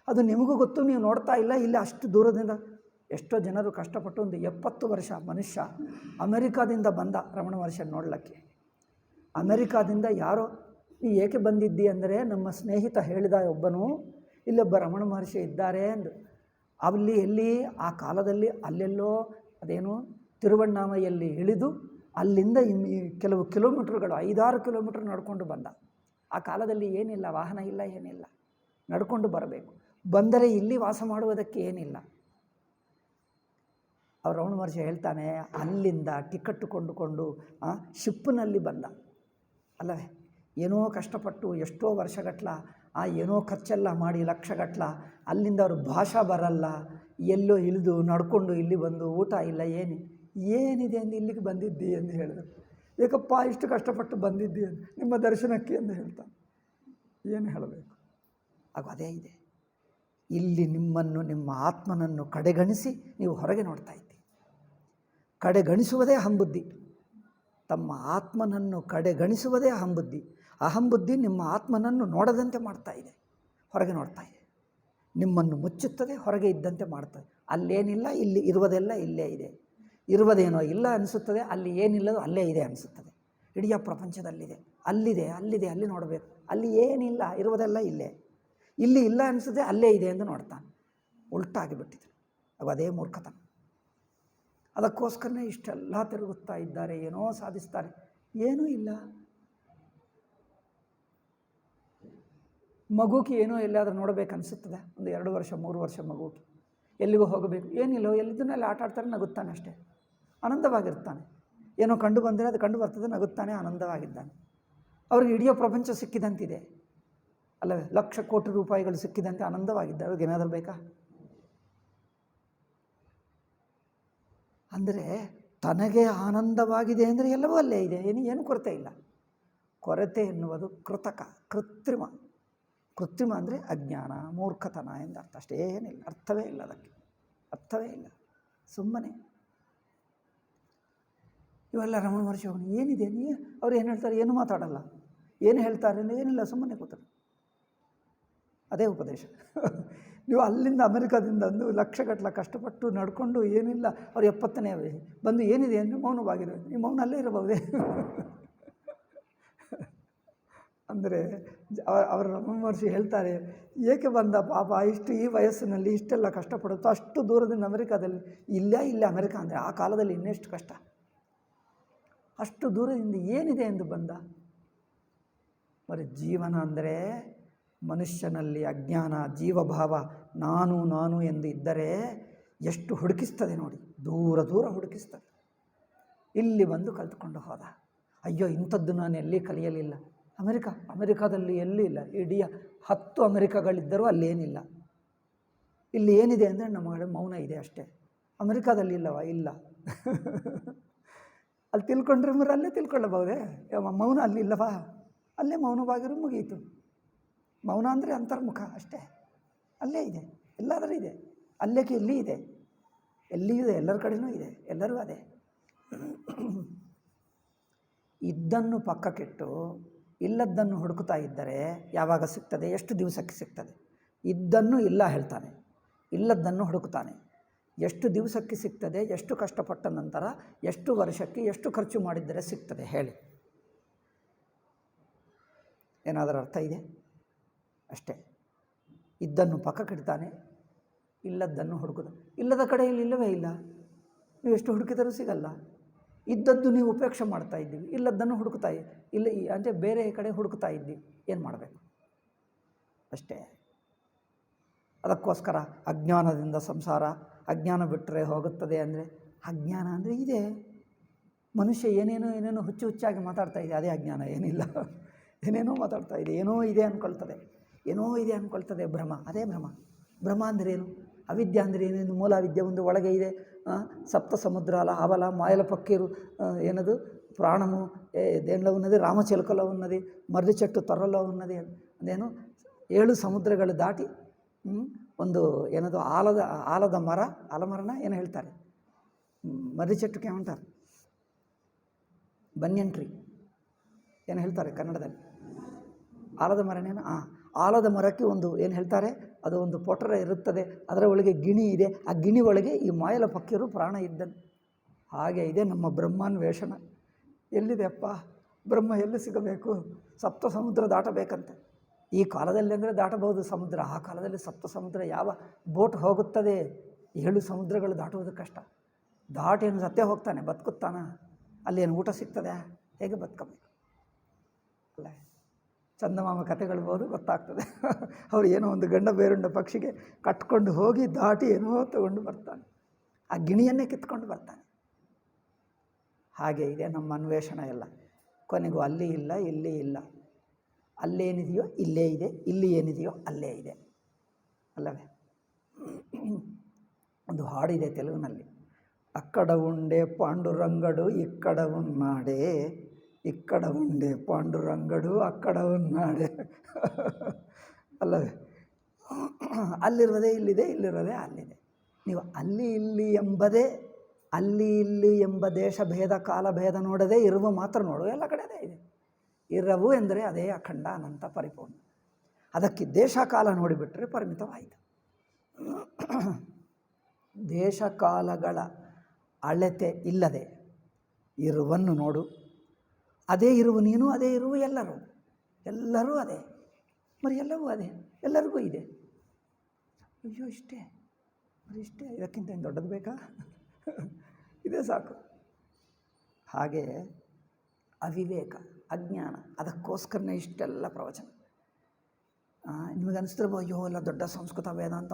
ಅದು ನಿಮಗೂ ಗೊತ್ತು, ನೀವು ನೋಡ್ತಾ ಇಲ್ಲ. ಇಲ್ಲಿ ಅಷ್ಟು ದೂರದಿಂದ ಎಷ್ಟೋ ಜನರು ಕಷ್ಟಪಟ್ಟು ಒಂದು 70 ವರ್ಷ ಮನುಷ್ಯ ಅಮೆರಿಕಾದಿಂದ ಬಂದ ರಮಣ ಮಹರ್ಷಿಯನ್ನು ನೋಡಲಿಕ್ಕೆ. ಅಮೆರಿಕಾದಿಂದ ಯಾರೋ ನೀ ಏಕೆ ಬಂದಿದ್ದಿ ಅಂದರೆ ನಮ್ಮ ಸ್ನೇಹಿತ ಹೇಳಿದ ಒಬ್ಬನು, ಇಲ್ಲೊಬ್ಬ ರಮಣ ಮಹರ್ಷಿ ಇದ್ದಾರೆ ಎಂದು. ಅಲ್ಲಿ ಎಲ್ಲಿ ಆ ಕಾಲದಲ್ಲಿ ಅಲ್ಲೆಲ್ಲೋ ಅದೇನು ತಿರುವಣ್ಣಾಮಯಲ್ಲಿ ಇಳಿದು ಅಲ್ಲಿಂದ ಕೆಲವು ಕಿಲೋಮೀಟ್ರುಗಳು 5-6 ಕಿಲೋಮೀಟ್ರ್ ನಡ್ಕೊಂಡು ಬಂದ. ಆ ಕಾಲದಲ್ಲಿ ಏನಿಲ್ಲ, ವಾಹನ ಇಲ್ಲ, ಏನಿಲ್ಲ, ನಡ್ಕೊಂಡು ಬರಬೇಕು. ಬಂದರೆ ಇಲ್ಲಿ ವಾಸ ಮಾಡುವುದಕ್ಕೆ ಏನಿಲ್ಲ. ಅವ್ರು ರಮಣ ಮಹರ್ಷಿ ಹೇಳ್ತಾನೆ, ಅಲ್ಲಿಂದ ಟಿಕೆಟ್ ಕೊಂಡುಕೊಂಡು ಶಿಪ್ಪಿನಲ್ಲಿ ಬಂದ ಅಲ್ಲವೇ. ಏನೋ ಕಷ್ಟಪಟ್ಟು ಎಷ್ಟೋ ವರ್ಷಗಟ್ಲ ಏನೋ ಖರ್ಚೆಲ್ಲ ಮಾಡಿ ಲಕ್ಷಗಟ್ಲ, ಅಲ್ಲಿಂದ ಅವ್ರ ಭಾಷಾ ಬರಲ್ಲ, ಎಲ್ಲೋ ಇಳಿದು ನಡ್ಕೊಂಡು ಇಲ್ಲಿ ಬಂದು ಊಟ ಇಲ್ಲ, ಏನಿದೆ ಎಂದು ಇಲ್ಲಿಗೆ ಬಂದಿದ್ದಿ ಎಂದು ಹೇಳಿದ್ರು. ಏಕಪ್ಪ ಇಷ್ಟು ಕಷ್ಟಪಟ್ಟು ಬಂದಿದ್ದಿ ಎಂದು, ನಿಮ್ಮ ದರ್ಶನಕ್ಕೆ ಎಂದು ಹೇಳ್ತಾನೆ. ಏನು ಹೇಳಬೇಕು? ಆಗ ಅದೇ ಇದೆ. ಇಲ್ಲಿ ನಿಮ್ಮನ್ನು, ನಿಮ್ಮ ಆತ್ಮನನ್ನು ಕಡೆಗಣಿಸಿ ನೀವು ಹೊರಗೆ ನೋಡ್ತಾ ಇದ್ದೀರಿ. ಕಡೆಗಣಿಸುವುದೇ ಅಹಂಬುದ್ಧಿ. ತಮ್ಮ ಆತ್ಮನನ್ನು ಕಡೆಗಣಿಸುವುದೇ ಅಹಂಬುದ್ಧಿ. ಅಹಂಬುದ್ಧಿ ನಿಮ್ಮ ಆತ್ಮನನ್ನು ನೋಡದಂತೆ ಮಾಡ್ತಾ ಇದೆ, ಹೊರಗೆ ನೋಡ್ತಾ ಇದೆ. ನಿಮ್ಮನ್ನು ಮುಚ್ಚುತ್ತದೆ, ಹೊರಗೆ ಇದ್ದಂತೆ ಮಾಡ್ತದೆ. ಅಲ್ಲೇನಿಲ್ಲ, ಇಲ್ಲಿ ಇರುವುದೆಲ್ಲ ಇಲ್ಲೇ ಇದೆ. ಇರುವುದೇನೋ ಇಲ್ಲ ಅನಿಸುತ್ತದೆ, ಅಲ್ಲಿ ಏನಿಲ್ಲದೋ ಅಲ್ಲೇ ಇದೆ ಅನಿಸುತ್ತದೆ. ಇಡೀ ಪ್ರಪಂಚದಲ್ಲಿದೆ, ಅಲ್ಲಿದೆ, ಅಲ್ಲಿ ನೋಡಬೇಕು. ಅಲ್ಲಿ ಏನಿಲ್ಲ, ಇರುವುದೆಲ್ಲ ಇಲ್ಲೇ. ಇಲ್ಲಿ ಇಲ್ಲ ಅನಿಸುತ್ತೆ, ಅಲ್ಲೇ ಇದೆ ಎಂದು ನೋಡ್ತಾನೆ. ಉಲ್ಟಾಗಿ ಬಿಟ್ಟಿದೆ. ಅದೇ ಮೂರ್ಖತನ. ಅದಕ್ಕೋಸ್ಕರನೇ ಇಷ್ಟೆಲ್ಲ ತಿರುಗುತ್ತಾ ಇದ್ದಾರೆ, ಏನೋ ಸಾಧಿಸ್ತಾರೆ, ಏನೂ ಇಲ್ಲ. ಮಗುಕ್ಕೆ ಏನೋ ಎಲ್ಲಾದರೂ ನೋಡಬೇಕನ್ನಿಸುತ್ತದೆ, ಒಂದು 2 ವರ್ಷ 3 ವರ್ಷ ಮಗುಕ್ಕೆ ಎಲ್ಲಿಗೂ ಹೋಗಬೇಕು ಏನಿಲ್ಲ, ಎಲ್ಲಿದ್ದನ್ನೆಲ್ಲ ಆಟ ಆಡ್ತಾರೆ, ನಗುತ್ತಾನೆ ಅಷ್ಟೇ, ಆನಂದವಾಗಿರ್ತಾನೆ. ಏನೋ ಕಂಡು ಬಂದರೆ ಅದು ಕಂಡು ಬರ್ತದೆ, ನಗುತ್ತಾನೆ, ಆನಂದವಾಗಿದ್ದಾನೆ. ಅವ್ರಿಗೆ ಇಡೀ ಪ್ರಪಂಚ ಸಿಕ್ಕಿದಂತಿದೆ ಅಲ್ಲವೇ, ಲಕ್ಷ ಕೋಟಿ ರೂಪಾಯಿಗಳು ಸಿಕ್ಕಿದಂತೆ ಆನಂದವಾಗಿದ್ದಾರೆ. ಅವ್ರಿಗೆ ಏನಾದರೂ ಬೇಕಾ? ಅಂದರೆ ತನಗೆ ಆನಂದವಾಗಿದೆ ಅಂದರೆ ಎಲ್ಲವೂ ಅಲ್ಲೇ ಇದೆ, ಏನು ಕೊರತೆ ಇಲ್ಲ. ಕೊರತೆ ಎನ್ನುವುದು ಕೃತಕ, ಕೃತ್ರಿಮ. ಕೃತ್ರಿಮ ಅಂದರೆ ಅಜ್ಞಾನ, ಮೂರ್ಖತನ ಎಂದರ್ಥ, ಅಷ್ಟೇ, ಏನಿಲ್ಲ, ಅರ್ಥವೇ ಇಲ್ಲ, ಅದಕ್ಕೆ ಅರ್ಥವೇ ಇಲ್ಲ, ಸುಮ್ಮನೆ. ಇವೆಲ್ಲ ರಮಣ ಮಹರ್ಷಿ ಏನಿದೆ, ಅವ್ರು ಏನು ಹೇಳ್ತಾರೆ, ಏನು ಮಾತಾಡಲ್ಲ, ಏನು ಹೇಳ್ತಾರೆ ಏನಿಲ್ಲ, ಸುಮ್ಮನೆ ಕೂತಾರೆ. ಅದೇ ಉಪದೇಶ. ನೀವು ಅಲ್ಲಿಂದ ಅಮೆರಿಕದಿಂದ ಅಂದು ಲಕ್ಷಗಟ್ಟಲೆ ಕಷ್ಟಪಟ್ಟು ನಡ್ಕೊಂಡು ಏನಿಲ್ಲ, ಅವ್ರು 70ನೇ ಬಂದು ಏನಿದೆ ಅಂದರೆ ಮೌನವಾಗಿರೋ, ನೀವು ಮೌನ ಅಲ್ಲೇ ಇರಬಹುದೇ? ಅಂದರೆ ಅವರ ರಮಣ ಮಹರ್ಷಿ ಹೇಳ್ತಾರೆ, ಏಕೆ ಬಂದ ಪಾಪ ಈ ವಯಸ್ಸಿನಲ್ಲಿ ಇಷ್ಟೆಲ್ಲ ಕಷ್ಟಪಡುತ್ತೋ, ಅಷ್ಟು ದೂರದಿಂದ ಅಮೆರಿಕಾದಲ್ಲಿ, ಇಲ್ಲೇ ಅಮೆರಿಕ ಅಂದರೆ ಆ ಕಾಲದಲ್ಲಿ ಇನ್ನೆಷ್ಟು ಕಷ್ಟ, ಅಷ್ಟು ದೂರದಿಂದ ಏನಿದೆ ಎಂದು ಬಂದ. మరి ಜೀವನ ಅಂದರೆ ಮನುಷ್ಯನಲ್ಲಿ ಅಜ್ಞಾನ, ಜೀವಭಾವ, ನಾನು ಎಂದು ಇದ್ದರೆ ಎಷ್ಟು ಹುಡುಕಿಸ್ತದೆ ನೋಡಿ, ದೂರ ಹುಡುಕಿಸ್ತದೆ. ಇಲ್ಲಿ ಬಂದು ಕಲಿತುಕೊಂಡು ಹೋದ, ಅಯ್ಯೋ ಇಂಥದ್ದು ನಾನು ಎಲ್ಲಿ ಕಲಿಯಲಿಲ್ಲ. ಅಮೆರಿಕಾದಲ್ಲಿ ಎಲ್ಲಿ ಇಲ್ಲ, ಇಡೀ 10 ಅಮೆರಿಕಗಳಿದ್ದರೂ ಅಲ್ಲೇನಿಲ್ಲ. ಇಲ್ಲಿ ಏನಿದೆ ಅಂದರೆ ನಮ್ಮ ಮೌನ ಇದೆ ಅಷ್ಟೇ. ಅಮೆರಿಕಾದಲ್ಲಿ ಇಲ್ಲವ? ಇಲ್ಲ. ಅಲ್ಲಿ ತಿಳ್ಕೊಂಡ್ರೆ ಅಲ್ಲೇ ತಿಳ್ಕೊಳ್ಳಬಹುದೇ? ಮೌನ ಅಲ್ಲಿ ಇಲ್ಲವಾ? ಅಲ್ಲೇ ಮೌನವಾಗಿರೋ ಮುಗಿಯಿತು. ಮೌನ ಅಂದರೆ ಅಂತರ್ಮುಖ ಅಷ್ಟೇ, ಅಲ್ಲೇ ಇದೆ, ಎಲ್ಲಾದರೂ ಇದೆ. ಅಲ್ಲೇಕೆ ಎಲ್ಲಿ ಇದೆ, ಎಲ್ಲಿಯೂ ಇದೆ, ಎಲ್ಲರ ಕಡೆಯೂ ಇದೆ, ಎಲ್ಲರೂ ಅದೇ. ಇದ್ದನ್ನು ಪಕ್ಕಕ್ಕಿಟ್ಟು ಇಲ್ಲದ್ದನ್ನು ಹುಡುಕ್ತಾ ಇದ್ದರೆ ಯಾವಾಗ ಸಿಗ್ತದೆ, ಎಷ್ಟು ದಿವಸಕ್ಕೆ ಸಿಗ್ತದೆ? ಇದ್ದನ್ನು ಇಲ್ಲ ಹೇಳ್ತಾನೆ, ಇಲ್ಲದ್ದನ್ನು ಹುಡುಕ್ತಾನೆ. ಎಷ್ಟು ದಿವಸಕ್ಕೆ ಸಿಗ್ತದೆ, ಎಷ್ಟು ಕಷ್ಟಪಟ್ಟ ನಂತರ, ಎಷ್ಟು ವರ್ಷಕ್ಕೆ, ಎಷ್ಟು ಖರ್ಚು ಮಾಡಿದ್ದರೆ ಸಿಗ್ತದೆ ಹೇಳಿ? ಏನಾದರೂ ಅರ್ಥ ಇದೆ? ಅಷ್ಟೇ. ಇದ್ದನ್ನು ಪಕ್ಕಕ್ಕಿಡ್ತಾನೆ, ಇಲ್ಲದ್ದನ್ನು ಹುಡುಕುದ. ಇಲ್ಲದ ಕಡೆಯಲ್ಲಿ ಇಲ್ಲವೇ ಇಲ್ಲ, ನೀವು ಎಷ್ಟು ಹುಡುಕಿದರೂ ಸಿಗಲ್ಲ. ಇದ್ದದ್ದು ನೀವು ಉಪೇಕ್ಷೆ ಮಾಡ್ತಾ ಇದ್ದೀವಿ, ಇಲ್ಲದ್ದನ್ನು ಹುಡುಕ್ತಾ ಇಲ್ಲ ಅಂದರೆ ಬೇರೆ ಕಡೆ ಹುಡುಕ್ತಾ ಇದ್ದೀವಿ, ಏನು ಮಾಡಬೇಕು? ಅಷ್ಟೇ. ಅದಕ್ಕೋಸ್ಕರ ಅಜ್ಞಾನದಿಂದ ಸಂಸಾರ, ಅಜ್ಞಾನ ಬಿಟ್ಟರೆ ಹೋಗುತ್ತದೆ. ಅಂದರೆ ಅಜ್ಞಾನ ಅಂದರೆ ಇದೆ, ಮನುಷ್ಯ ಏನೇನೋ ಹುಚ್ಚಾಗಿ ಮಾತಾಡ್ತಾ ಇದೆ, ಅದೇ ಅಜ್ಞಾನ, ಏನಿಲ್ಲ. ಏನೇನೋ ಮಾತಾಡ್ತಾ ಇದೆ, ಏನೋ ಇದೆ ಅಂದ್ಕೊಳ್ತದೆ, ಭ್ರಮ, ಅದೇ ಭ್ರಮ. ಭ್ರಮ ಅಂದ್ರೇನು? ಅವಿದ್ಯೆ ಅಂದರೆ ಏನೇನು? ಮೂಲ ವಿದ್ಯೆ ಒಂದು ಒಳಗೆ ಇದೆ, ಸಪ್ತ ಸಮುದ್ರ ఆవల మాయల పక్కీరు ಏನದು ಪ್ರಾಣము దేనిలో ఉన్నది, రామచిలుకలో ఉన్నది, మర్రి చెట్టు త్వరలో ఉన్నది. ಅದೇನು 7 ಸಮುದ್ರಗಳು ದಾಟಿ ಒಂದು ಏನದು ಆಲದ ಮರ, ಆಲಮರನ ಏನು ಹೇಳ್ತಾರೆ, ಮರ್ರಿ ಚೆಟ್ಟಕ್ಕೆ ಏమంటారు, ಬನ್ಯನ್ ಟ್ರೀ ಏನು ಹೇಳ್ತಾರೆ ಕನ್ನಡದಲ್ಲಿ? ಆಲದ ಮರನೇನು? ಆಲದ ಮರಕ್ಕೆ ಒಂದು ಏನು ಹೇಳ್ತಾರೆ, ಅದು ಒಂದು ಪೊಟರೆ ಇರುತ್ತದೆ, ಅದರ ಒಳಗೆ ಗಿಣಿ ಇದೆ, ಆ ಗಿಣಿ ಒಳಗೆ ಈ ಮಾಯಲ ಪಕ್ಕಿರು ಪ್ರಾಣ ಇದ್ದನು. ಹಾಗೆ ಇದೆ ನಮ್ಮ ಬ್ರಹ್ಮಾನ್ವೇಷಣ. ಎಲ್ಲಿದೆ ಅಪ್ಪ ಬ್ರಹ್ಮ, ಎಲ್ಲಿ ಸಿಗಬೇಕು? ಸಪ್ತ ಸಮುದ್ರ ದಾಟಬೇಕಂತೆ. ಈ ಕಾಲದಲ್ಲಿ ಅಂದರೆ ದಾಟಬಹುದು ಸಮುದ್ರ, ಆ ಕಾಲದಲ್ಲಿ ಸಪ್ತ ಸಮುದ್ರ ಯಾವ ಬೋಟ್ ಹೋಗುತ್ತದೆ? 7 ಸಮುದ್ರಗಳು ದಾಟುವುದು ಕಷ್ಟ. ದಾಟೇನು ಸತ್ಯ ಹೋಗ್ತಾನೆ, ಬದುಕುತ್ತಾನ? ಅಲ್ಲೇನು ಊಟ ಸಿಗ್ತದೆ? ಹೇಗೆ ಬದುಕಬೇಕು? ಅಲ್ಲ, ಚಂದಮಾಮ ಕಥೆಗಳ್ಬೋದು, ಗೊತ್ತಾಗ್ತದೆ. ಅವ್ರು ಏನೋ ಒಂದು ಗಂಡ ಬೇರುಂಡ ಪಕ್ಷಿಗೆ ಕಟ್ಕೊಂಡು ಹೋಗಿ ದಾಟಿ ಏನೋ ತಗೊಂಡು ಬರ್ತಾನೆ, ಆ ಗಿಣಿಯನ್ನೇ ಕಿತ್ಕೊಂಡು ಬರ್ತಾನೆ. ಹಾಗೆ ಇದೆ ನಮ್ಮ ಅನ್ವೇಷಣ ಎಲ್ಲ. ಕೊನೆಗೂ ಅಲ್ಲಿ ಇಲ್ಲ, ಇಲ್ಲಿ ಇಲ್ಲ, ಅಲ್ಲೇನಿದೆಯೋ ಇಲ್ಲೇ ಇದೆ, ಇಲ್ಲಿ ಏನಿದೆಯೋ ಅಲ್ಲೇ ಇದೆ, ಅಲ್ಲವೇ? ಒಂದು ಹಾಡಿದೆ ತೆಲುಗಿನಲ್ಲಿ, ಅಕ್ಕಡ ಉಂಡೆ ಪಾಂಡುರಂಗಡು ಇಕ್ಕಡ ಉನ್ನಾಡೆ, ಇಕ್ಕಡ ಉಂಡೆ ಪಾಂಡುರಂಗಡು ಅಕ್ಕಡ ಉನ್ನಾಡೆ, ಅಲ್ಲವೇ? ಅಲ್ಲಿರುವುದೇ ಇಲ್ಲಿದೆ, ಇಲ್ಲಿರೋದೇ ಅಲ್ಲಿದೆ. ನೀವು ಅಲ್ಲಿ ಇಲ್ಲಿ ಎಂಬುದೇ, ಅಲ್ಲಿ ಇಲ್ಲಿ ಎಂಬ ದೇಶ ಭೇದ ಕಾಲ ಭೇದ ನೋಡದೆ ಇರುವ ಮಾತ್ರ ನೋಡು, ಎಲ್ಲ ಕಡೆ ಅದೇ ಇದೆ. ಇರವು ಎಂದರೆ ಅದೇ ಅಖಂಡ ಅನಂತ ಪರಿಪೂರ್ಣ. ಅದಕ್ಕೆ ದೇಶ ಕಾಲ ನೋಡಿಬಿಟ್ರೆ ಪರಿಮಿತವಾಯಿತು. ದೇಶ ಕಾಲಗಳ ಅಳತೆ ಇಲ್ಲದೆ ಇರುವನ್ನು ನೋಡು, ಅದೇ ಇರುವ ನೀನು, ಅದೇ ಇರುವ ಎಲ್ಲರೂ ಅದೇ. మరి ಎಲ್ಲವೂ ಅದೇ, ಎಲ್ಲರಿಗೂ ಇದೆ. ಅಯ್ಯೋ ಇಷ್ಟೇ, ಇದಕ್ಕಿಂತ ಏನು ದೊಡ್ಡದು ಬೇಕಾ? ಇದೇ ಸಾಕು. ಹಾಗೆ ಅವಿವೇಕ, ಅಜ್ಞಾನ, ಅದಕ್ಕೋಸ್ಕರನೇ ಇಷ್ಟೆಲ್ಲ ಪ್ರವಚನ. ನಿಮಗೆ ಅನಿಸ್ತಿರ್ಬೋದು, ಅಯ್ಯೋ ಎಲ್ಲ ದೊಡ್ಡ ಸಂಸ್ಕೃತ ವೇದಾಂತ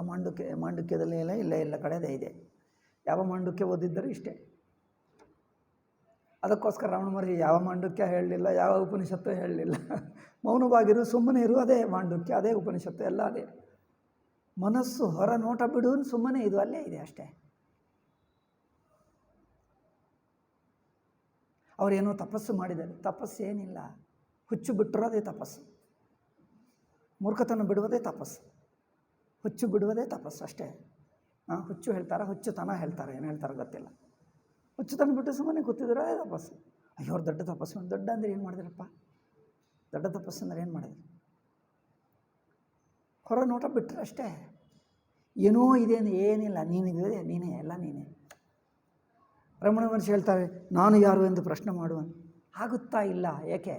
ಮಾಂಡುಕ್ಯದಲ್ಲಿ ಎಲ್ಲ ಕಡೆದೇ ಇದೆ. ಯಾವ ಮಾಂಡುಕ್ಯ ಓದಿದ್ದರೂ ಇಷ್ಟೇ. ಅದಕ್ಕೋಸ್ಕರ ರಮಣ ಮಹರ್ಷಿ ಯಾವ ಮಾಂಡುಕ್ಯ ಹೇಳಲಿಲ್ಲ, ಯಾವ ಉಪನಿಷತ್ತು ಹೇಳಲಿಲ್ಲ. ಮೌನವಾಗಿರು, ಸುಮ್ಮನೆ ಇರು, ಅದೇ ಮಾಂಡುಕ್ಯ, ಅದೇ ಉಪನಿಷತ್ತು, ಎಲ್ಲ ಅದೇ. ಮನಸ್ಸು ಹೊರ ನೋಟ ಬಿಡು, ಸುಮ್ಮನೆ ಇದು ಅಲ್ಲೇ ಇದೆ ಅಷ್ಟೇ. ಅವರೇನೋ ತಪಸ್ಸು ಮಾಡಿದ್ದಾರೆ, ತಪಸ್ಸು ಏನಿಲ್ಲ. ಹುಚ್ಚು ಬಿಟ್ಟಿರೋದೇ ತಪಸ್ಸು, ಮೂರ್ಖತನ ಬಿಡುವುದೇ ತಪಸ್ಸು, ಹುಚ್ಚು ಬಿಡುವುದೇ ತಪಸ್ಸು ಅಷ್ಟೇ. ಹುಚ್ಚು ಹೇಳ್ತಾರೆ, ಹುಚ್ಚುತನ ಹೇಳ್ತಾರೆ, ಏನು ಹೇಳ್ತಾರೆ ಗೊತ್ತಿಲ್ಲ. ಹುಚ್ಚುತನ ಬಿಟ್ಟು ಸುಮ್ಮನೆ ಕೂತಿದ್ರೆ ಅದೇ ತಪಸ್ಸು. ಅಯ್ಯೋ ಅವ್ರು ದೊಡ್ಡ ತಪಸ್ಸು. ದೊಡ್ಡ ಅಂದರೆ ಏನು ಮಾಡಿದ್ರಪ್ಪ? ದೊಡ್ಡ ತಪಸ್ಸು ಅಂದರೆ ಏನು ಮಾಡಿದ್ರು? ಹೊರ ನೋಟ ಬಿಟ್ಟರೆ ಅಷ್ಟೇ. ಏನೋ ಇದೆ ಏನಿಲ್ಲ, ನೀನಿದೆ, ನೀನೇ, ಎಲ್ಲ ನೀನೇ. ರಮಣ ಮಹರ್ಷಿ ಹೇಳ್ತಾರೆ, ನಾನು ಯಾರು ಎಂದು ಪ್ರಶ್ನೆ ಮಾಡುವನು. ಆಗುತ್ತಾ ಇಲ್ಲ. ಏಕೆ?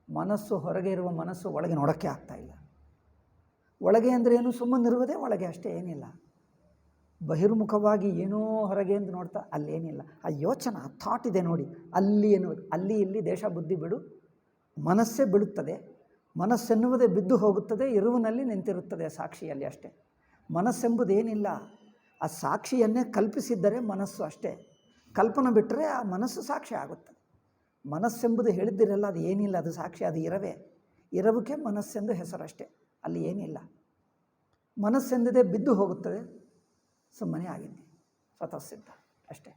ಮನಸ್ಸು ಹೊರಗೆ ಇರುವ ಮನಸ್ಸು ಒಳಗೆ ನೋಡೋಕ್ಕೆ ಆಗ್ತಾಯಿಲ್ಲ. ಒಳಗೆ ಅಂದರೆ ಏನು? ಸುಮ್ಮನಿರುವುದೇ ಒಳಗೆ ಅಷ್ಟೇ, ಏನಿಲ್ಲ. ಬಹಿರ್ಮುಖವಾಗಿ ಏನೋ ಹೊರಗೆ ಎಂದು ನೋಡ್ತಾ ಅಲ್ಲೇನಿಲ್ಲ. ಆ ಯೋಚನೆ, ಆ ಥಾಟ್ ಇದೆ ನೋಡಿ, ಅಲ್ಲಿ ಎನ್ನುವುದು. ಅಲ್ಲಿ ಇಲ್ಲಿ ದೇಶ ಬುದ್ಧಿ ಬಿಡು, ಮನಸ್ಸೇ ಬಿಡುತ್ತದೆ. ಮನಸ್ಸೆನ್ನುವುದೇ ಬಿದ್ದು ಹೋಗುತ್ತದೆ, ಇರುವಿನಲ್ಲಿ ನಿಂತಿರುತ್ತದೆ ಸಾಕ್ಷಿಯಲ್ಲಿ ಅಷ್ಟೇ. ಮನಸ್ಸೆಂಬುದೇನಿಲ್ಲ. ಆ ಸಾಕ್ಷಿಯನ್ನೇ ಕಲ್ಪಿಸಿದ್ದರೆ ಮನಸ್ಸು ಅಷ್ಟೇ. ಕಲ್ಪನೆ ಬಿಟ್ಟರೆ ಆ ಮನಸ್ಸು ಸಾಕ್ಷಿ ಆಗುತ್ತದೆ. ಮನಸ್ಸೆಂಬುದು ಹೇಳಿದ್ದಿರಲ್ಲ, ಅದು ಏನಿಲ್ಲ, ಅದು ಸಾಕ್ಷಿ, ಅದು ಇರವೇ. ಇರವುಕ್ಕೆ ಮನಸ್ಸೆಂದು ಹೆಸರಷ್ಟೇ, ಅಲ್ಲಿ ಏನಿಲ್ಲ. ಮನಸ್ಸೆಂದೇ ಬಿದ್ದು ಹೋಗುತ್ತದೆ, ಸುಮ್ಮನೆ ಆಗಿದ್ದೆ, ಸ್ವತಃ ಸಿದ್ಧ ಅಷ್ಟೇ.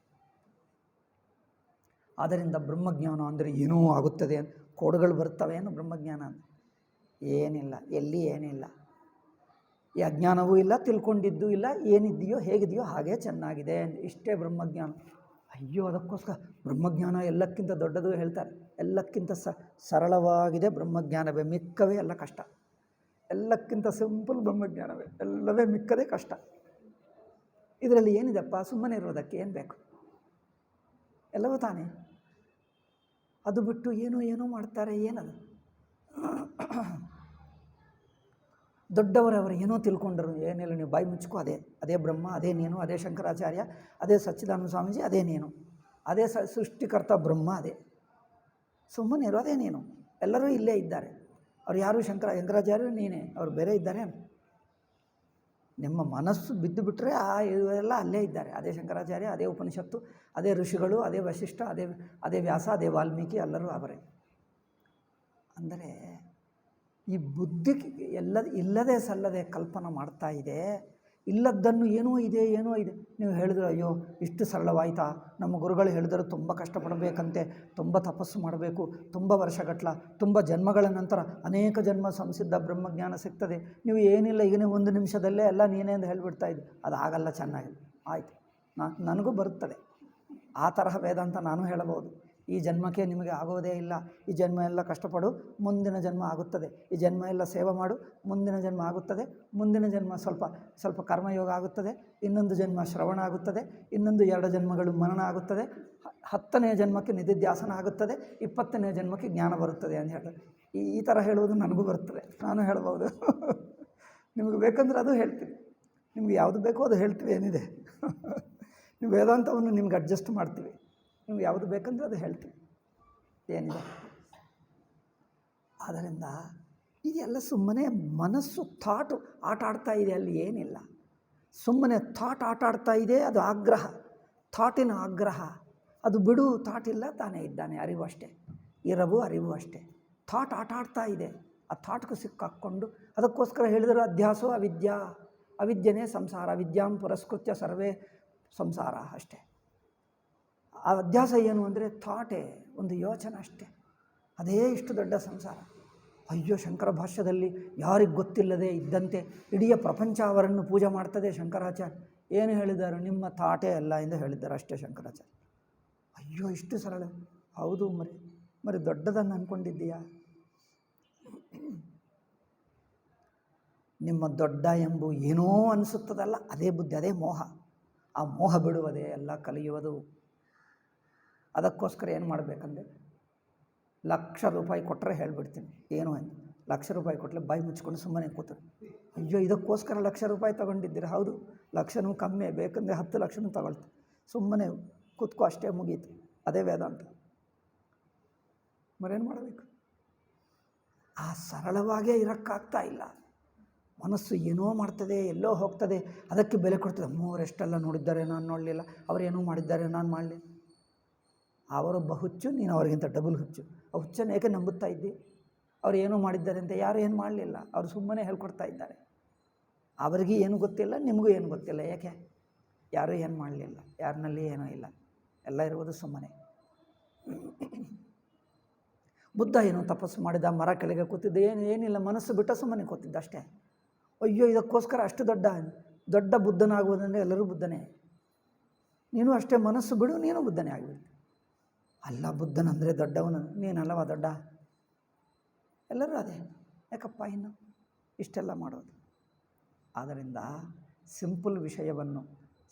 ಆದ್ದರಿಂದ ಬ್ರಹ್ಮಜ್ಞಾನ ಅಂದರೆ ಏನೋ ಆಗುತ್ತದೆ ಅಂತ ಕೋಡುಗಳು ಬರ್ತವೆ. ಏನು ಬ್ರಹ್ಮಜ್ಞಾನ ಅಂತ? ಏನಿಲ್ಲ, ಎಲ್ಲಿ ಏನಿಲ್ಲ. ಈ ಅಜ್ಞಾನವೂ ಇಲ್ಲ, ತಿಳ್ಕೊಂಡಿದ್ದೂ ಇಲ್ಲ, ಏನಿದೆಯೋ ಹೇಗಿದೆಯೋ ಹಾಗೇ ಚೆನ್ನಾಗಿದೆ, ಇಷ್ಟೇ ಬ್ರಹ್ಮಜ್ಞಾನ. ಅಯ್ಯೋ ಅದಕ್ಕೋಸ್ಕರ ಬ್ರಹ್ಮಜ್ಞಾನ ಎಲ್ಲಕ್ಕಿಂತ ದೊಡ್ಡದು ಹೇಳ್ತಾರೆ. ಎಲ್ಲಕ್ಕಿಂತ ಸರಳವಾಗಿದೆ ಬ್ರಹ್ಮಜ್ಞಾನವೇ, ಮಿಕ್ಕವೇ ಎಲ್ಲ ಕಷ್ಟ. ಎಲ್ಲಕ್ಕಿಂತ ಸಿಂಪಲ್ ಬ್ರಹ್ಮಜ್ಞಾನವೇ, ಎಲ್ಲವೇ ಮಿಕ್ಕದೇ ಕಷ್ಟ. ಇದರಲ್ಲಿ ಏನಿದೆಪ್ಪ? ಸುಮ್ಮನೆ ಇರೋದಕ್ಕೆ ಏನು ಬೇಕು? ಎಲ್ಲವೂ ತಾನೇ. ಅದು ಬಿಟ್ಟು ಏನೋ ಮಾಡ್ತಾರೆ, ಏನದು? ದೊಡ್ಡವರವರು ಏನೋ ತಿಳ್ಕೊಂಡರು, ಏನಿಲ್ಲ, ನೀವು ಬಾಯಿ ಮುಚ್ಕೋ, ಅದೇ ಬ್ರಹ್ಮ, ಅದೇ ನೀನು, ಅದೇ ಶಂಕರಾಚಾರ್ಯ, ಅದೇ ಸಚ್ಚಿದಾನಂದ ಸ್ವಾಮೀಜಿ, ಅದೇ ನೀನು, ಅದೇ ಸೃಷ್ಟಿಕರ್ತ ಬ್ರಹ್ಮ, ಅದೇ. ಸುಮ್ಮನೆ ಇರೋ, ಅದೇ ನೀನು. ಎಲ್ಲರೂ ಇಲ್ಲೇ ಇದ್ದಾರೆ. ಅವ್ರು ಯಾರು? ಶಂಕರಾಚಾರ್ಯರು ನೀನೇ, ಅವ್ರು ಬೇರೆ ಇದ್ದಾರೆ? ನಿಮ್ಮ ಮನಸ್ಸು ಬಿದ್ದು ಬಿಟ್ಟರೆ ಇವರೆಲ್ಲ ಅಲ್ಲೇ ಇದ್ದಾರೆ. ಅದೇ ಶಂಕರಾಚಾರ್ಯ, ಅದೇ ಉಪನಿಷತ್ತು, ಅದೇ ಋಷಿಗಳು, ಅದೇ ವಶಿಷ್ಠ, ಅದೇ ವ್ಯಾಸ, ಅದೇ ವಾಲ್ಮೀಕಿ, ಎಲ್ಲರೂ ಅವರೇ. ಅಂದರೆ ಈ ಬುದ್ಧಿ ಇಲ್ಲದೆ ಸಲ್ಲದೆ ಕಲ್ಪನೆ ಮಾಡ್ತಾ ಇದೆ. ಇಲ್ಲದ್ದನ್ನು ಏನೋ ಇದೆ. ನೀವು ಹೇಳಿದ್ರು, ಅಯ್ಯೋ ಇಷ್ಟು ಸರಳವಾಯಿತಾ? ನಮ್ಮ ಗುರುಗಳು ಹೇಳಿದರು ತುಂಬ ಕಷ್ಟಪಡಬೇಕಂತೆ, ತುಂಬ ತಪಸ್ಸು ಮಾಡಬೇಕು, ತುಂಬ ವರ್ಷಗಟ್ಟಲ, ತುಂಬ ಜನ್ಮಗಳ ನಂತರ ಅನೇಕ ಜನ್ಮ ಸಂಸಿದ್ಧ ಬ್ರಹ್ಮಜ್ಞಾನ ಸಿಗ್ತದೆ. ನೀವು ಏನಿಲ್ಲ, ಈಗನೇ 1 ನಿಮಿಷದಲ್ಲೇ ಎಲ್ಲ ನೀನೇ ಅಂತ ಹೇಳಿಬಿಡ್ತಾ ಇದ್ದು. ಅದು ಆಗಲ್ಲ. ಚೆನ್ನಾಗಿ ಆಯಿತು, ನನಗೂ ಬರುತ್ತದೆ ಆ ತರಹ ವೇದಾಂತ ನಾನು ಹೇಳಬಹುದು. ಈ ಜನ್ಮಕ್ಕೆ ನಿಮಗೆ ಆಗೋದೇ ಇಲ್ಲ, ಈ ಜನ್ಮ ಎಲ್ಲ ಕಷ್ಟಪಡು, ಮುಂದಿನ ಜನ್ಮ ಆಗುತ್ತದೆ. ಈ ಜನ್ಮ ಎಲ್ಲ ಸೇವೆ ಮಾಡು, ಮುಂದಿನ ಜನ್ಮ ಆಗುತ್ತದೆ. ಮುಂದಿನ ಜನ್ಮ ಸ್ವಲ್ಪ ಕರ್ಮಯೋಗ ಆಗುತ್ತದೆ. ಇನ್ನೊಂದು ಜನ್ಮ ಶ್ರವಣ ಆಗುತ್ತದೆ. ಇನ್ನೊಂದು 2 ಜನ್ಮಗಳು ಮನನ ಆಗುತ್ತದೆ. 10ನೇ ಜನ್ಮಕ್ಕೆ ನಿಧಿಧ್ಯಾಸನ ಆಗುತ್ತದೆ. 20ನೇ ಜನ್ಮಕ್ಕೆ ಜ್ಞಾನ ಬರುತ್ತದೆ ಅಂತ ಹೇಳ್ತಾರೆ. ಈ ಥರ ಹೇಳುವುದು ನನಗೂ ಬರುತ್ತದೆ, ನಾನು ಹೇಳ್ಬೋದು. ನಿಮಗೆ ಬೇಕಂದ್ರೆ ಅದು ಹೇಳ್ತೀವಿ, ನಿಮ್ಗೆ ಯಾವುದು ಬೇಕೋ ಅದು ಹೇಳ್ತೀವಿ. ಏನಿದೆ, ನೀವು ವೇದಾಂತವನ್ನು ನಿಮ್ಗೆ ಅಡ್ಜಸ್ಟ್ ಮಾಡ್ತೀವಿ. ನಿಮ್ಗೆ ಯಾವುದು ಬೇಕಂದ್ರೆ ಅದು ಹೇಳ್ತೀವಿ, ಏನಿದೆ. ಆದ್ದರಿಂದ ಇದೆಲ್ಲ ಸುಮ್ಮನೆ ಮನಸ್ಸು ಥಾಟು ಆಟ ಆಡ್ತಾ ಇದೆ, ಅಲ್ಲಿ ಏನಿಲ್ಲ. ಸುಮ್ಮನೆ ಥಾಟ್ ಆಟ ಆಡ್ತಾ ಇದೆ, ಅದು ಆಗ್ರಹ, ಥಾಟಿನ ಆಗ್ರಹ. ಅದು ಬಿಡು, ಥಾಟ್ ಇಲ್ಲ, ತಾನೇ ಇದ್ದಾನೆ, ಅರಿವು ಅಷ್ಟೇ. ಇರವು ಅರಿವು ಅಷ್ಟೇ. ಥಾಟ್ ಆಟ ಆಡ್ತಾ ಇದೆ, ಆ ಥಾಟ್ಗೂ ಸಿಕ್ಕಾಕ್ಕೊಂಡು. ಅದಕ್ಕೋಸ್ಕರ ಹೇಳಿದರು ಅಧ್ಯಾಸೋ ಅವಿದ್ಯಾ, ಅವಿದ್ಯೆನೇ ಸಂಸಾರ, ವಿದ್ಯಾಂ ಪುರಸ್ಕೃತ್ಯ ಸರ್ವೇ ಸಂಸಾರ ಅಷ್ಟೇ. ಆ ಅಧ್ಯಾಸ ಏನು ಅಂದರೆ ಥಾಟೇ, ಒಂದು ಯೋಚನೆ ಅಷ್ಟೇ. ಅದೇ ಇಷ್ಟು ದೊಡ್ಡ ಸಂಸಾರ. ಅಯ್ಯೋ ಶಂಕರ ಭಾಷ್ಯದಲ್ಲಿ ಯಾರಿಗೆ ಗೊತ್ತಿಲ್ಲದೆ ಇದ್ದಂತೆ ಇಡೀ ಪ್ರಪಂಚ ಅವರನ್ನು ಪೂಜೆ ಮಾಡ್ತದೆ ಶಂಕರಾಚಾರ್ಯ. ಏನು ಹೇಳಿದ್ದಾರೆ? ನಿಮ್ಮ ಥಾಟೇ ಅಲ್ಲ ಎಂದು ಹೇಳಿದ್ದಾರೆ ಅಷ್ಟೇ ಶಂಕರಾಚಾರ್ಯ. ಅಯ್ಯೋ ಇಷ್ಟು ಸರಳ. ಹೌದು ಮರಿ ದೊಡ್ಡದನ್ನು ಅಂದ್ಕೊಂಡಿದ್ದೀಯಾ? ನಿಮ್ಮ ದೊಡ್ಡ ಎಂಬು ಏನೋ ಅನಿಸುತ್ತದಲ್ಲ, ಅದೇ ಬುದ್ಧಿ, ಅದೇ ಮೋಹ. ಆ ಮೋಹ ಬಿಡುವುದೇ ಎಲ್ಲ ಕಲಿಯುವುದು. ಅದಕ್ಕೋಸ್ಕರ ಏನು ಮಾಡಬೇಕಂದ್ರೆ, ₹1,00,000 ಕೊಟ್ಟರೆ ಹೇಳಿಬಿಡ್ತೀನಿ ಏನು ಅಂತ. ₹1,00,000 ಕೊಟ್ಟರೆ ಬಾಯಿ ಮುಚ್ಕೊಂಡು ಸುಮ್ಮನೆ ಕೂತು. ಅಯ್ಯೋ ಇದಕ್ಕೋಸ್ಕರ ₹1,00,000 ತೊಗೊಂಡಿದ್ದೀರ? ಹೌದು, ಲಕ್ಷನೂ ಕಮ್ಮಿ, ಬೇಕಂದರೆ 10 ಲಕ್ಷನೂ ತಗೊಳ್ತೀನಿ. ಸುಮ್ಮನೆ ಕೂತ್ಕೋ ಅಷ್ಟೇ, ಮುಗೀತು. ಅದೇ ವೇದಾಂತ. ಮರೇನು ಮಾಡಬೇಕು? ಆ ಸರಳವಾಗೇ ಇರೋಕ್ಕಾಗ್ತಾ ಇಲ್ಲ. ಮನಸ್ಸು ಏನೋ ಮಾಡ್ತದೆ, ಎಲ್ಲೋ ಹೋಗ್ತದೆ, ಅದಕ್ಕೆ ಬೆಲೆ ಕೊಡ್ತದೆ. ಅವರೆಷ್ಟೆಲ್ಲ ನೋಡಿದ್ದಾರೆ, ನಾನು ನೋಡಲಿಲ್ಲ. ಅವರೇನೋ ಮಾಡಿದ್ದಾರೆ, ನಾನು ಮಾಡಲಿಲ್ಲ. ಅವರೊಬ್ಬ ಹುಚ್ಚು, ನೀನು ಅವರಿಗಿಂತ ಡಬಲ್ ಹುಚ್ಚು. ಆ ಹುಚ್ಚನ್ನು ಏಕೆ ನಂಬುತ್ತಾ ಇದ್ದಿ? ಅವ್ರು ಏನೋ ಮಾಡಿದ್ದಾರೆ ಅಂತ. ಯಾರು ಏನು ಮಾಡಲಿಲ್ಲ, ಅವರು ಸುಮ್ಮನೆ ಹೇಳ್ಕೊಡ್ತಾ ಇದ್ದಾರೆ. ಅವರಿಗೆ ಏನು ಗೊತ್ತಿಲ್ಲ, ನಿಮಗೂ ಏನು ಗೊತ್ತಿಲ್ಲ. ಏಕೆ? ಯಾರೂ ಏನು ಮಾಡಲಿಲ್ಲ, ಯಾರಿನಲ್ಲಿ ಏನೂ ಇಲ್ಲ, ಎಲ್ಲ ಇರುವುದು ಸುಮ್ಮನೆ. ಬುದ್ಧ ಏನು ತಪಸ್ಸು ಮಾಡಿದ, ಮರ ಕೆಳಗೆ ಕೂತಿದ್ದ, ಏನಿಲ್ಲ, ಮನಸ್ಸು ಬಿಟ್ಟ ಸುಮ್ಮನೆ ಕೂತಿದ್ದ ಅಷ್ಟೇ. ಅಯ್ಯೋ, ಇದಕ್ಕೋಸ್ಕರ ಅಷ್ಟು ದೊಡ್ಡ ಬುದ್ಧನಾಗುವುದಂದರೆ ಎಲ್ಲರೂ ಬುದ್ಧನೇ. ನೀನು ಅಷ್ಟೇ, ಮನಸ್ಸು ಬಿಡು, ನೀನು ಬುದ್ಧನೇ ಆಗಿಬಿಡ್ತು. ಅಲ್ಲ, ಬುದ್ಧನಂದರೆ ದೊಡ್ಡವನು, ನೀನಲ್ಲವ ದೊಡ್ಡ. ಎಲ್ಲರೂ ಅದೇ. ಯಾಕಪ್ಪ ಇನ್ನು ಇಷ್ಟೆಲ್ಲ ಮಾಡೋದು? ಆದ್ದರಿಂದ ಸಿಂಪಲ್ ವಿಷಯವನ್ನು,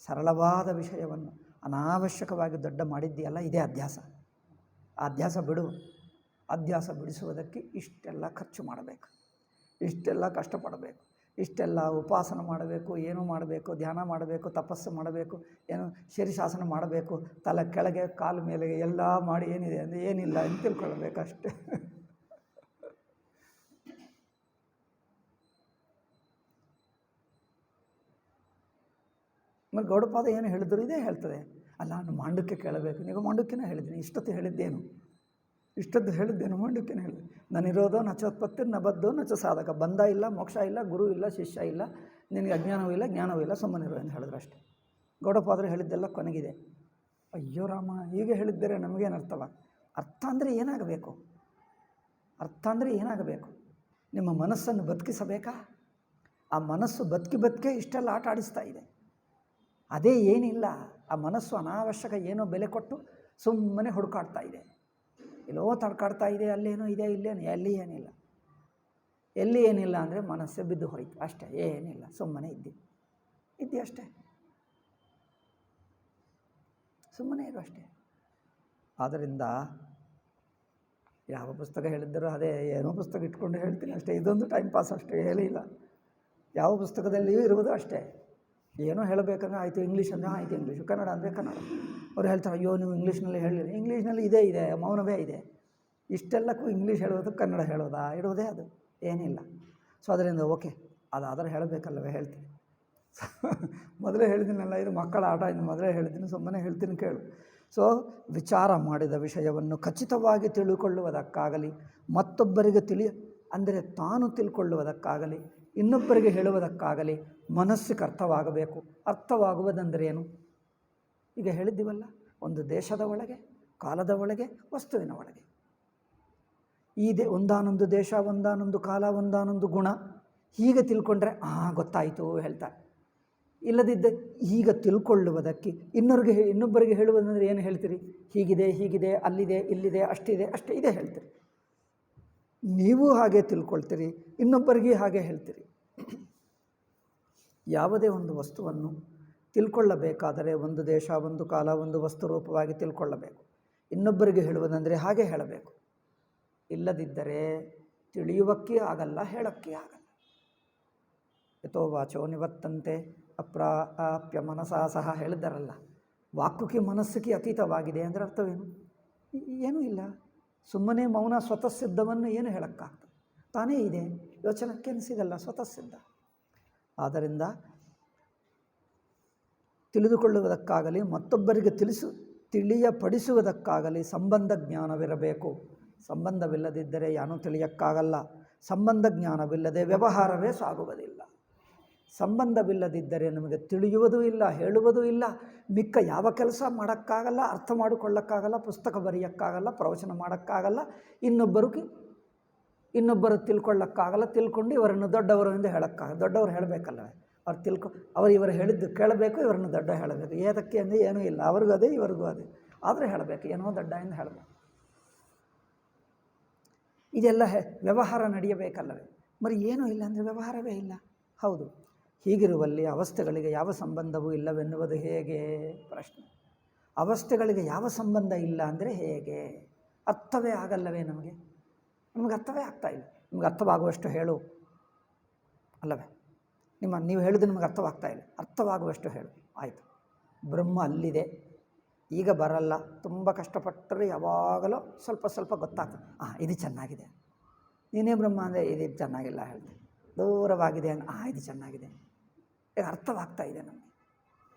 ಸರಳವಾದ ವಿಷಯವನ್ನು ಅನಾವಶ್ಯಕವಾಗಿ ದೊಡ್ಡ ಮಾಡಿದ್ದೀಯಲ್ಲ, ಇದೇ ಅಧ್ಯಾಸ. ಆ ಅಧ್ಯಾಸ ಬಿಡು. ಅಧ್ಯಾಸ ಬಿಡಿಸುವುದಕ್ಕೆ ಇಷ್ಟೆಲ್ಲ ಖರ್ಚು ಮಾಡಬೇಕು, ಇಷ್ಟೆಲ್ಲ ಕಷ್ಟಪಡಬೇಕು, ಇಷ್ಟೆಲ್ಲ ಉಪಾಸನ ಮಾಡಬೇಕು, ಏನೂ ಮಾಡಬೇಕು, ಧ್ಯಾನ ಮಾಡಬೇಕು, ತಪಸ್ಸು ಮಾಡಬೇಕು, ಏನು ಶರೀಶಾಸನ ಮಾಡಬೇಕು, ತಲೆ ಕೆಳಗೆ ಕಾಲು ಮೇಲೆ ಎಲ್ಲ ಮಾಡಿ ಏನಿದೆ ಅಂದರೆ ಏನಿಲ್ಲ ಅಂತ ತಿಳ್ಕೊಳ್ಬೇಕು ಅಷ್ಟೇ. ಮತ್ತು ಗೌಡಪಾದ ಏನು ಹೇಳಿದ್ರು ಇದೇ ಹೇಳ್ತದೆ. ಅಲ್ಲ, ನಾನು ಮಾಂಡಕ್ಕೆ ಕೇಳಬೇಕು. ನೀವು ಮಾಂಡಕ್ಯನೇ ಹೇಳಿದ್ದೀನಿ. ಇಷ್ಟೊತ್ತು ಹೇಳಿದ್ದೇನು? ಇಷ್ಟೊತ್ತು ಹೇಳಿದ್ದೇನು? ಮಾಂಡಕ್ಯನೇ ಹೇಳಿದೆ. ನಾನಿರೋದೋ ನಚೋತ್ಪತ್ತಿ ನ ಬದ್ದೋ ನಚ ಸಾಧಕ. ಬಂಧ ಇಲ್ಲ, ಮೋಕ್ಷ ಇಲ್ಲ, ಗುರು ಇಲ್ಲ, ಶಿಷ್ಯ ಇಲ್ಲ, ನಿನಗೆ ಅಜ್ಞಾನವೂ ಇಲ್ಲ, ಜ್ಞಾನವೂ ಇಲ್ಲ, ಸುಮ್ಮನಿರು ಎಂದು ಹೇಳಿದ್ರು ಅಷ್ಟೇ. ಗೌಡಪಾದರು ಹೇಳಿದ್ದೆಲ್ಲ ಕೊನೆಗಿದೆ. ಅಯ್ಯೋ ರಾಮ, ಹೀಗೆ ಹೇಳಿದ್ದರೆ ನಮಗೇನು ಅರ್ಥವ? ಅರ್ಥ ಅಂದರೆ ಏನಾಗಬೇಕು? ಅರ್ಥ ಅಂದರೆ ಏನಾಗಬೇಕು? ನಿಮ್ಮ ಮನಸ್ಸನ್ನು ಬದುಕಿಸಬೇಕಾ? ಆ ಮನಸ್ಸು ಬದುಕಿ ಇಷ್ಟೆಲ್ಲ ಆಟ ಆಡಿಸ್ತಾ ಇದೆ. ಅದೇ ಏನಿಲ್ಲ. ಆ ಮನಸ್ಸು ಅನಾವಶ್ಯಕ ಏನೋ ಬೆಲೆ ಕೊಟ್ಟು ಸುಮ್ಮನೆ ಹುಡುಕಾಡ್ತಾ ಇದೆ. ಎಲ್ಲೋ ತಡ್ಕಾಡ್ತಾ ಇದೆ, ಅಲ್ಲೇನೋ ಇದೆ, ಇಲ್ಲೇನು, ಎಲ್ಲಿ ಏನಿಲ್ಲ. ಎಲ್ಲಿ ಏನಿಲ್ಲ ಅಂದರೆ ಮನಸ್ಸೇ ಬಿದ್ದು ಹೋಯ್ತು ಅಷ್ಟೇ. ಏನಿಲ್ಲ, ಸುಮ್ಮನೆ ಇದ್ದಿ ಅಷ್ಟೇ. ಸುಮ್ಮನೆ ಇರು ಅಷ್ಟೇ. ಆದ್ದರಿಂದ ಯಾವ ಪುಸ್ತಕ ಹೇಳಿದ್ದರೂ ಅದೇ, ಏನೋ ಪುಸ್ತಕ ಇಟ್ಕೊಂಡು ಹೇಳ್ತೀನಿ ಅಷ್ಟೇ. ಇದೊಂದು ಟೈಮ್ ಪಾಸ್ ಅಷ್ಟೇ, ಹೇಳಿಲ್ಲ. ಯಾವ ಪುಸ್ತಕದಲ್ಲಿಯೂ ಇರುವುದು ಅಷ್ಟೇ. ಏನೋ ಹೇಳಬೇಕಂದ್ರೆ ಆಯಿತು, ಇಂಗ್ಲೀಷ್ ಅಂದರೆ ಆಯಿತು ಇಂಗ್ಲೀಷು, ಕನ್ನಡ ಅಂದರೆ ಕನ್ನಡ. ಅವ್ರು ಹೇಳ್ತಾರೆ, ಅಯ್ಯೋ ನೀವು ಇಂಗ್ಲೀಷ್ನಲ್ಲಿ ಹೇಳಿಲ್ಲ. ಇಂಗ್ಲೀಷ್ನಲ್ಲಿ ಇದೇ ಇದೆ, ಮೌನವೇ ಇದೆ. ಇಷ್ಟೆಲ್ಲಕ್ಕೂ ಇಂಗ್ಲೀಷ್ ಹೇಳೋದು, ಕನ್ನಡ ಹೇಳೋದಾ? ಇರೋದೇ ಅದು, ಏನಿಲ್ಲ. ಸೊ ಅದರಿಂದ ಓಕೆ, ಅದಾದರೆ ಹೇಳಬೇಕಲ್ಲವೇ, ಹೇಳ್ತೀನಿ. ಮೊದಲೇ ಹೇಳಿದ್ದೀನಲ್ಲ, ಇದು ಮಕ್ಕಳ ಆಟ. ಇನ್ನು ಮೊದಲೇ ಹೇಳಿದ್ದೀನಿ, ಸುಮ್ಮನೆ ಹೇಳ್ತೀನಿ ಕೇಳು. ಸೊ ವಿಚಾರ ಮಾಡಿದ ವಿಷಯವನ್ನು ಖಚಿತವಾಗಿ ತಿಳ್ಕೊಳ್ಳುವುದಕ್ಕಾಗಲಿ, ಮತ್ತೊಬ್ಬರಿಗೆ ಅಂದರೆ ತಾನು ತಿಳ್ಕೊಳ್ಳುವುದಕ್ಕಾಗಲಿ, ಇನ್ನೊಬ್ಬರಿಗೆ ಹೇಳುವುದಕ್ಕಾಗಲಿ ಮನಸ್ಸಿಗೆ ಅರ್ಥವಾಗಬೇಕು. ಅರ್ಥವಾಗುವುದಂದರೆ ಏನು? ಈಗ ಹೇಳಿದ್ದೀವಲ್ಲ, ಒಂದು ದೇಶದ ಒಳಗೆ, ಕಾಲದ ಒಳಗೆ, ವಸ್ತುವಿನ ಒಳಗೆ. ಒಂದಾನೊಂದು ದೇಶ, ಒಂದಾನೊಂದು ಕಾಲ, ಒಂದಾನೊಂದು ಗುಣ, ಹೀಗೆ ತಿಳ್ಕೊಂಡ್ರೆ ಗೊತ್ತಾಯಿತು ಹೇಳ್ತಾರೆ. ಇಲ್ಲದಿದ್ದರೆ ಈಗ ತಿಳ್ಕೊಳ್ಳುವುದಕ್ಕೆ ಇನ್ನೊಬ್ಬರಿಗೆ ಹೇಳುವುದಂದರೆ ಏನು ಹೇಳ್ತೀರಿ? ಹೀಗಿದೆ, ಅಲ್ಲಿದೆ, ಇಲ್ಲಿದೆ, ಅಷ್ಟಿದೆ, ಅಷ್ಟೇ ಇದೆ ಹೇಳ್ತೀರಿ. ನೀವು ಹಾಗೆ ತಿಳ್ಕೊಳ್ತೀರಿ, ಇನ್ನೊಬ್ಬರಿಗೆ ಹಾಗೆ ಹೇಳ್ತೀರಿ. ಯಾವುದೇ ಒಂದು ವಸ್ತುವನ್ನು ತಿಳ್ಕೊಳ್ಳಬೇಕಾದರೆ ಒಂದು ದೇಶ, ಒಂದು ಕಾಲ, ಒಂದು ವಸ್ತು ರೂಪವಾಗಿ ತಿಳ್ಕೊಳ್ಳಬೇಕು. ಇನ್ನೊಬ್ಬರಿಗೆ ಹೇಳುವುದಂದರೆ ಹಾಗೆ ಹೇಳಬೇಕು. ಇಲ್ಲದಿದ್ದರೆ ತಿಳಿಯುವಕ್ಕೆ ಆಗಲ್ಲ, ಹೇಳೋಕ್ಕೆ ಆಗಲ್ಲ. ಯಥೋ ವಾಚೋ ನಿವರ್ತಂತೆ ಅಪ್ರಾಪ್ಯ ಮನಸಾ ಸಹ ಹೇಳಿದ್ದಾರಲ್ಲ. ವಾಕುಕ್ಕೆ ಮನಸ್ಸಿಗೆ ಅತೀತವಾಗಿದೆ ಅಂದರೆ ಅರ್ಥವೇನು? ಏನೂ ಇಲ್ಲ. ಸುಮ್ಮನೆ ಮೌನ ಸ್ವತಃ ಸಿದ್ಧವನ್ನು ಏನು ಹೇಳೋಕ್ಕಾಗ್ತದೆ? ತಾನೇ ಇದೆ, ಯೋಚನಕ್ಕೇನು ಸಿಗಲ್ಲ, ಸ್ವತಃ ಸಿದ್ಧ. ಆದ್ದರಿಂದ ತಿಳಿದುಕೊಳ್ಳುವುದಕ್ಕಾಗಲಿ, ಮತ್ತೊಬ್ಬರಿಗೆ ತಿಳಿಯಪಡಿಸುವುದಕ್ಕಾಗಲಿ ಸಂಬಂಧ ಜ್ಞಾನವಿರಬೇಕು. ಸಂಬಂಧವಿಲ್ಲದಿದ್ದರೆ ಏನೂ ತಿಳಿಯೋಕ್ಕಾಗಲ್ಲ. ಸಂಬಂಧ ಜ್ಞಾನವಿಲ್ಲದೆ ವ್ಯವಹಾರವೇ ಸಾಗುವುದಿಲ್ಲ. ಸಂಬಂಧವಿಲ್ಲದಿದ್ದರೆ ನಮಗೆ ತಿಳಿಯುವುದೂ ಇಲ್ಲ, ಹೇಳುವುದೂ ಇಲ್ಲ, ಮಿಕ್ಕ ಯಾವ ಕೆಲಸ ಮಾಡೋಕ್ಕಾಗಲ್ಲ, ಅರ್ಥ ಮಾಡಿಕೊಳ್ಳೋಕ್ಕಾಗಲ್ಲ, ಪುಸ್ತಕ ಬರೆಯೋಕ್ಕಾಗಲ್ಲ, ಪ್ರವಚನ ಮಾಡೋಕ್ಕಾಗಲ್ಲ, ಇನ್ನೊಬ್ಬರು ತಿಳ್ಕೊಳ್ಳೋಕ್ಕಾಗಲ್ಲ. ತಿಳ್ಕೊಂಡು ಇವರನ್ನು ದೊಡ್ಡವರು ಎಂದು ಹೇಳೋಕ್ಕಾಗಲ್ಲ. ದೊಡ್ಡವರು ಹೇಳಬೇಕಲ್ಲವೇ? ಅವರು ಇವರು ಹೇಳಿದ್ದು ಕೇಳಬೇಕು, ಇವರನ್ನು ದೊಡ್ಡ ಹೇಳಬೇಕು. ಏತಕ್ಕೆ ಅಂದರೆ ಏನೂ ಇಲ್ಲ, ಅವ್ರಿಗೂ ಅದೇ ಇವರಿಗೂ ಅದೇ, ಆದರೆ ಹೇಳಬೇಕು, ಏನೋ ದೊಡ್ಡ ಎಂದು ಹೇಳಬೇಕು. ಇದೆಲ್ಲ ವ್ಯವಹಾರ ನಡೆಯಬೇಕಲ್ಲವೇ? మరి ಏನೂ ಇಲ್ಲ ಅಂದರೆ ವ್ಯವಹಾರವೇ ಇಲ್ಲ. ಹೌದು. ಹೀಗಿರುವಲ್ಲಿ ಅವಸ್ಥೆಗಳಿಗೆ ಯಾವ ಸಂಬಂಧವೂ ಇಲ್ಲವೆನ್ನುವುದು ಹೇಗೆ? ಪ್ರಶ್ನೆ. ಅವಸ್ಥೆಗಳಿಗೆ ಯಾವ ಸಂಬಂಧ ಇಲ್ಲ ಅಂದರೆ ಹೇಗೆ? ಅರ್ಥವೇ ಆಗಲ್ಲವೇ ನಮಗೆ? ನಮಗೆ ಅರ್ಥವೇ ಆಗ್ತಾಯಿಲ್ಲ. ನಿಮಗೆ ಅರ್ಥವಾಗುವಷ್ಟು ಹೇಳು ಅಲ್ಲವೇ? ನೀವು ಹೇಳಿದ್ದು ನಿಮಗೆ ಅರ್ಥವಾಗ್ತಾಯಿಲ್ಲ, ಅರ್ಥವಾಗುವಷ್ಟು ಹೇಳು. ಆಯಿತು, ಬ್ರಹ್ಮ ಅಲ್ಲಿದೆ, ಈಗ ಬರಲ್ಲ, ತುಂಬ ಕಷ್ಟಪಟ್ಟರೆ ಯಾವಾಗಲೂ ಸ್ವಲ್ಪ ಸ್ವಲ್ಪ ಗೊತ್ತಾಗ್ತದೆ. ಇದು ಚೆನ್ನಾಗಿದೆ, ನೀನೇ ಬ್ರಹ್ಮ ಅಂದರೆ ಇದು ಚೆನ್ನಾಗಿಲ್ಲ ಹೇಳ್ತೆ, ದೂರವಾಗಿದೆ ಇದು ಚೆನ್ನಾಗಿದೆ, ಈಗ ಅರ್ಥವಾಗ್ತಾ ಇದೆ ನಮಗೆ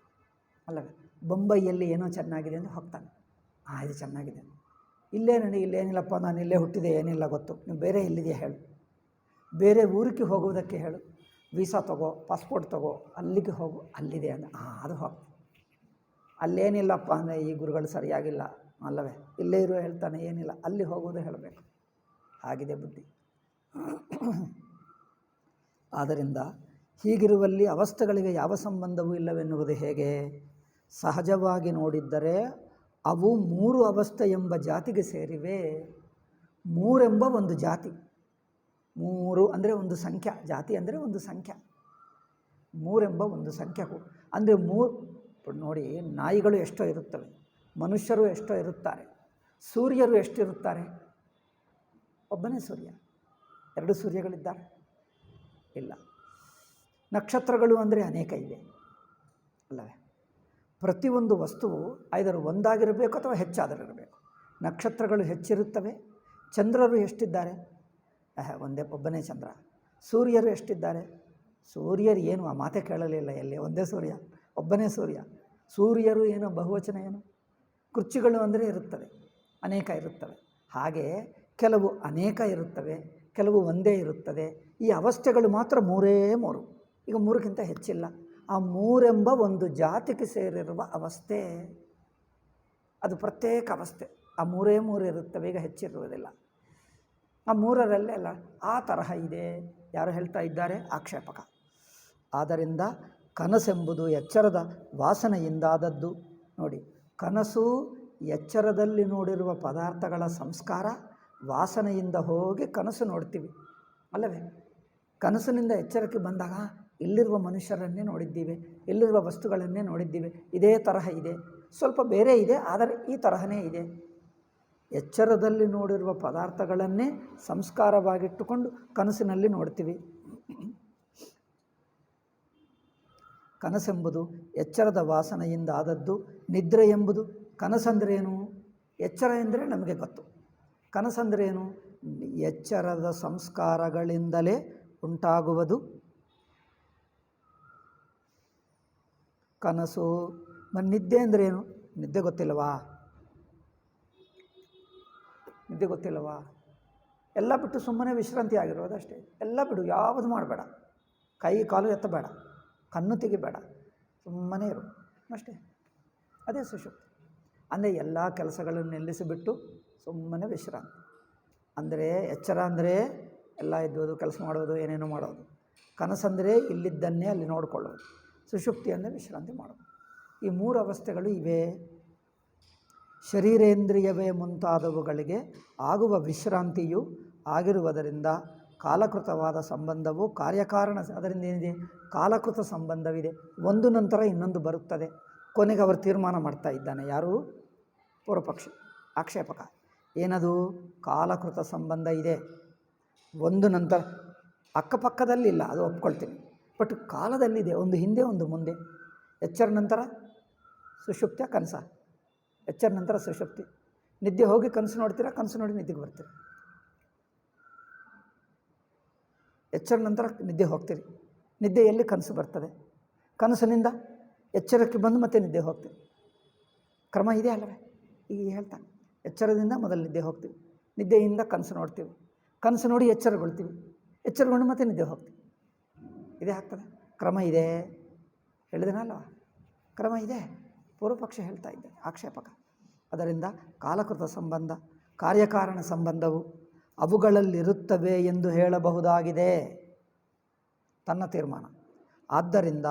ಅಲ್ಲವೇ. ಬೊಂಬೈಯಲ್ಲಿ ಏನೋ ಚೆನ್ನಾಗಿದೆ ಅಂದರೆ ಹೋಗ್ತಾನೆ, ಇದು ಚೆನ್ನಾಗಿದೆ. ಇಲ್ಲೇ ನೋಡಿ, ಇಲ್ಲೇನಿಲ್ಲಪ್ಪ, ನಾನು ಇಲ್ಲೇ ಹುಟ್ಟಿದೆ, ಏನಿಲ್ಲ ಗೊತ್ತು, ನೀವು ಬೇರೆ ಎಲ್ಲಿದೆಯಾ ಹೇಳು, ಬೇರೆ ಊರಿಗೆ ಹೋಗುವುದಕ್ಕೆ ಹೇಳು, ವೀಸಾ ತಗೋ, ಪಾಸ್ಪೋರ್ಟ್ ತಗೋ, ಅಲ್ಲಿಗೆ ಹೋಗು, ಅಲ್ಲಿದೆ ಅಂದರೆ ಅದು ಹೋಗ್ತದೆ. ಅಲ್ಲೇನಿಲ್ಲಪ್ಪ ಅಂದರೆ ಈ ಗುರುಗಳು ಸರಿಯಾಗಿಲ್ಲ ಅಲ್ಲವೇ, ಇಲ್ಲೇ ಇರೋ ಹೇಳ್ತಾನೆ, ಏನಿಲ್ಲ, ಅಲ್ಲಿ ಹೋಗೋದು ಹೇಳಬೇಕು. ಆಗಿದೆ ಬುದ್ಧಿ. ಆದ್ದರಿಂದ ಹೀಗಿರುವಲ್ಲಿ ಅವಸ್ಥೆಗಳಿಗೆ ಯಾವ ಸಂಬಂಧವೂ ಇಲ್ಲವೆನ್ನುವುದು ಹೇಗೆ? ಸಹಜವಾಗಿ ನೋಡಿದ್ದರೆ ಅವು 3 ಅವಸ್ಥೆ ಎಂಬ ಜಾತಿಗೆ ಸೇರಿವೆ. 3 ಎಂಬ ಒಂದು ಜಾತಿ, 3 ಅಂದರೆ ಒಂದು ಸಂಖ್ಯಾ, ಜಾತಿ ಅಂದರೆ ಒಂದು ಸಂಖ್ಯಾ, 3 ಎಂಬ ಒಂದು ಸಂಖ್ಯೆಗೂ ಅಂದರೆ 3 ನೋಡಿ, ನಾಯಿಗಳು ಎಷ್ಟೋ ಇರುತ್ತವೆ, ಮನುಷ್ಯರು ಎಷ್ಟೋ ಇರುತ್ತಾರೆ, ಸೂರ್ಯರು ಎಷ್ಟಿರುತ್ತಾರೆ? ಒಬ್ಬನೇ ಸೂರ್ಯ, 2 ಸೂರ್ಯಗಳಿದ್ದಾರೆ? ಇಲ್ಲ. ನಕ್ಷತ್ರಗಳು ಅಂದರೆ ಅನೇಕ ಇವೆ ಅಲ್ಲವೇ. ಪ್ರತಿಯೊಂದು ವಸ್ತುವು ಐದರ ಒಂದಾಗಿರಬೇಕು ಅಥವಾ ಹೆಚ್ಚಾದರಿರಬೇಕು. ನಕ್ಷತ್ರಗಳು ಹೆಚ್ಚಿರುತ್ತವೆ. ಚಂದ್ರರು ಎಷ್ಟಿದ್ದಾರೆ? ಒಬ್ಬನೇ ಚಂದ್ರ. ಸೂರ್ಯರು ಎಷ್ಟಿದ್ದಾರೆ? ಸೂರ್ಯರು ಏನು ಆ ಮಾತೆ ಕೇಳಲಿಲ್ಲ ಎಲ್ಲಿ, ಒಂದೇ ಸೂರ್ಯ, ಒಬ್ಬನೇ ಸೂರ್ಯ. ಸೂರ್ಯರು ಏನು ಬಹುವಚನ ಏನು? ಕುರ್ಚಿಗಳು ಅಂದರೆ ಇರುತ್ತವೆ, ಅನೇಕ ಇರುತ್ತವೆ. ಹಾಗೆ ಕೆಲವು ಅನೇಕ ಇರುತ್ತವೆ, ಕೆಲವು ಒಂದೇ ಇರುತ್ತದೆ. ಈ ಅವಸ್ಥೆಗಳು ಮಾತ್ರ 3 ಈಗ 3ಕ್ಕಿಂತ ಹೆಚ್ಚಿಲ್ಲ. ಆ 3 ಎಂಬ ಒಂದು ಜಾತಿಗೆ ಸೇರಿರುವ ಅವಸ್ಥೆ, ಅದು ಪ್ರತ್ಯೇಕ ಅವಸ್ಥೆ. ಆ 3 ಇರುತ್ತವೆ, ಈಗ ಹೆಚ್ಚಿರುವುದಿಲ್ಲ. ಆ 3ರಲ್ಲೆಲ್ಲ ಆ ತರಹ ಇದೆ. ಯಾರು ಹೇಳ್ತಾ ಇದ್ದಾರೆ? ಆಕ್ಷೇಪಕ. ಆದ್ದರಿಂದ ಕನಸೆಂಬುದು ಎಚ್ಚರದ ವಾಸನೆಯಿಂದಾದದ್ದು. ನೋಡಿ, ಕನಸು ಎಚ್ಚರದಲ್ಲಿ ನೋಡಿರುವ ಪದಾರ್ಥಗಳ ಸಂಸ್ಕಾರ, ವಾಸನೆಯಿಂದ ಹೋಗಿ ಕನಸು ನೋಡ್ತೀವಿ ಅಲ್ಲವೇ. ಕನಸಿನಿಂದ ಎಚ್ಚರಕ್ಕೆ ಬಂದಾಗ ಇಲ್ಲಿರುವ ಮನುಷ್ಯರನ್ನೇ ನೋಡಿದ್ದೀವಿ, ಇಲ್ಲಿರುವ ವಸ್ತುಗಳನ್ನೇ ನೋಡಿದ್ದೀವಿ, ಇದೇ ತರಹ ಇದೆ, ಸ್ವಲ್ಪ ಬೇರೆ ಇದೆ, ಆದರೆ ಈ ತರಹನೇ ಇದೆ. ಎಚ್ಚರದಲ್ಲಿ ನೋಡಿರುವ ಪದಾರ್ಥಗಳನ್ನೇ ಸಂಸ್ಕಾರವಾಗಿಟ್ಟುಕೊಂಡು ಕನಸಿನಲ್ಲಿ ನೋಡ್ತೀವಿ. ಕನಸೆಂಬುದು ಎಚ್ಚರದ ವಾಸನೆಯಿಂದ ಆದದ್ದು. ನಿದ್ರೆ ಎಂಬುದು, ಕನಸಂದ್ರೇನು? ಎಚ್ಚರ ಎಂದರೆ ನಮಗೆ ಗೊತ್ತು, ಕನಸಂದ್ರೇನು? ಎಚ್ಚರದ ಸಂಸ್ಕಾರಗಳಿಂದಲೇ ಉಂಟಾಗುವುದು ಕನಸು. ನಿದ್ದೆ ಅಂದ್ರೇನು? ನಿದ್ದೆ ಗೊತ್ತಿಲ್ಲವಾ? ನಿದ್ದೆ ಗೊತ್ತಿಲ್ಲವಾ? ಎಲ್ಲ ಬಿಟ್ಟು ಸುಮ್ಮನೆ ವಿಶ್ರಾಂತಿ ಆಗಿರೋದು ಅಷ್ಟೇ. ಎಲ್ಲ ಬಿಡು, ಯಾವುದು ಮಾಡಬೇಡ, ಕೈ ಕಾಲು ಎತ್ತಬೇಡ, ಕಣ್ಣು ತೆಗಿಬೇಡ, ಸುಮ್ಮನೆ ಇರು ಅಷ್ಟೇ. ಅದೇ ಸುಷುಪ್ತಿ ಅಂದರೆ ಎಲ್ಲ ಕೆಲಸಗಳನ್ನು ನಿಲ್ಲಿಸಿಬಿಟ್ಟು ಸುಮ್ಮನೆ ವಿಶ್ರಾಂತಿ. ಅಂದರೆ ಎಚ್ಚರ ಅಂದರೆ ಎಲ್ಲ ಎದ್ದೋದು, ಕೆಲಸ ಮಾಡೋದು, ಏನೇನೋ ಮಾಡೋದು. ಕನಸಂದರೆ ಇಲ್ಲಿದ್ದನ್ನೇ ಅಲ್ಲಿ ನೋಡಿಕೊಳ್ಳೋದು. ಸುಷುಪ್ತಿ ಅಂದರೆ ವಿಶ್ರಾಂತಿ ಮಾಡೋದು. ಈ 3 ಅವಸ್ಥೆಗಳು ಇವೆ. ಶರೀರೇಂದ್ರಿಯವೇ ಮುಂತಾದವುಗಳಿಗೆ ಆಗುವ ವಿಶ್ರಾಂತಿಯು ಆಗಿರುವುದರಿಂದ ಕಾಲಕೃತವಾದ ಸಂಬಂಧವು ಕಾರ್ಯಕಾರಣ. ಅದರಿಂದ ಏನಿದೆ? ಕಾಲಕೃತ ಸಂಬಂಧವಿದೆ. ಒಂದು ನಂತರ ಇನ್ನೊಂದು ಬರುತ್ತದೆ. ಕೊನೆಗೆ ಅವರು ತೀರ್ಮಾನ ಮಾಡ್ತಾ ಇದ್ದಾನೆ. ಯಾರು? ಪೂರ್ವಪಕ್ಷಿ, ಆಕ್ಷೇಪಕ. ಏನದು? ಕಾಲಕೃತ ಸಂಬಂಧ ಇದೆ. ಒಂದು ನಂತರ, ಅಕ್ಕಪಕ್ಕದಲ್ಲಿಲ್ಲ, ಅದು ಒಪ್ಕೊಳ್ತೀನಿ, ಬಟ್ ಕಾಲದಲ್ಲಿದೆ. ಒಂದು ಹಿಂದೆ ಒಂದು ಮುಂದೆ. ಎಚ್ಚರ ನಂತರ ಸುಷುಪ್ತಿಯ ಕನಸ, ಎಚ್ಚರ ನಂತರ ಸುಷುಪ್ತಿ. ನಿದ್ದೆ ಹೋಗಿ ಕನಸು ನೋಡ್ತೀರಾ, ಕನಸು ನೋಡಿ ನಿದ್ದೆಗೆ ಬರ್ತೀರಿ. ಎಚ್ಚರ ನಂತರ ನಿದ್ದೆ ಹೋಗ್ತೀರಿ, ನಿದ್ದೆಯಲ್ಲಿ ಕನಸು ಬರ್ತದೆ, ಕನಸಿನಿಂದ ಎಚ್ಚರಕ್ಕೆ ಬಂದು ಮತ್ತೆ ನಿದ್ದೆ ಹೋಗ್ತೀವಿ. ಕ್ರಮ ಇದೆ ಅಲ್ಲವೇ? ಈಗ ಹೇಳ್ತಾನೆ, ಎಚ್ಚರದಿಂದ ಮೊದಲು ನಿದ್ದೆ ಹೋಗ್ತೀವಿ, ನಿದ್ದೆಯಿಂದ ಕನಸು ನೋಡ್ತೀವಿ, ಕನಸು ನೋಡಿ ಎಚ್ಚರಗೊಳ್ತೀವಿ, ಎಚ್ಚರಗೊಂಡು ಮತ್ತೆ ನಿದ್ದೆ ಹೋಗ್ತೀವಿ. ಇದೇ ಆಗ್ತದೆ. ಕ್ರಮ ಇದೆ, ಹೇಳಿದನಲ್ವ, ಕ್ರಮ ಇದೆ. ಪೂರ್ವಪಕ್ಷ ಹೇಳ್ತಾ ಇದ್ದೆ, ಆಕ್ಷೇಪಕ. ಅದರಿಂದ ಕಾಲಕೃತ ಸಂಬಂಧ, ಕಾರ್ಯಕಾರಣ ಸಂಬಂಧವು ಅವುಗಳಲ್ಲಿರುತ್ತವೆ ಎಂದು ಹೇಳಬಹುದಾಗಿದೆ, ತನ್ನ ತೀರ್ಮಾನ. ಆದ್ದರಿಂದ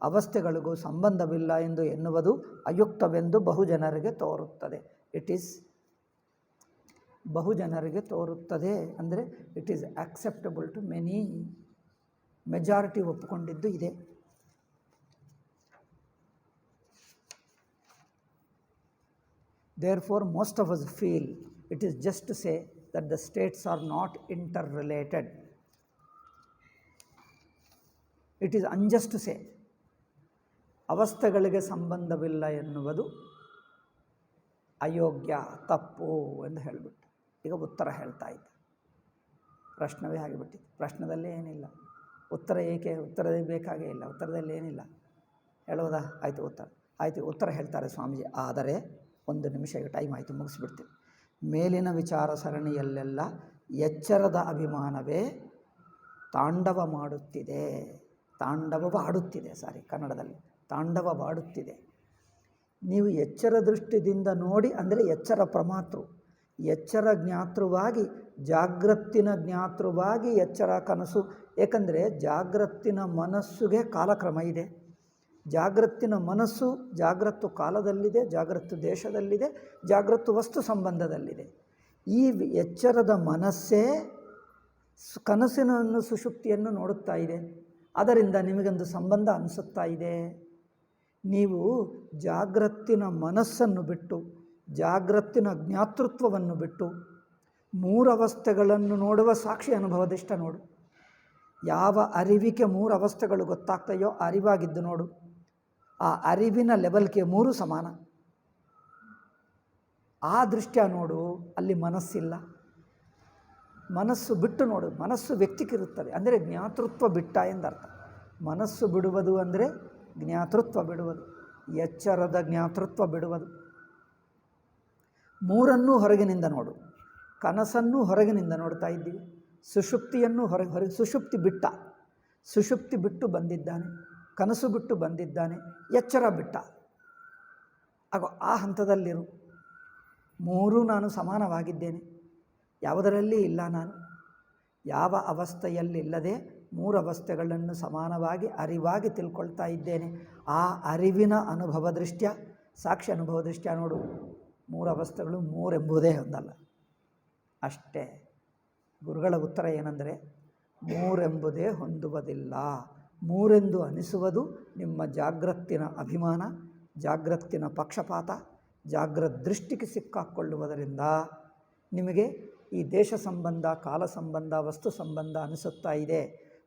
ಅವಸ್ಥೆಗಳಿಗೂ ಸಂಬಂಧವಿಲ್ಲ ಎಂದು ಎನ್ನುವುದು ಅಯುಕ್ತವೆಂದು ಬಹುಜನರಿಗೆ ತೋರುತ್ತದೆ. ಬಹುಜನರಿಗೆ ತೋರುತ್ತದೆ ಅಂದರೆ it is acceptable to many. Majority ಒಪ್ಪಿಕೊಂಡಿದ್ದು ಇದೆ. Therefore, most of us feel it is just to say that the states are not interrelated. It is unjust to say. ಅವಸ್ಥೆಗಳಿಗೆ ಸಂಬಂಧವಿಲ್ಲ ಎನ್ನುವುದು ಅಯೋಗ್ಯ, ತಪ್ಪು ಎಂದು ಹೇಳಿಬಿಟ್ಟು ಈಗ ಉತ್ತರ ಹೇಳ್ತಾ ಇದ್ದ. ಪ್ರಶ್ನವೇ ಆಗಿಬಿಟ್ಟಿತ್ತು. ಪ್ರಶ್ನದಲ್ಲೇ ಏನಿಲ್ಲ, ಉತ್ತರ ಏಕೆ, ಉತ್ತರದೇ ಬೇಕಾಗೇ ಇಲ್ಲ, ಉತ್ತರದಲ್ಲಿ ಏನಿಲ್ಲ. ಹೇಳೋದಾ? ಆಯಿತು ಉತ್ತರ, ಆಯಿತು ಉತ್ತರ ಹೇಳ್ತಾರೆ ಸ್ವಾಮೀಜಿ. ಆದರೆ 1 ನಿಮಿಷ, ಈಗ ಟೈಮ್ ಆಯಿತು, ಮುಗಿಸ್ಬಿಡ್ತೀನಿ. ಮೇಲಿನ ವಿಚಾರ ಸರಣಿಯಲ್ಲೆಲ್ಲ ಎಚ್ಚರದ ಅಭಿಮಾನವೇ ತಾಂಡವವಾಡುತ್ತಿದೆ, ಕನ್ನಡದಲ್ಲಿ ತಾಂಡವವಾಡುತ್ತಿದೆ. ನೀವು ಎಚ್ಚರ ದೃಷ್ಟಿಯಿಂದ ನೋಡಿ, ಅಂದರೆ ಎಚ್ಚರ ಪ್ರಮಾತೃ, ಎಚ್ಚರ ಜ್ಞಾತೃವಾಗಿ, ಜಾಗ್ರತ್ತಿನ ಜ್ಞಾತೃವಾಗಿ ಎಚ್ಚರ ಕನಸು. ಏಕೆಂದರೆ ಜಾಗ್ರತ್ತಿನ ಮನಸ್ಸುಗೆ ಕಾಲಕ್ರಮ ಇದೆ. ಜಾಗ್ರತ್ತಿನ ಮನಸ್ಸು ಜಾಗ್ರತ್ತು ಕಾಲದಲ್ಲಿದೆ, ಜಾಗ್ರತ್ತು ದೇಶದಲ್ಲಿದೆ, ಜಾಗ್ರತ್ತು ವಸ್ತು ಸಂಬಂಧದಲ್ಲಿದೆ. ಈ ಎಚ್ಚರದ ಮನಸ್ಸೇ ಕನಸಿನನ್ನು ಸುಷುಪ್ತಿಯನ್ನು ನೋಡುತ್ತಾ ಇದೆ. ಅದರಿಂದ ನಿಮಗೊಂದು ಸಂಬಂಧ ಅನಿಸುತ್ತಾ ಇದೆ. ನೀವು ಜಾಗ್ರತ್ತಿನ ಮನಸ್ಸನ್ನು ಬಿಟ್ಟು, ಜಾಗ್ರತ್ತಿನ ಜ್ಞಾತೃತ್ವವನ್ನು ಬಿಟ್ಟು 3 ಅವಸ್ಥೆಗಳನ್ನು ನೋಡುವ ಸಾಕ್ಷಿ ಅನುಭವದಿಷ್ಟ ನೋಡು. ಯಾವ ಅರಿವಿಗೆ 3 ಅವಸ್ಥೆಗಳು ಗೊತ್ತಾಗ್ತಾಯೋ ಅರಿವಾಗಿದ್ದು ನೋಡು. ಆ ಅರಿವಿನ ಲೆವೆಲ್ಗೆ 3 ಸಮಾನ. ಆ ದೃಷ್ಟ್ಯ ನೋಡು. ಅಲ್ಲಿ ಮನಸ್ಸಿಲ್ಲ. ಮನಸ್ಸು ಬಿಟ್ಟು ನೋಡು. ಮನಸ್ಸು ವ್ಯಕ್ತಿಗಿರುತ್ತದೆ, ಅಂದರೆ ಜ್ಞಾತೃತ್ವ ಬಿಟ್ಟ ಎಂದರ್ಥ. ಮನಸ್ಸು ಬಿಡುವುದು ಅಂದರೆ ಜ್ಞಾತೃತ್ವ ಬಿಡುವುದು, ಎಚ್ಚರದ ಜ್ಞಾತೃತ್ವ ಬಿಡುವುದು. 3 ಹೊರಗಿನಿಂದ ನೋಡು. ಕನಸನ್ನು ಹೊರಗಿನಿಂದ ನೋಡ್ತಾ ಇದ್ದೀವಿ, ಸುಷುಪ್ತಿಯನ್ನು ಹೊರಗೆ ಸುಷುಪ್ತಿ ಬಿಟ್ಟ, ಸುಷುಪ್ತಿ ಬಿಟ್ಟು ಬಂದಿದ್ದಾನೆ, ಕನಸು ಬಿಟ್ಟು ಬಂದಿದ್ದಾನೆ, ಎಚ್ಚರ ಬಿಟ್ಟ. ಆಗ ಆ ಹಂತದಲ್ಲಿರು. 3 ನಾನು ಸಮಾನವಾಗಿದ್ದೇನೆ, ಯಾವುದರಲ್ಲಿ ಇಲ್ಲ. ನಾನು ಯಾವ ಅವಸ್ಥೆಯಲ್ಲಿಲ್ಲದೆ 3 ಅವಸ್ಥೆಗಳನ್ನು ಸಮಾನವಾಗಿ ಅರಿವಾಗಿ ತಿಳ್ಕೊಳ್ತಾ ಇದ್ದೇನೆ. ಆ ಅರಿವಿನ ಅನುಭವ ದೃಷ್ಟ್ಯ, ಸಾಕ್ಷಿ ಅನುಭವ ದೃಷ್ಟ್ಯ ನೋಡು. 3 ಅವಸ್ಥೆಗಳು 3 ಎಂಬುದೇ ಒಂದಲ್ಲ, ಅಷ್ಟೇ. ಗುರುಗಳ ಉತ್ತರ ಏನೆಂದರೆ 3 ಎಂಬುದೇ ಹೊಂದುವುದಿಲ್ಲ. 3 ಎಂದು ಅನಿಸುವುದು ನಿಮ್ಮ ಜಾಗ್ರತ್ತಿನ ಅಭಿಮಾನ, ಜಾಗ್ರತ್ತಿನ ಪಕ್ಷಪಾತ, ಜಾಗ್ರತ್ ದೃಷ್ಟಿಗೆ ಸಿಕ್ಕಾಕ್ಕೊಳ್ಳುವುದರಿಂದ ನಿಮಗೆ ಈ ದೇಶ ಸಂಬಂಧ, ಕಾಲ ಸಂಬಂಧ, ವಸ್ತು ಸಂಬಂಧ ಅನಿಸುತ್ತಾ ಇದೆ.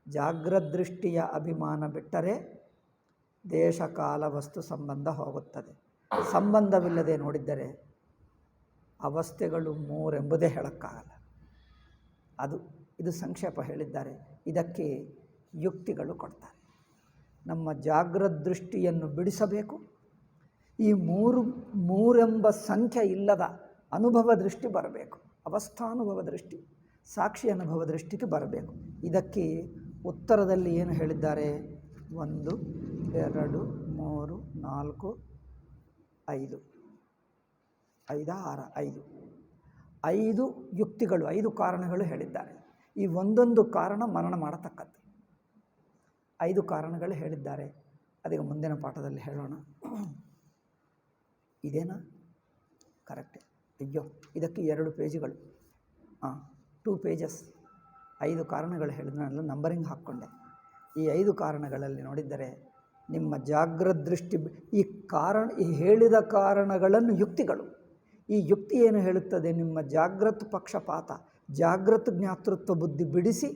ಜಾಗ್ರತ್ ದೃಷ್ಟಿಯ ಅಭಿಮಾನ ಬಿಟ್ಟರೆ ದೇಶ, ಕಾಲ, ವಸ್ತು ಸಂಬಂಧ ಹೋಗುತ್ತದೆ. ಸಂಬಂಧವಿಲ್ಲದೆ ನೋಡಿದ್ದರೆ ಅವಸ್ಥೆಗಳು 3 ಎಂಬುದೇ ಹೇಳೋಕ್ಕಾಗಲ್ಲ. ಇದು ಸಂಕ್ಷೇಪ ಹೇಳಿದ್ದಾರೆ. ಇದಕ್ಕೆ ಯುಕ್ತಿಗಳು ಕೊಡ್ತಾರೆ. ನಮ್ಮ ಜಾಗ್ರತ್ ದೃಷ್ಟಿಯನ್ನು ಬಿಡಿಸಬೇಕು. ಈ 3 ಎಂಬ ಸಂಖ್ಯೆ ಇಲ್ಲದ ಅನುಭವ ದೃಷ್ಟಿ ಬರಬೇಕು. ಅವಸ್ಥಾನುಭವ ದೃಷ್ಟಿ, ಸಾಕ್ಷಿ ಅನುಭವ ದೃಷ್ಟಿಗೆ ಬರಬೇಕು. ಇದಕ್ಕೆ ಉತ್ತರದಲ್ಲಿ ಏನು ಹೇಳಿದ್ದಾರೆ? 1, 2, 3, 4, 5, 5 ಯುಕ್ತಿಗಳು, 5 ಕಾರಣಗಳು ಹೇಳಿದ್ದಾರೆ. ಈ ಒಂದೊಂದು ಕಾರಣ ಮನನ ಮಾಡತಕ್ಕದ್ದು. 5 ಕಾರಣಗಳು ಹೇಳಿದ್ದಾರೆ. ಅದೀಗ ಮುಂದಿನ ಪಾಠದಲ್ಲಿ ಹೇಳೋಣ. ಇದೇನಾ? ಕರೆಕ್ಟೇ. ಅಯ್ಯೋ, ಇದಕ್ಕೆ 2 ಪೇಜುಗಳು, 2 ಪೇಜಸ್. 5 ಕಾರಣಗಳು ಹೇಳಿದ್ನಲ್ಲ, ನಂಬರಿಂಗ್ ಹಾಕ್ಕೊಂಡೆ. ಈ 5 ಕಾರಣಗಳಲ್ಲಿ ನೋಡಿದ್ದರೆ ನಿಮ್ಮ ಜಾಗ್ರತ್ ದೃಷ್ಟಿ, ಈ ಹೇಳಿದ ಕಾರಣಗಳನ್ನು ಯುಕ್ತಿಗಳು. ಈ ಯುಕ್ತಿ ಏನು ಹೇಳುತ್ತದೆ? ನಿಮ್ಮ ಜಾಗ್ರತ್ ಪಕ್ಷಪಾತ, ಜಾಗ್ರತ್ ಜ್ಞಾತೃತ್ವ ಬುದ್ಧಿ ಬಿಡಿಸಿ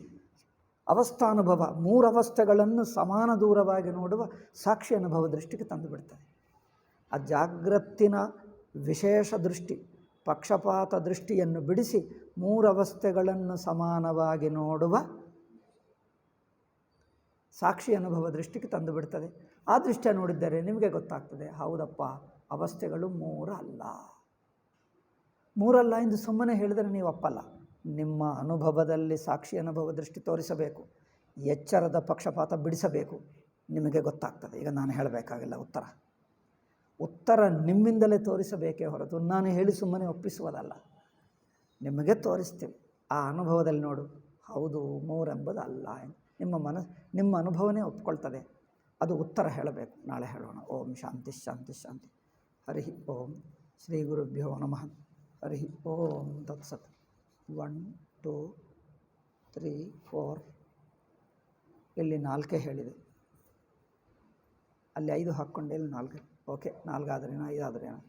ಅವಸ್ಥಾನುಭವ, 3 ಅವಸ್ಥೆಗಳನ್ನು ಸಮಾನ ದೂರವಾಗಿ ನೋಡುವ ಸಾಕ್ಷಿ ಅನುಭವ ದೃಷ್ಟಿಗೆ ತಂದು ಬಿಡ್ತದೆ. ಆ ಜಾಗ್ರತ್ತಿನ ವಿಶೇಷ ದೃಷ್ಟಿ, ಪಕ್ಷಪಾತ ದೃಷ್ಟಿಯನ್ನು ಬಿಡಿಸಿ 3 ಅವಸ್ಥೆಗಳನ್ನು ಸಮಾನವಾಗಿ ನೋಡುವ ಸಾಕ್ಷಿ ಅನುಭವ ದೃಷ್ಟಿಗೆ ತಂದು ಬಿಡ್ತದೆ. ಆ ದೃಷ್ಟಿಯ ನೋಡಿದ್ದರೆ ನಿಮಗೆ ಗೊತ್ತಾಗ್ತದೆ, ಹೌದಪ್ಪ, ಅವಸ್ಥೆಗಳು 3 ಅಲ್ಲ. 3 ಅಲ್ಲ ಎಂದು ಸುಮ್ಮನೆ ಹೇಳಿದರೆ ನೀವು ಒಪ್ಪಲ್ಲ. ನಿಮ್ಮ ಅನುಭವದಲ್ಲಿ ಸಾಕ್ಷಿ ಅನುಭವ ದೃಷ್ಟಿ ತೋರಿಸಬೇಕು, ಎಚ್ಚರದ ಪಕ್ಷಪಾತ ಬಿಡಿಸಬೇಕು, ನಿಮಗೆ ಗೊತ್ತಾಗ್ತದೆ. ಈಗ ನಾನು ಹೇಳಬೇಕಾಗಿಲ್ಲ ಉತ್ತರ ನಿಮ್ಮಿಂದಲೇ ತೋರಿಸಬೇಕೇ ಹೊರತು ನಾನು ಹೇಳಿ ಸುಮ್ಮನೆ ಒಪ್ಪಿಸುವುದಲ್ಲ. ನಿಮಗೆ ತೋರಿಸ್ತೀವಿ. ಆ ಅನುಭವದಲ್ಲಿ ನೋಡು, ಹೌದು 3 ಎಂಬುದು ಅಲ್ಲ. ನಿಮ್ಮ ಅನುಭವನೇ ಒಪ್ಕೊಳ್ತದೆ. ಅದು ಉತ್ತರ ಹೇಳಬೇಕು. ನಾಳೆ ಹೇಳೋಣ. ಓಂ ಶಾಂತಿ ಶಾಂತಿ ಶಾಂತಿ. ಹರಿ ಓಂ. ಶ್ರೀ ಗುರುಭ್ಯೋ ನಮಃ. ಹರಿ ಓಂ ತತ್ಸತ್. 1 2 3 4 ಇಲ್ಲಿ 4 ಹೇಳಿದೆ, ಅಲ್ಲಿ 5 ಹಾಕ್ಕೊಂಡೆ, ಇಲ್ಲಿ 4. ಓಕೆ, 4 ಆದ್ರೇನೋ 5 ಆದ್ರೇನೋ.